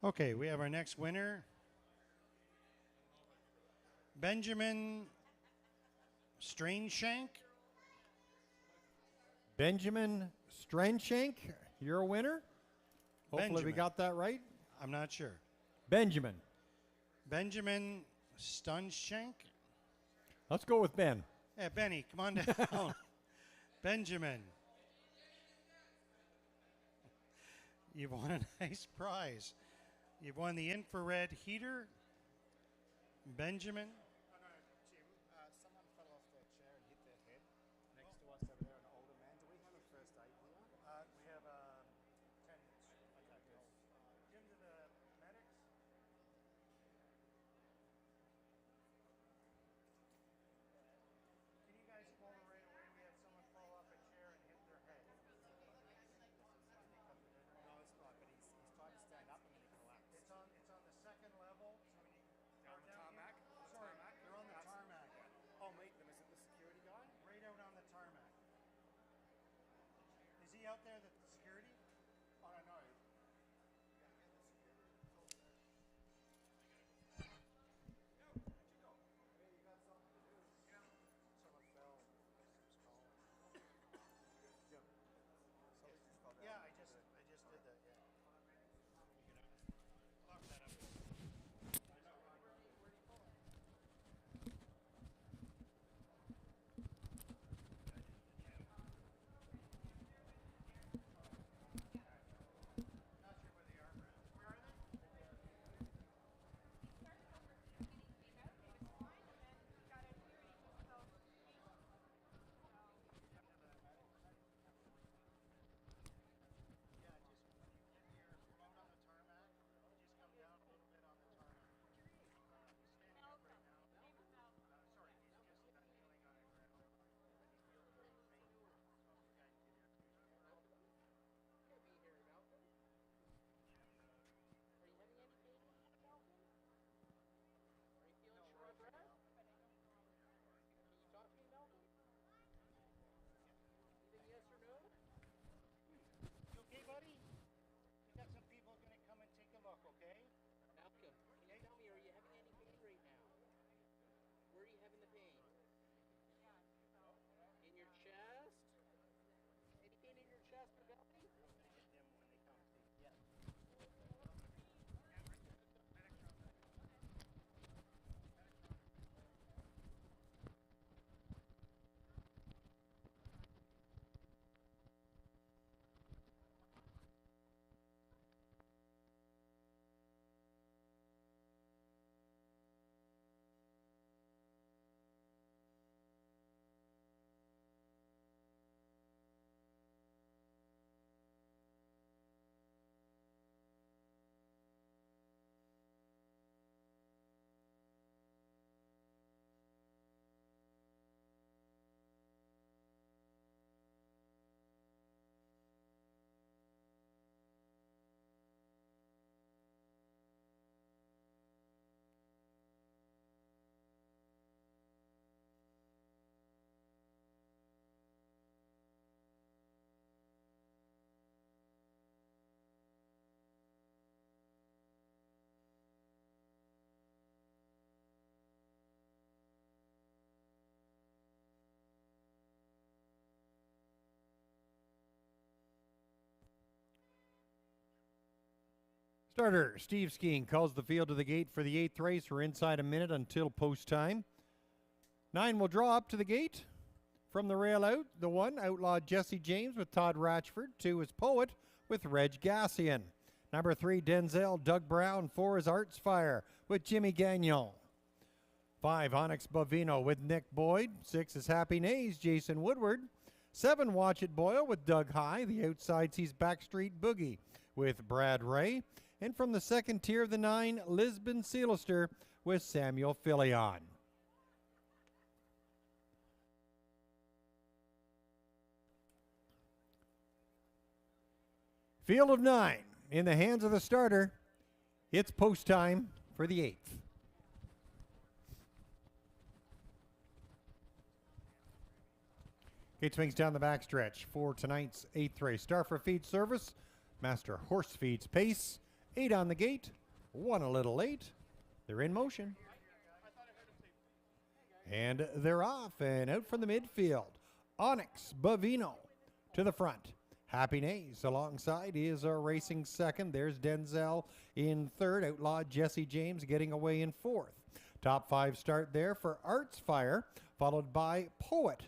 Okay, we have our next winner. Benjamin Strangeshank. Benjamin Stranshank, you're a winner. Hopefully we Benjamin. got that right. I'm not sure. Benjamin. Benjamin Stunshank. Let's go with Ben. Yeah, Benny, come on down. Benjamin. You've won a nice prize. You've won the infrared heater. Benjamin. Someone fell off their chair and hit their head next to us over there, an older man. Do we have a first aid here? We have 10 minutes. Okay, cool. Jim to the medics. Can you guys pull her right away? We had someone fall off a chair and hit their head. No, it's not, but he's tried to stand up and then he collapsed. It's on the second level. So when you On the down tarmac? here- On the Sorry, tarmac? they're on the tarmac. I'll meet them. Is it the security guy? Right out on the tarmac. Is he out there, the security? Oh, no, no. Someone fell. Yeah, I just did that. Yeah. Lock that up. Not sure where they are, Brad. Where are they? Yeah, just when you get here, come out on the tarmac. Just come down a little bit on the tarmac. He's standing up right now. Sorry, he's just kneeling on the ground. He's dealing with pain. Okay. You okay, buddy? We got some people going to come and take a look, okay? Malcolm, can you tell me, are you having any pain right now? Where are you having the pain? In your chest? Any pain in your chest or belly? Get them when they come. Yeah. Starter Steve Skeen calls the field to the gate for the 8th race. We're inside a minute until post time. 9 will draw up to the gate. From the rail out, the 1, Outlaw Jesse James with Todd Ratchford. 2 is Poet with Reg Gassian. Number 3, Denzel Doug Brown. 4 is Arts Fire with Jimmy Gagnon. 5, Onyx Bovino with Nick Boyd. 6 is Happy Nays, Jason Woodward. 7, Watch It Boil with Doug High. The outside sees Backstreet Boogie with Brad Ray. And from the second tier of the 9, Lisbon Sealister with Samuel Filion. Field of 9 in the hands of the starter. It's post time for the 8th. Gate swings down the backstretch for tonight's 8th race. Star for feed service, Master Horse Feeds Pace, 8 on the gate, 1 a little late. They're in motion. And they're off and out from the midfield. Onyx Bavino to the front. Happy Nays alongside is racing second. There's Denzel in third. Outlaw Jesse James getting away in fourth. Top 5 start there for Arts Fire, followed by Poet.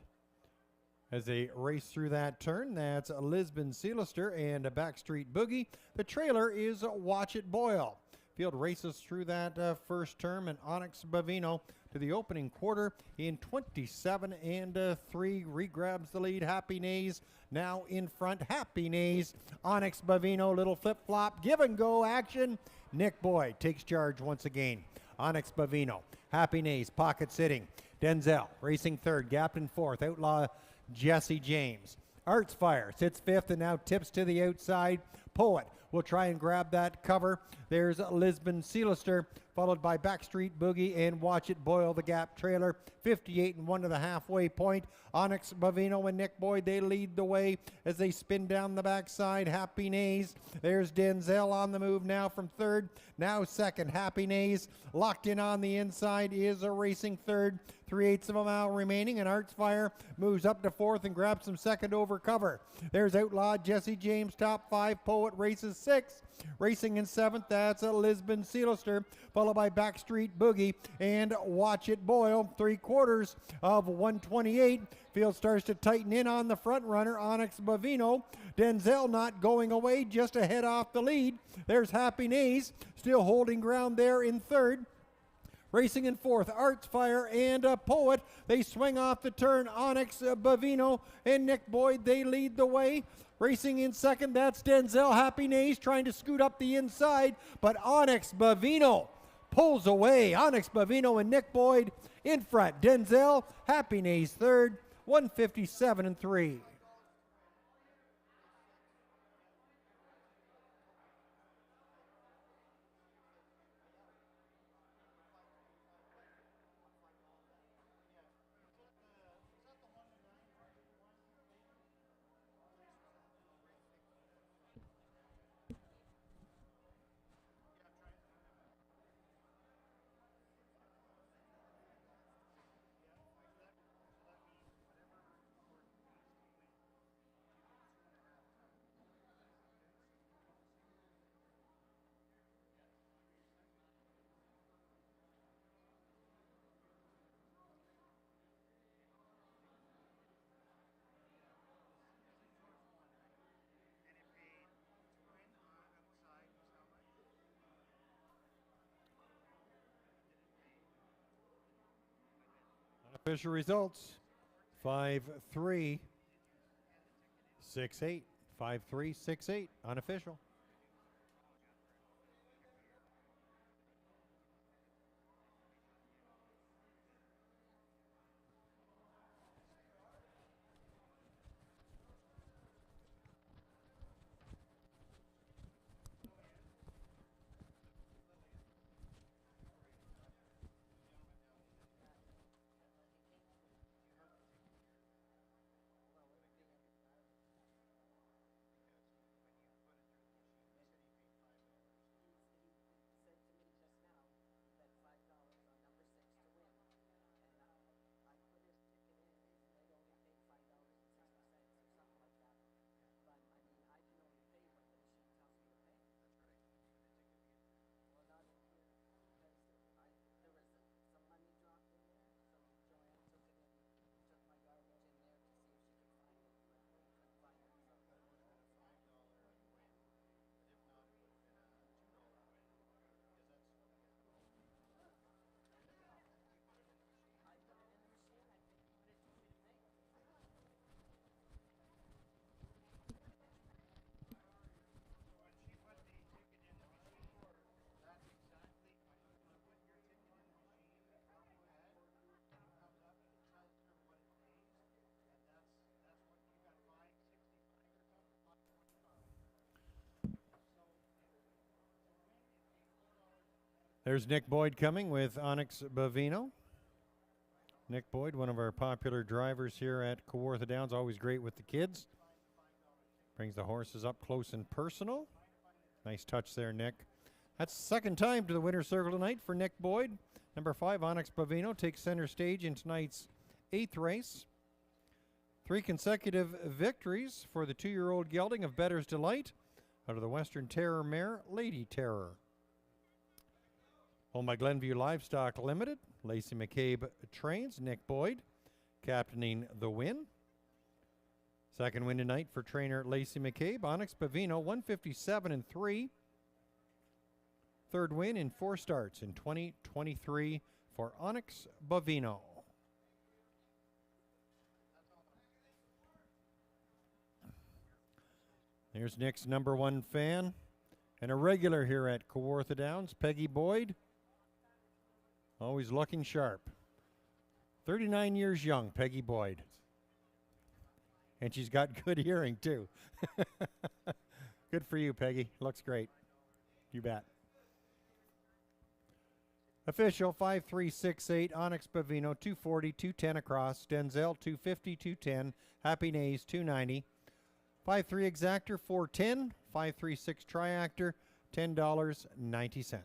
As they race through that turn, that's Lisbon Sealister and a Backstreet Boogie. The trailer is Watch It Boil. Field races through that first term, and Onyx Bavino to the opening quarter in 27 and 3. Regrabs the lead. Happy Nays now in front. Happy Nays. Onyx Bavino, little flip-flop. Give and go action. Nick Boyd takes charge once again. Onyx Bavino. Happy Nays, pocket sitting. Denzel racing third. Gapped in fourth. Outlaw Jesse James. Arts Fire sits fifth and now tips to the outside. Poet will try and grab that cover. There's Lisbon Sealister, followed by Backstreet Boogie and Watch It Boil, the gap trailer. 58 and 1 to the halfway point. Onyx Bavino and Nick Boyd, they lead the way as they spin down the backside. Happy Nays. There's Denzel on the move now from third. Now second. Happy Nays locked in on the inside is a racing third. 3/8 of a mile remaining, and Arts Fire moves up to fourth and grabs some second over cover. There's Outlaw Jesse James, top 5. Poet races 6. Racing in seventh, that's a Lisbon Sealister, followed by Backstreet Boogie and Watch It Boil. 3/4 of 128. Field starts to tighten in on the front runner, Onyx Bavino. Denzel not going away, just a head off the lead. There's Happy Nays, still holding ground there in third. Racing in fourth, Arts Fire and Poet. They swing off the turn. Onyx Bavino and Nick Boyd, they lead the way. Racing in second, that's Denzel. Happy Nays trying to scoot up the inside, but Onyx Bavino pulls away. Onyx Bavino and Nick Boyd in front. Denzel, Happy Nays third, 157 and 3. Official results 5-3, 6-8. 5-3, 6-8. Unofficial. Said to me just now, bet $5 on number 6 to win, and I put his ticket in, and it only paid $5.60 or something like that. But I mean, I can only pay what the machine tells me to pay. Well, not in here, because there was some money dropped in there, so Joanne took it in, took my garbage in there to see if she could find it, but we couldn't find it. So. I put it in the machine, I paid what it told me to pay. There's Nick Boyd coming with Onyx Bavino. Nick Boyd, one of our popular drivers here at Kawartha Downs, always great with the kids. Brings the horses up close and personal. Nice touch there, Nick. That's the second time to the winner's circle tonight for Nick Boyd. Number 5, Onyx Bavino, takes center stage in tonight's 8th race. 3 consecutive victories for the 2-year-old gelding of Bettor's Delight out of the Western Terror mare, Lady Terror. Owned by Glenview Livestock Limited, Lacey McCabe trains, Nick Boyd captaining the win. Second win tonight for trainer Lacey McCabe, Onyx Bavino, 157-3. Third win in 4 starts in 2023 for Onyx Bavino. There's Nick's number 1 fan and a regular here at Kawartha Downs, Peggy Boyd. Always looking sharp. 39 years young, Peggy Boyd. And she's got good hearing, too. Good for you, Peggy. Looks great. You bet. Official 5368, Onyx Bavino, 240, 210 across. Denzel, 250, 210. Happy Nays, 290. 53 Exactor, 410. 536 Triactor, $10.90.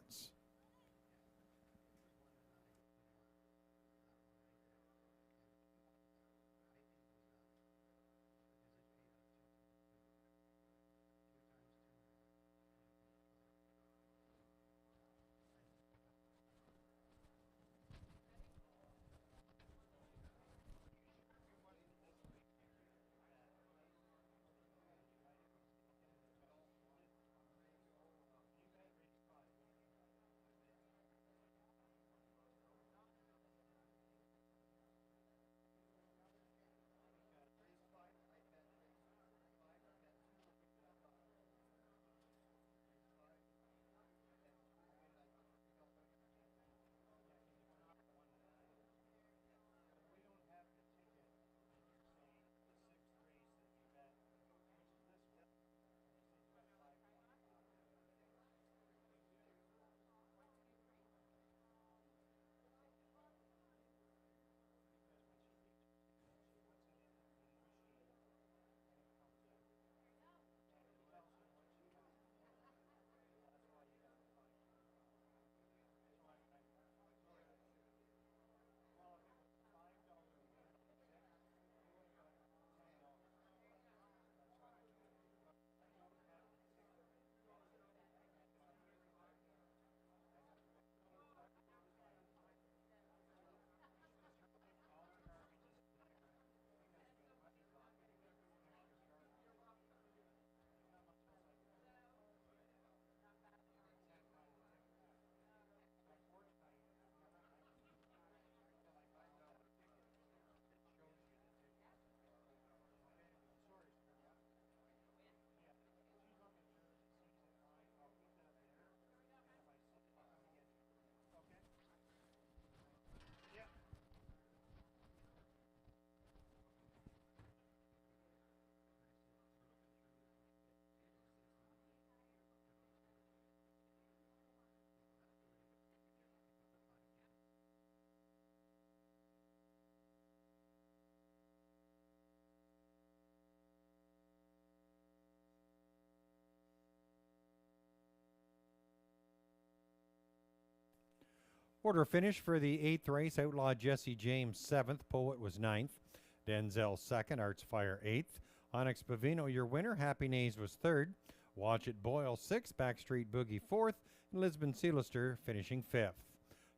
Order finish for the 8th race. Outlaw Jesse James 7th. Poet was 9th. Denzel 2nd. Arts Fire 8th. Onyx Bavino, your winner. Happy Nays was 3rd. Watch It Boyle 6th. Backstreet Boogie 4th. And Lisbon Sealister finishing 5th.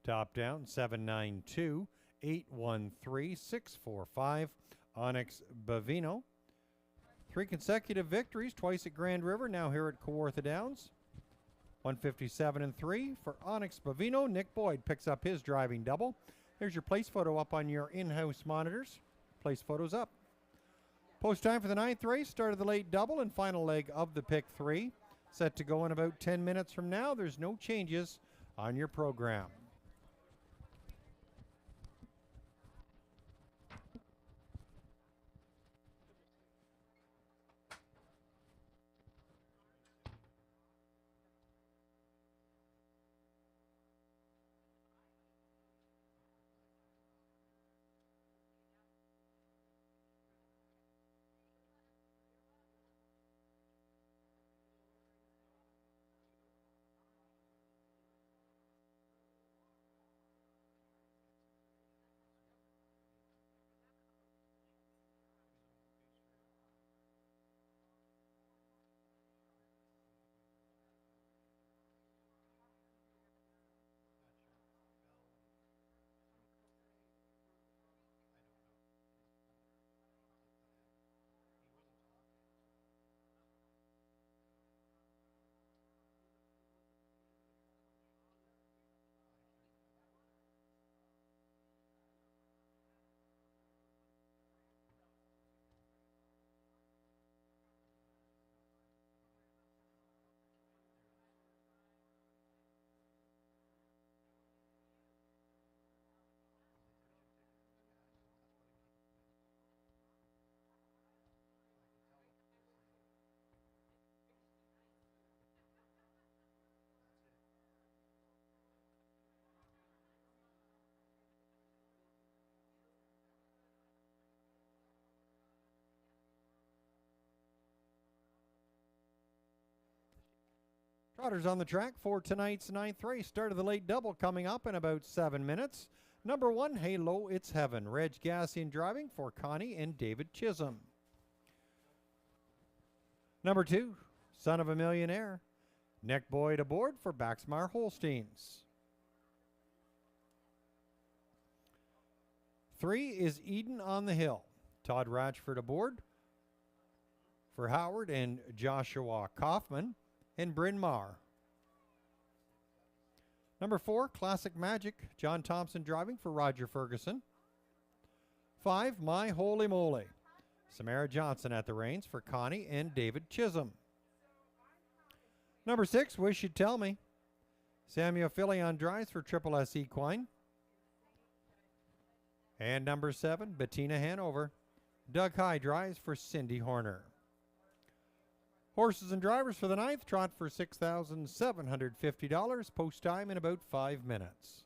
Top down 792 813 645. Onyx Bavino. 3 consecutive victories, twice at Grand River, now here at Kawartha Downs. 157-3 for Onyx Bavino. Nick Boyd picks up his driving double. There's your place photo up on your in-house monitors. Place photos up. Post time for the 9th race. Start of the late double and final leg of the pick 3. Set to go in about 10 minutes from now. There's no changes on your program. Trotters on the track for tonight's 9th race. Start of the late double coming up in about 7 minutes. Number 1, Halo It's Heaven. Reg Gassian driving for Connie and David Chisholm. Number 2, Son of a Millionaire. Nick Boyd aboard for Baxmar Holsteins. 3 is Eden on the Hill. Todd Ratchford aboard for Howard and Joshua Kaufman and Bryn Mawr. Number 4, Classic Magic. John Thompson driving for Roger Ferguson. 5, My Holy Moly. Samara Johnson at the reins for Connie and David Chisholm. Number 6, Wish You'd Tell Me. Samuel Filion drives for Triple S Equine. And number 7, Bettina Hanover. Doug High drives for Cindy Horner. Horses and drivers for the 9th, trot for $6,750. Post time in about 5 minutes.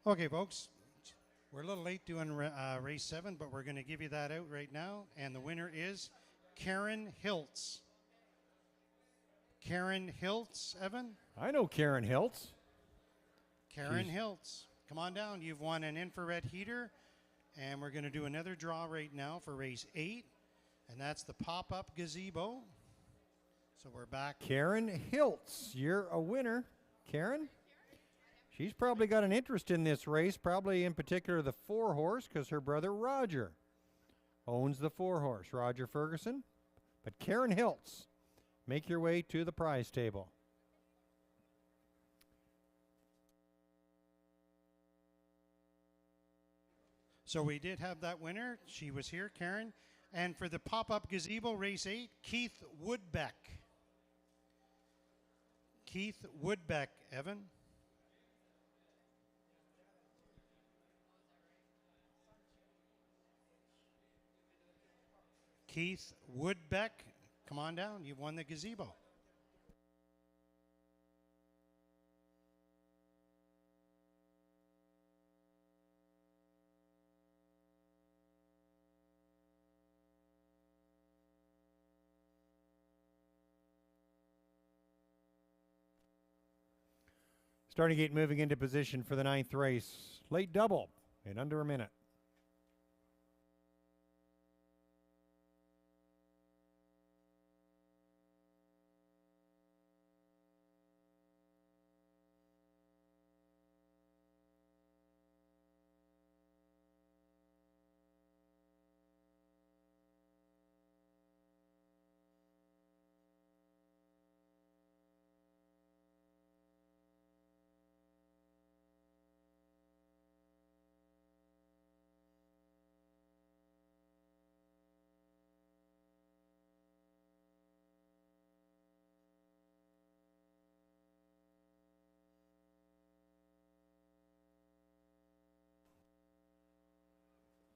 Okay, folks, we're a little late doing race 7, but we're going to give you that out right now. And the winner is Karen Hiltz. Karen Hiltz, Evan? I know Karen Hiltz. Karen Hiltz. Come on down. You've won an infrared heater. And we're going to do another draw right now for race 8. And that's the pop-up gazebo. So we're back. Karen Hiltz, you're a winner. Karen? She's probably got an interest in this race, probably in particular the 4-horse, because her brother Roger owns the 4-horse, Roger Ferguson. But Karen Hiltz, make your way to the prize table. So we did have that winner. She was here, Karen. And for the pop-up gazebo, race 8, Keith Woodbeck. Keith Woodbeck, Evan. Keith Woodbeck, come on down. You've won the gazebo. Starting gate moving into position for the 9th race. Late double in under a minute.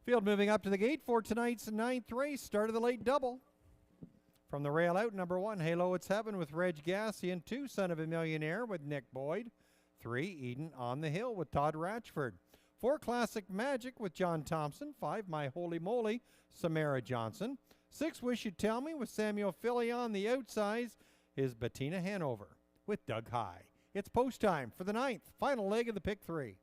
Field moving up to the gate for tonight's 9th race. Start of the late double. From the rail out, number 1, Halo It's Heaven with Reg Gassian. 2, Son of a Millionaire with Nick Boyd. 3, Eden on the Hill with Todd Ratchford. 4, Classic Magic with John Thompson. 5, My Holy Moly, Samara Johnson. 6, Wish You'd Tell Me with Samuel Philly on the outsides is Bettina Hanover with Doug High. It's post time for the 9th, final leg of the pick 3.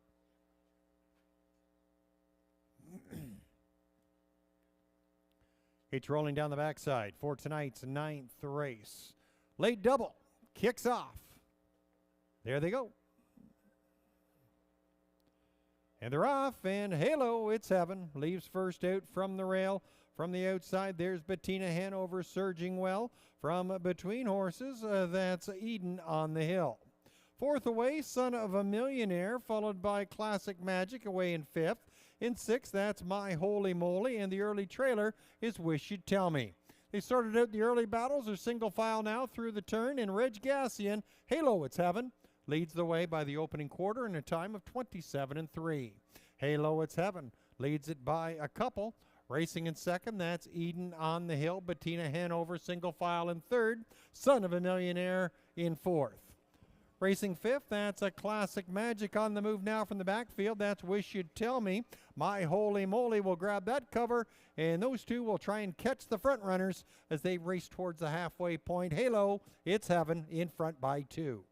It's rolling down the backside for tonight's 9th race. Late double kicks off. There they go. And they're off, and Halo It's Heaven leaves first out from the rail. From the outside, there's Bettina Hanover surging well. From between horses, that's Eden on the Hill. 4th away, Son of a Millionaire, followed by Classic Magic away in 5th. In 6th, that's My Holy Moly, and the early trailer is Wish You'd Tell Me. They sorted out the early battles. They're single file now through the turn, and Reg Gassian, Halo It's Heaven, leads the way by the opening quarter in a time of 27-3. Halo It's Heaven leads it by a couple. Racing in 2nd, that's Eden on the Hill. Bettina Hanover, single file in 3rd. Son of a Millionaire in 4th. Racing 5th, that's a Classic Magic on the move now from the backfield. That's Wish You'd Tell Me. My Holy Moly will grab that cover, and those two will try and catch the front runners as they race towards the halfway point. Halo It's Heaven in front by 2.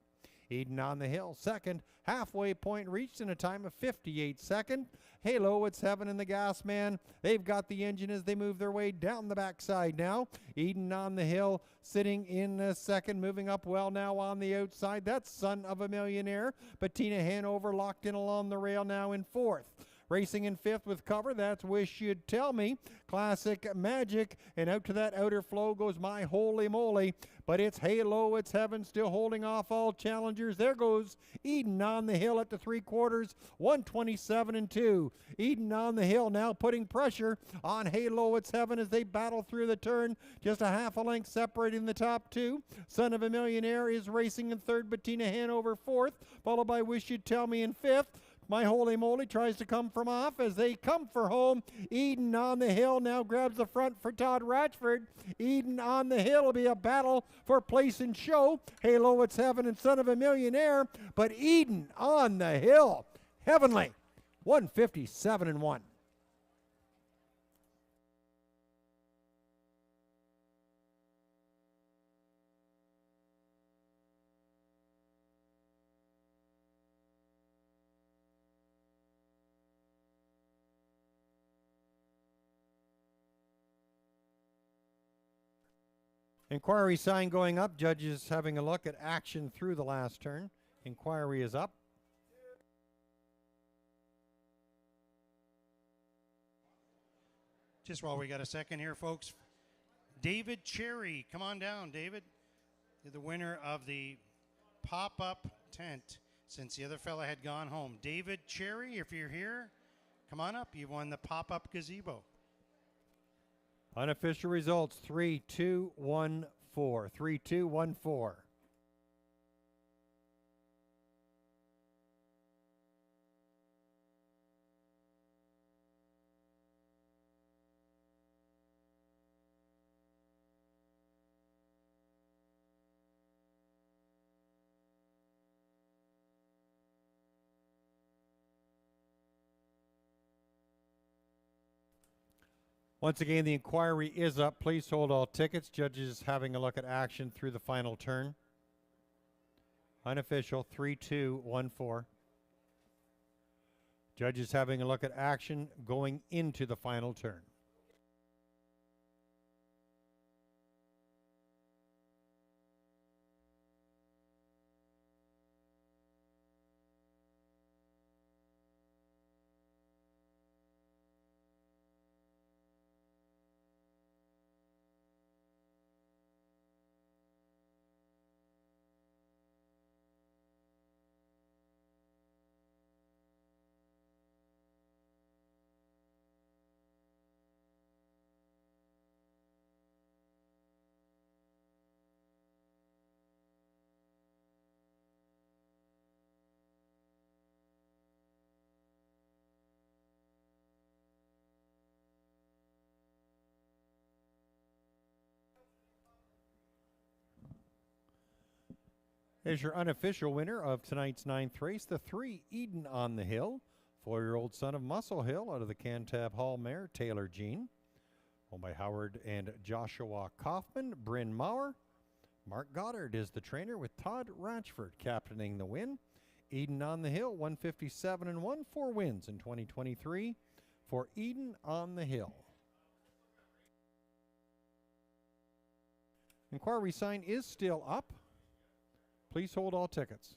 Eden on the Hill, 2nd. Halfway point reached in a time of 58-2. Halo It's Heaven and the Gas Man. They've got the engine as they move their way down the backside now. Eden on the Hill sitting in 2nd, moving up well now on the outside. That's Son of a Millionaire. Bettina Hanover locked in along the rail now in 4th. Racing in 5th with cover, that's Wish You'd Tell Me. Classic Magic, and out to that outer flow goes My Holy Moly. But it's Halo It's Heaven still holding off all challengers. There goes Eden on the Hill at the 3/4, 127-2. Eden on the Hill now putting pressure on Halo It's Heaven as they battle through the turn. Just a half a length separating the top 2. Son of a Millionaire is racing in 3rd. Bettina Hanover 4th, followed by Wish You'd Tell Me in 5th. My Holy Moly tries to come from off as they come for home. Eden on the Hill now grabs the front for Todd Ratchford. Eden on the Hill will be a battle for place and show. Halo It's Heaven and Son of a Millionaire. But Eden on the Hill, heavenly, 157-1. Inquiry sign going up. Judges having a look at action through the last turn. Inquiry is up. Just while we got a second here, folks. David Cherry, come on down, David. You're the winner of the pop-up tent since the other fella had gone home. David Cherry, if you're here, come on up. You've won the pop-up gazebo. Unofficial results 3-2-1-4. 3-2-1-4. Once again, the inquiry is up. Please hold all tickets. Judges having a look at action through the final turn. Unofficial 3-2-1-4. Judges having a look at action going into the final turn. There's your unofficial winner of tonight's 9th race, the 3 Eden on the Hill. 4-year-old son of Muscle Hill out of the Cantab Hall mare, Taylor Jean. Owned by Howard and Joshua Kaufman. Bryn Maurer. Mark Goddard is the trainer with Todd Ratchford captaining the win. Eden on the Hill, 157-1, 4 wins in 2023 for Eden on the Hill. Inquiry sign is still up. Please hold all tickets.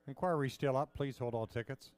Inquiry still up. Please hold all tickets.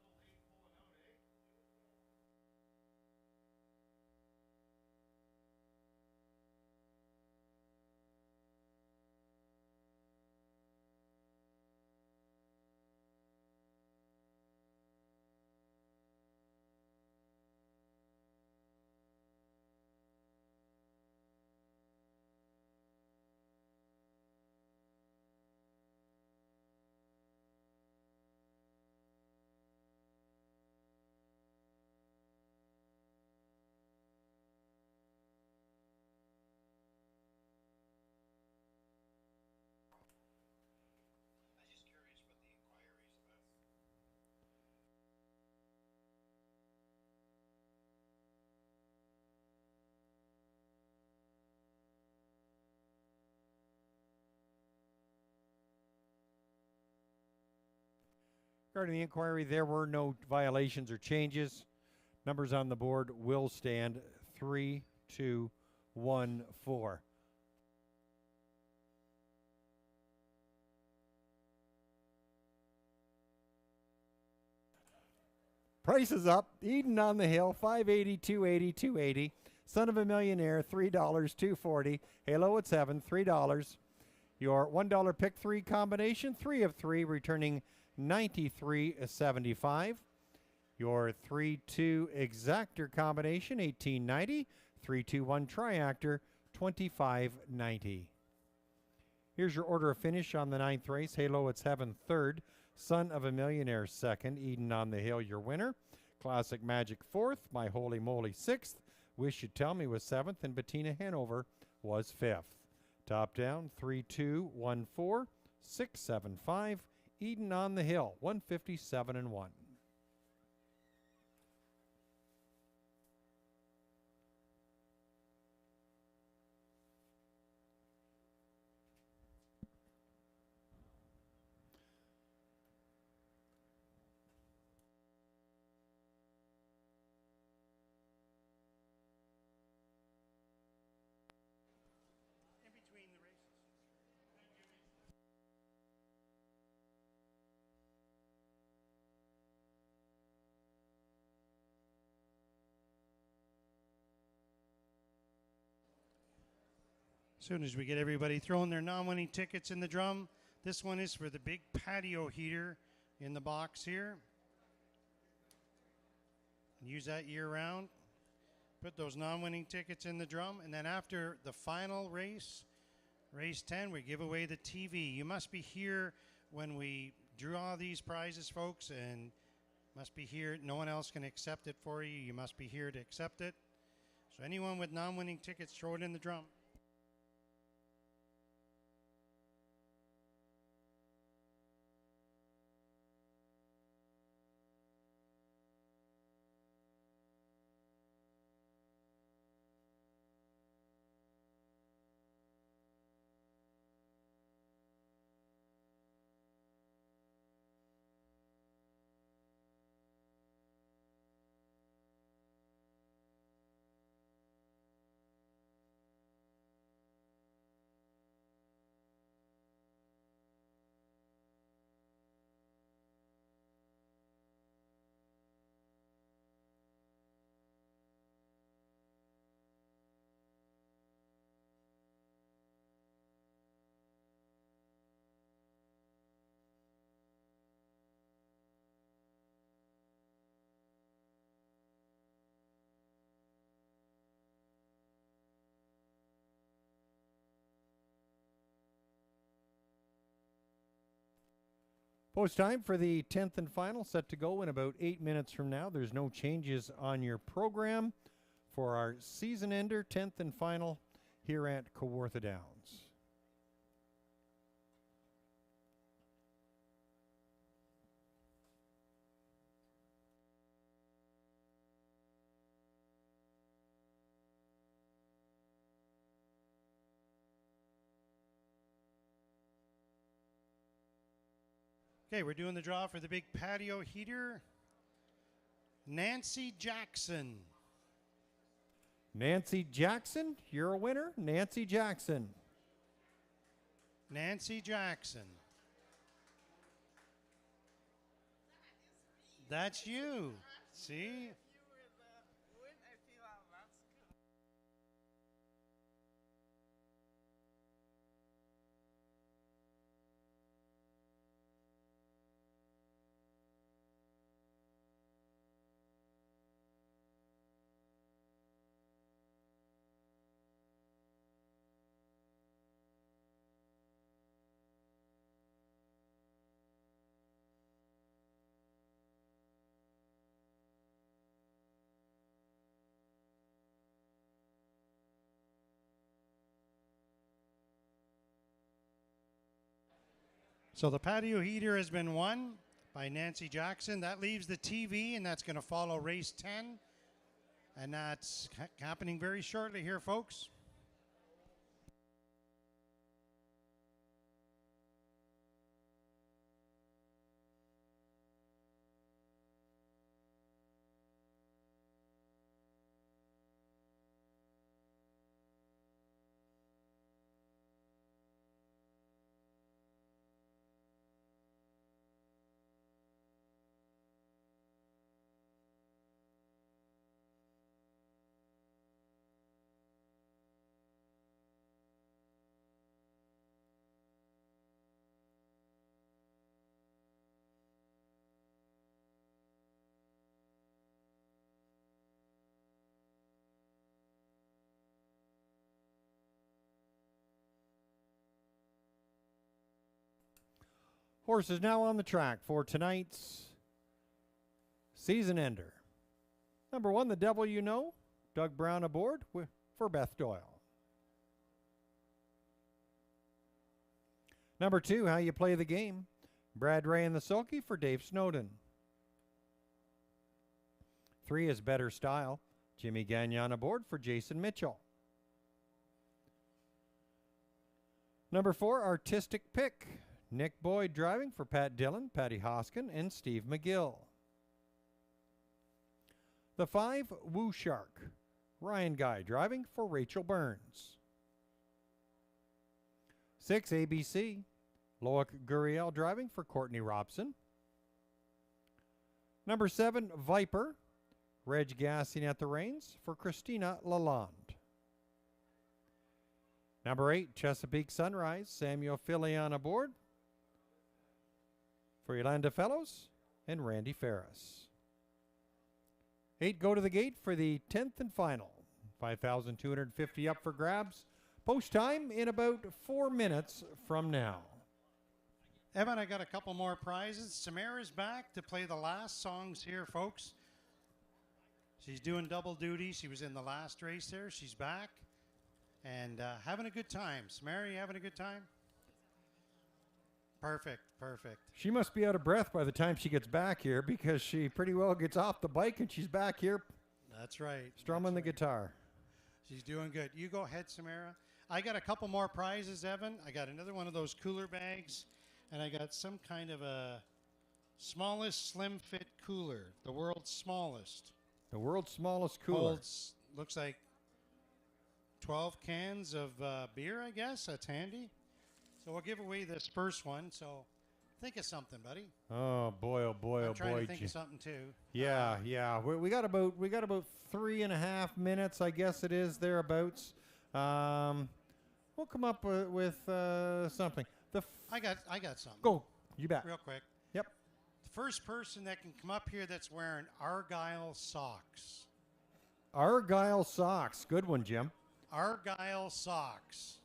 Regarding the inquiry, there were no violations or changes. Numbers on the board will stand 3, 2, 1, 4. Price is up. Eden on the Hill, $5.80, $2.80, $2.80. Son of a Millionaire, $3, $2.40. Halo at 7, $3. Your $1 pick 3 combination, 3 of 3, returning $93.75. Your 3-2 exactor combination, $18.90. 3-2-1 triactor, $25.90. Here's your order of finish on the 9th race. Halo at 7, 3rd. Son of a Millionaire, 2nd. Eden on the Hill, your winner. Classic Magic, 4th. My Holy Moly, 6th. Wish You'd Tell Me was 7th. And Bettina Hanover was 5th. Top down, 3-2, 1-4, 6-7-5. Eden on the Hill, 157 and 1. In between the races. As soon as we get everybody throwing their non-winning tickets in the drum, this one is for the big patio heater in the box here. Use that year-round. Put those non-winning tickets in the drum, and then after the final race, race 10, we give away the TV. You must be here when we draw these prizes, folks, and must be here. No one else can accept it for you. You must be here to accept it. So anyone with non-winning tickets, throw it in the drum. Post time for the 10th and final, set to go in about 8 minutes from now. There's no changes on your program for our season ender, 10th and final here at Kawartha Downs. Okay, we're doing the draw for the big patio heater. Nancy Jackson. Nancy Jackson, you're a winner. Nancy Jackson. Nancy Jackson. That's you. See? So the patio heater has been won by Nancy Jackson. That leaves the TV, and that's going to follow race 10. And that's happening very shortly here, folks. Horse is now on the track for tonight's season ender. Number 1, The Devil You Know, Doug Brown aboard for Beth Doyle. Number 2, How You Play the Game, Brad Ray and the Sulky for Dave Snowden. 3 is Better Style, Jimmy Gagnon aboard for Jason Mitchell. Number 4, Artistic Pick, Nick Boyd driving for Pat Dillon, Patty Hoskin, and Steve McGill. The 5, Woo Shark, Ryan Guy driving for Rachel Burns. 6, ABC, Loic Guriel driving for Courtney Robson. Number 7, Viper, Reg Gassing at the reins for Christina Lalonde. Number 8, Chesapeake Sunrise, Samuel Filion aboard for Yolanda Fellows and Randy Ferris. 8 go to the gate for the 10th and final. 5,250 up for grabs. Post time in about 4 minutes from now. Evan, I got a couple more prizes. Samara's back to play the last songs here, folks. She's doing double duty. She was in the last race there. She's back and having a good time. Samara, you having a good time? Perfect, perfect. She must be out of breath by the time she gets back here because she pretty well gets off the bike and she's back here. That's right. Strumming the guitar. She's doing good. You go ahead, Samara. I got a couple more prizes, Evan. I got another one of those cooler bags, and I got some kind of a smallest slim fit cooler, the world's smallest. The world's smallest cooler. Holds, looks like 12 cans of beer, I guess. That's handy. So we'll give away this first one. So think of something, buddy. Oh boy! Oh boy! I'm Oh trying boy! to think of something too. Yeah, yeah. We got about 3.5 minutes, I guess it is thereabouts. We'll come up with something. I got something. Go, you bet. Real quick. Yep. The first person that can come up here that's wearing Argyle socks. Argyle socks. Good one, Jim. Argyle socks.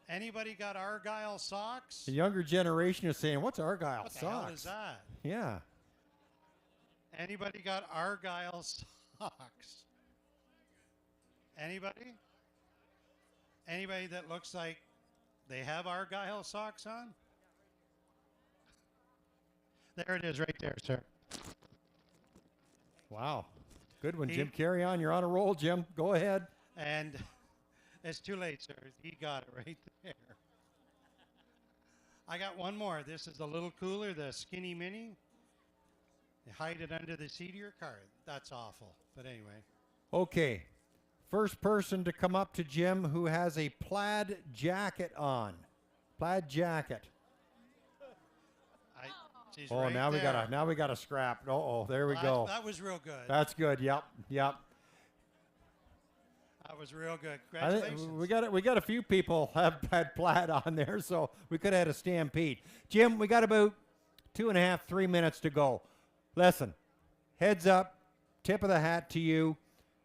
Anybody got Argyle socks? The younger generation is saying, "What's Argyle What the socks?" hell is that? Yeah. Anybody got Argyle socks? Anybody? Anybody that looks like they have Argyle socks on? There it is right there, sir. Wow. Good one, Jim. Carry on. You're on a roll, Jim. Go ahead. And it's too late, sir. He got it right there. I got one more. This is a little cooler, the Skinny Mini. You hide it under the seat of your car. That's awful. But anyway. Okay. First person to come up to Jim who has a plaid jacket on. Plaid jacket. She's Oh, right now we there. got a scrap. Oh, there we Well, go. That was real good. That's good. Yep. That was real good. I think Congratulations. we got a few people have had plaid on there, so we could have had a stampede. Jim, we got about 2.5, 3 minutes to go. Listen, heads up, tip of the hat to you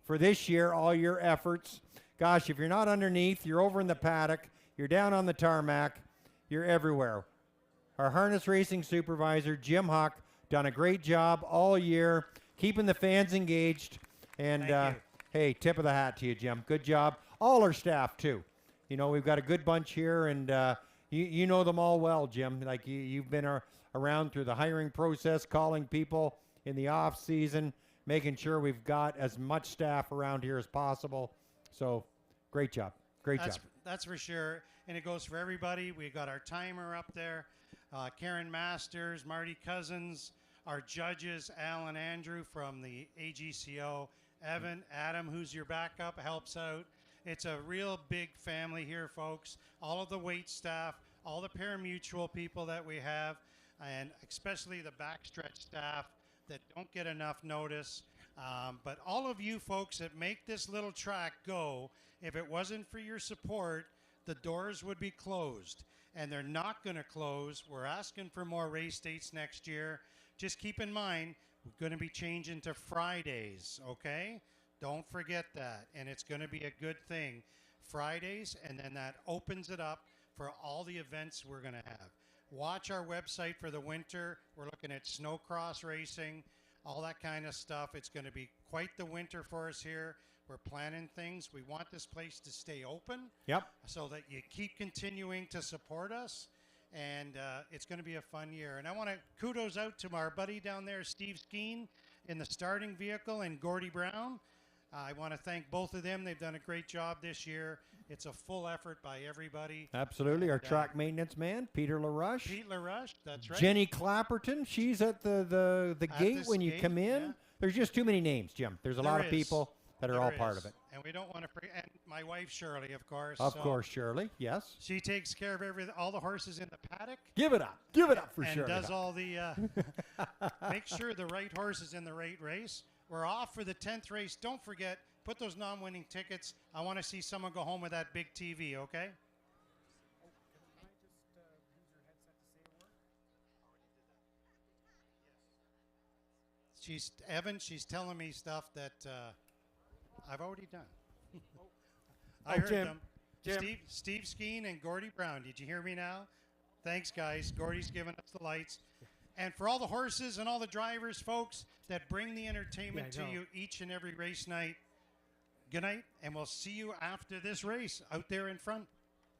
for this year, all your efforts. Gosh, if you're not underneath, you're over in the paddock, you're down on the tarmac, you're everywhere. Our harness racing supervisor, Jim Huck, done a great job all year, keeping the fans engaged. And Thank you. hey, tip of the hat to you, Jim. Good job. All our staff, too. You know, we've got a good bunch here, and you know them all well, Jim. Like, you've been around through the hiring process, calling people in the off season, making sure we've got as much staff around here as possible. So, great job. Great job. That's for sure. And it goes for everybody. We got our timer up there. Karen Masters, Marty Cousins, our judges, Alan Andrew from the AGCO, Evan, Adam, who's your backup, helps out. It's a real big family here, folks. All of the wait staff, all the parimutuel people that we have, and especially the backstretch staff that don't get enough notice. But all of you folks that make this little track go, if it wasn't for your support, the doors would be closed. And they're not going to close. We're asking for more race dates next year. Just keep in mind, we're going to be changing to Fridays, okay? Don't forget that. And it's going to be a good thing. Fridays, and then that opens it up for all the events we're going to have. Watch our website for the winter. We're looking at snowcross racing, all that kind of stuff. It's going to be quite the winter for us here. We're planning things. We want this place to stay open. Yep. So that you keep continuing to support us. And it's going to be a fun year. And I want to kudos out to our buddy down there, Steve Skeen, in the starting vehicle, and Gordy Brown. I want to thank both of them. They've done a great job this year. It's a full effort by everybody. Absolutely. Our And, track maintenance man, Peter LaRuche. Pete LaRuche, that's right. Jenny Clapperton, she's at the gate when you gate, come in. yeah. There's just too many names, Jim. There's a lot There of is. people that are There all part is. of it. And we don't want to forget, and my wife Shirley, of course. Of so course, Shirley. Yes. She takes care of all the horses in the paddock. Give it up. Give it up for And Shirley. does all the, make sure the right horse is in the right race. We're off for the 10th race. Don't forget, put those non-winning tickets. I want to see someone go home with that big TV, okay? She's telling me stuff that I've already done. I heard Jim. them. Jim. Steve Skeen and Gordy Brown. Did you hear me now? Thanks, guys. Gordy's giving us the lights. And for all the horses and all the drivers, folks, that bring the entertainment to you each and every race night, good night, and we'll see you after this race out there in front.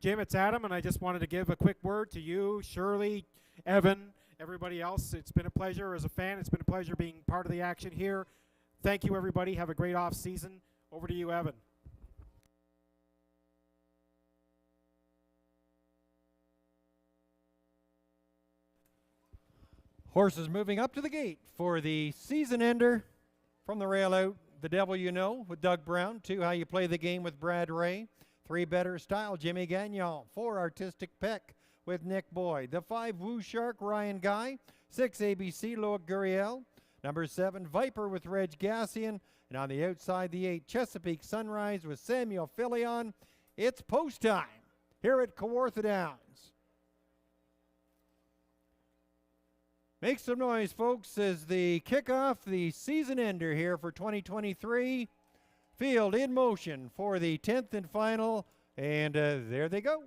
Jim, it's Adam, and I just wanted to give a quick word to you, Shirley, Evan, everybody else. It's been a pleasure as a fan. It's been a pleasure being part of the action here. Thank you, everybody. Have a great off season. Over to you, Evan. Horses moving up to the gate for the season ender from the rail out. The Devil You Know with Doug Brown. 2, How You Play the Game with Brad Ray. 3, Better Style, Jimmy Gagnon. 4, Artistic Peck with Nick Boyd. The 5, Woo Shark, Ryan Guy. 6, ABC, Loic Guriel. Number 7, Viper with Reg Gassian. And on the outside, the 8, Chesapeake Sunrise with Samuel Filion. It's post time here at Kawartha Downs. Make some noise, folks, as the kickoff, the season ender here for 2023. Field in motion for the 10th and final, and there they go.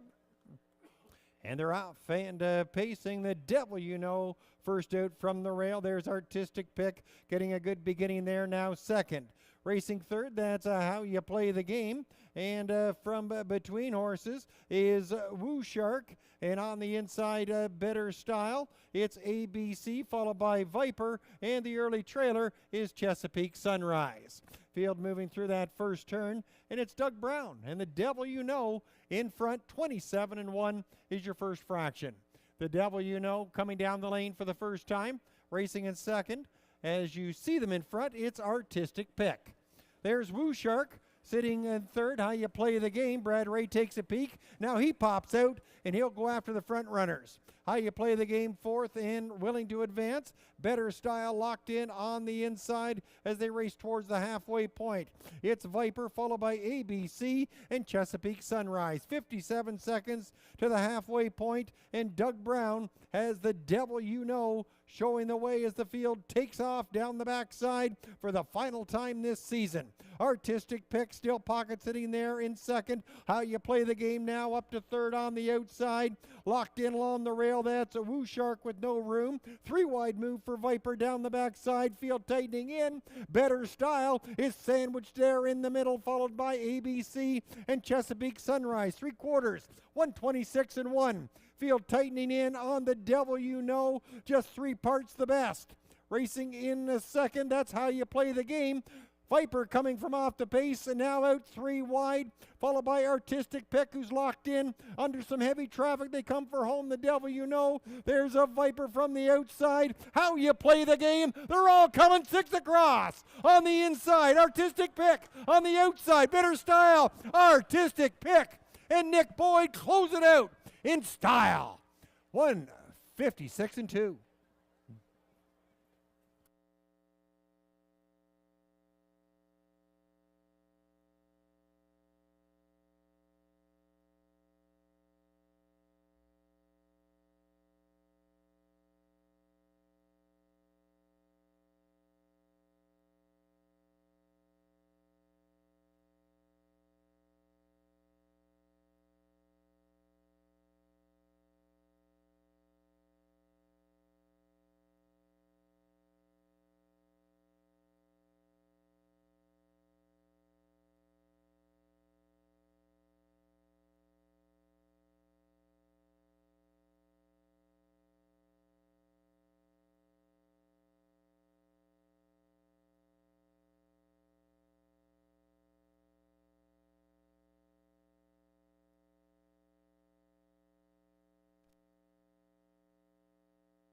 And they're off and pacing. The Devil You Know first out from the rail. There's Artistic Pick getting a good beginning there now second. Racing third, that's How You Play the Game. And from between horses is Woo Shark. And on the inside, Better Style. It's ABC, followed by Viper. And the early trailer is Chesapeake Sunrise. Field moving through that first turn. And it's Doug Brown. And the Devil You Know in front, 27-1 is your first fraction. The Devil You Know coming down the lane for the first time. Racing in second. As you see them in front, it's Artistic Pick. There's Woo Shark sitting in third. How you play the game. Brad Ray takes a peek. Now he pops out, and he'll go after the front runners. How you play the game, fourth and willing to advance. Better Style locked in on the inside as they race towards the halfway point. It's Viper followed by ABC and Chesapeake Sunrise. 57 seconds to the halfway point, and Doug Brown has the Devil You Know showing the way as the field takes off down the backside for the final time this season. Artistic Pick still pocket sitting there in second. How you play the game now up to third on the outside. Locked in along the rail. That's a Woo Shark with no room. 3 wide move for Viper down the backside. Field tightening in. Better Style is sandwiched there in the middle, followed by ABC and Chesapeake Sunrise. 3/4, 126 and 1. Field tightening in on the Devil You Know. Just 3 parts the best. Racing in a second. That's how you play the game. Viper coming from off the pace and now out 3 wide, followed by Artistic Pick, who's locked in under some heavy traffic. They come for home, the Devil You Know. There's a Viper from the outside. How you play the game. They're all coming 6 across. On the inside, Artistic Pick. On the outside, Better Style. Artistic Pick. And Nick Boyd close it out in style. 156 and 2.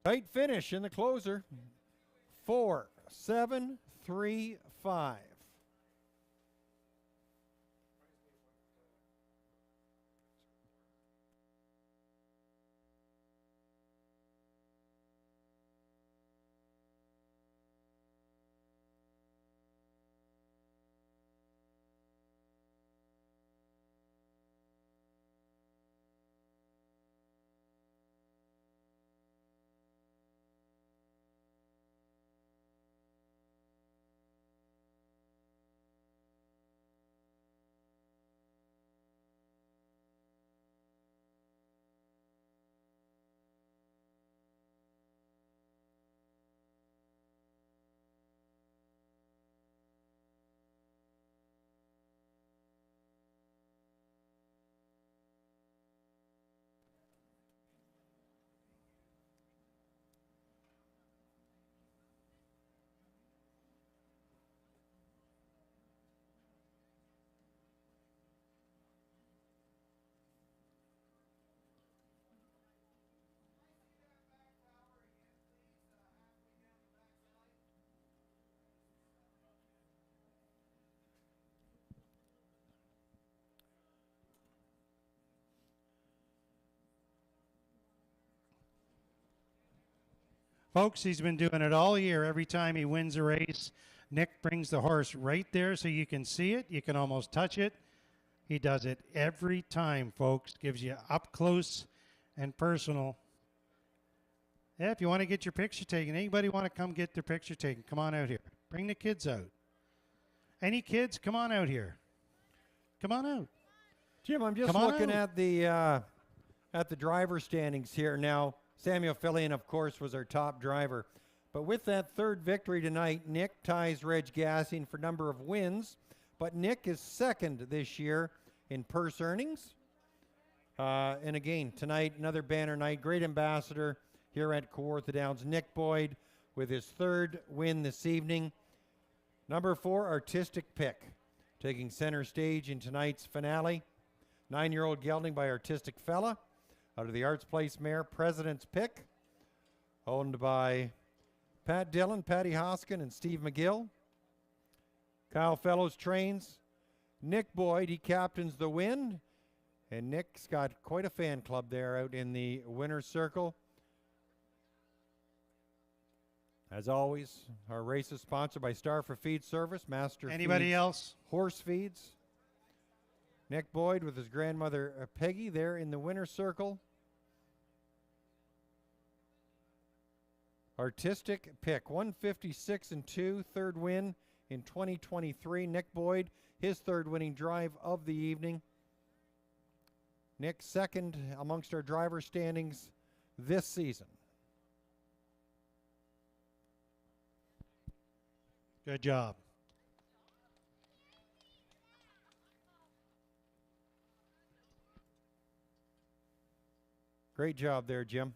Tight finish in the closer. 4, 7, 3, 5. Folks, he's been doing it all year. Every time he wins a race, Nick brings the horse right there so you can see it. You can almost touch it. He does it every time, folks. Gives you up close and personal. Yeah, if you want to get your picture taken, anybody want to come get their picture taken, come on out here. Bring the kids out. Any kids, come on out here. Come on out. Jim, I'm just looking at the driver standings here now. Samuel Fillion, of course, was our top driver. But with that third victory tonight, Nick ties Reg Gassing for number of wins. But Nick is second this year in purse earnings. And again, tonight, another banner night. Great ambassador here at Kawartha Downs. Nick Boyd with his third win this evening. Number 4, Artistic Pick, taking center stage in tonight's finale. 9-year-old gelding by Artistic Fella. Out of the Arts Place mare, President's Pick, owned by Pat Dillon, Patty Hoskin, and Steve McGill. Kyle Fellows trains Nick Boyd, he captains the win. And Nick's got quite a fan club there out in the winner's circle. As always, our race is sponsored by Star for Feed Service, Master Anybody Feeds else? Horse Feeds. Nick Boyd with his grandmother Peggy there in the winner's circle. Artistic pick, 156 and 2, third win in 2023. Nick Boyd, his third winning drive of the evening. Nick second amongst our driver standings this season. Good job. Great job there, Jim.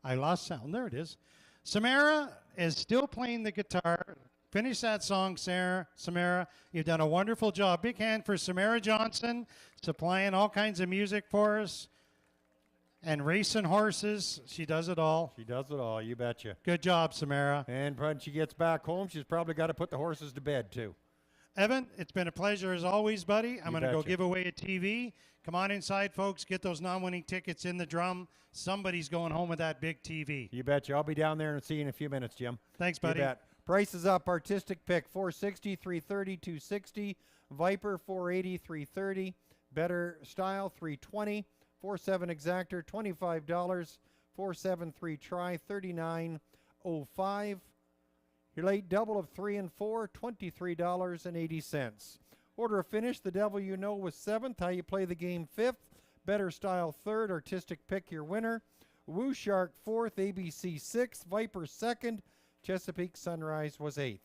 I lost sound. There it is. Samara is still playing the guitar. Finish that song, Sarah. Samara, you've done a wonderful job. Big hand for Samara Johnson, supplying all kinds of music for us. And racing horses. She does it all. She does it all, you betcha. Good job, Samara. And when she gets back home, she's probably got to put the horses to bed, too. Evan, it's been a pleasure as always, buddy. I'm going to go betcha. give away a TV. Come on inside, folks. Get those non-winning tickets in the drum. Somebody's going home with that big TV. You betcha. I'll be down there and see you in a few minutes, Jim. Thanks, buddy. You bet. Price is up. Artistic pick, 460, 330, 260. Viper, 480, 330. Better Style, 320. 4-7 Exactor, $25. 4-7-3 Try, $39.05. Your late double of 3 and 4, $23.80. Order of finish, the devil you know was 7th. How you play the game 5th. Better Style 3rd. Artistic pick your winner. Woo Shark 4th. ABC 6th. Viper 2nd. Chesapeake Sunrise was 8th.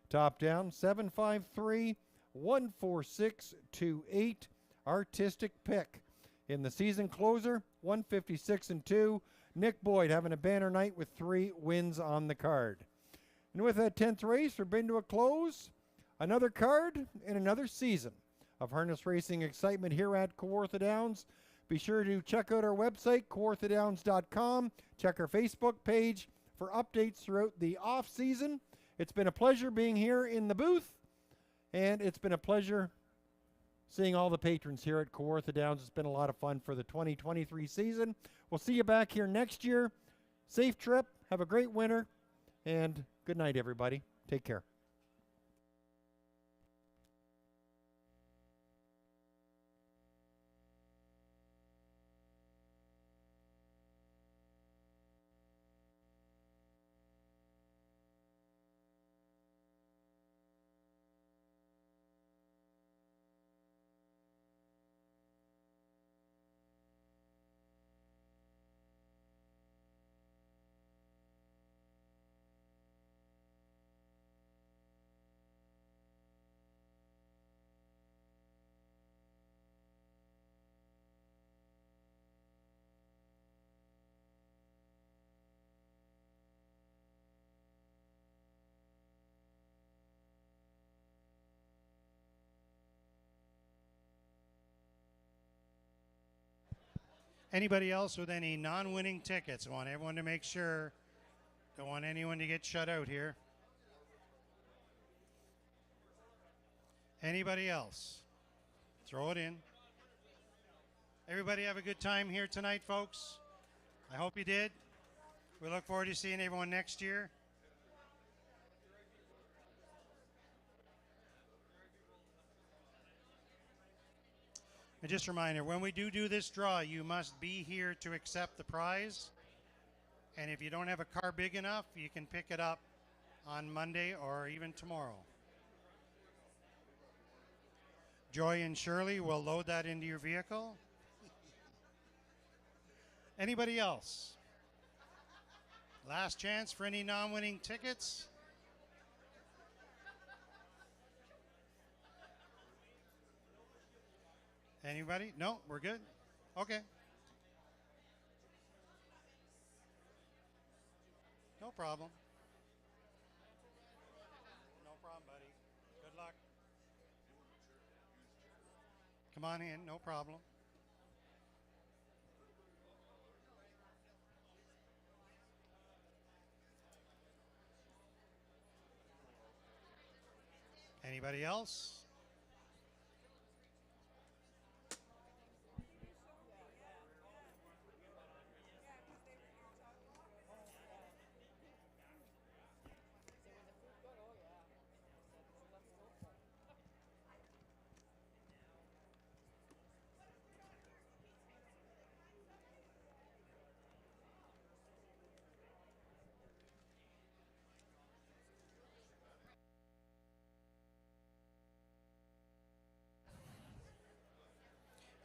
Top down 753 14628. Artistic pick. In the season closer, 156 and 2. Nick Boyd having a banner night with 3 wins on the card. And with that 10th race, we're bringing to a close. Another card and another season of harness racing excitement here at Kawartha Downs. Be sure to check out our website, kawarthadowns.com. Check our Facebook page for updates throughout the off season. It's been a pleasure being here in the booth, and it's been a pleasure seeing all the patrons here at Kawartha Downs. It's been a lot of fun for the 2023 season. We'll see you back here next year. Safe trip. Have a great winter. And good night, everybody. Take care. Anybody else with any non-winning tickets? I want everyone to make sure. Don't want anyone to get shut out here. Anybody else? Throw it in. Everybody have a good time here tonight, folks. I hope you did. We look forward to seeing everyone next year. And just a reminder, when we do this draw, you must be here to accept the prize. And if you don't have a car big enough, you can pick it up on Monday or even tomorrow. Joy and Shirley will load that into your vehicle. Anybody else? Last chance for any non-winning tickets. Anybody? No, we're good. Okay. No problem. No problem, buddy. Good luck. Come on in, no problem. Anybody else?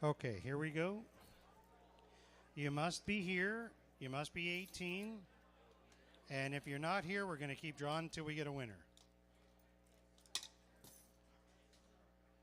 Okay, here we go. You must be here. You must be 18. And if you're not here, we're going to keep drawing until we get a winner.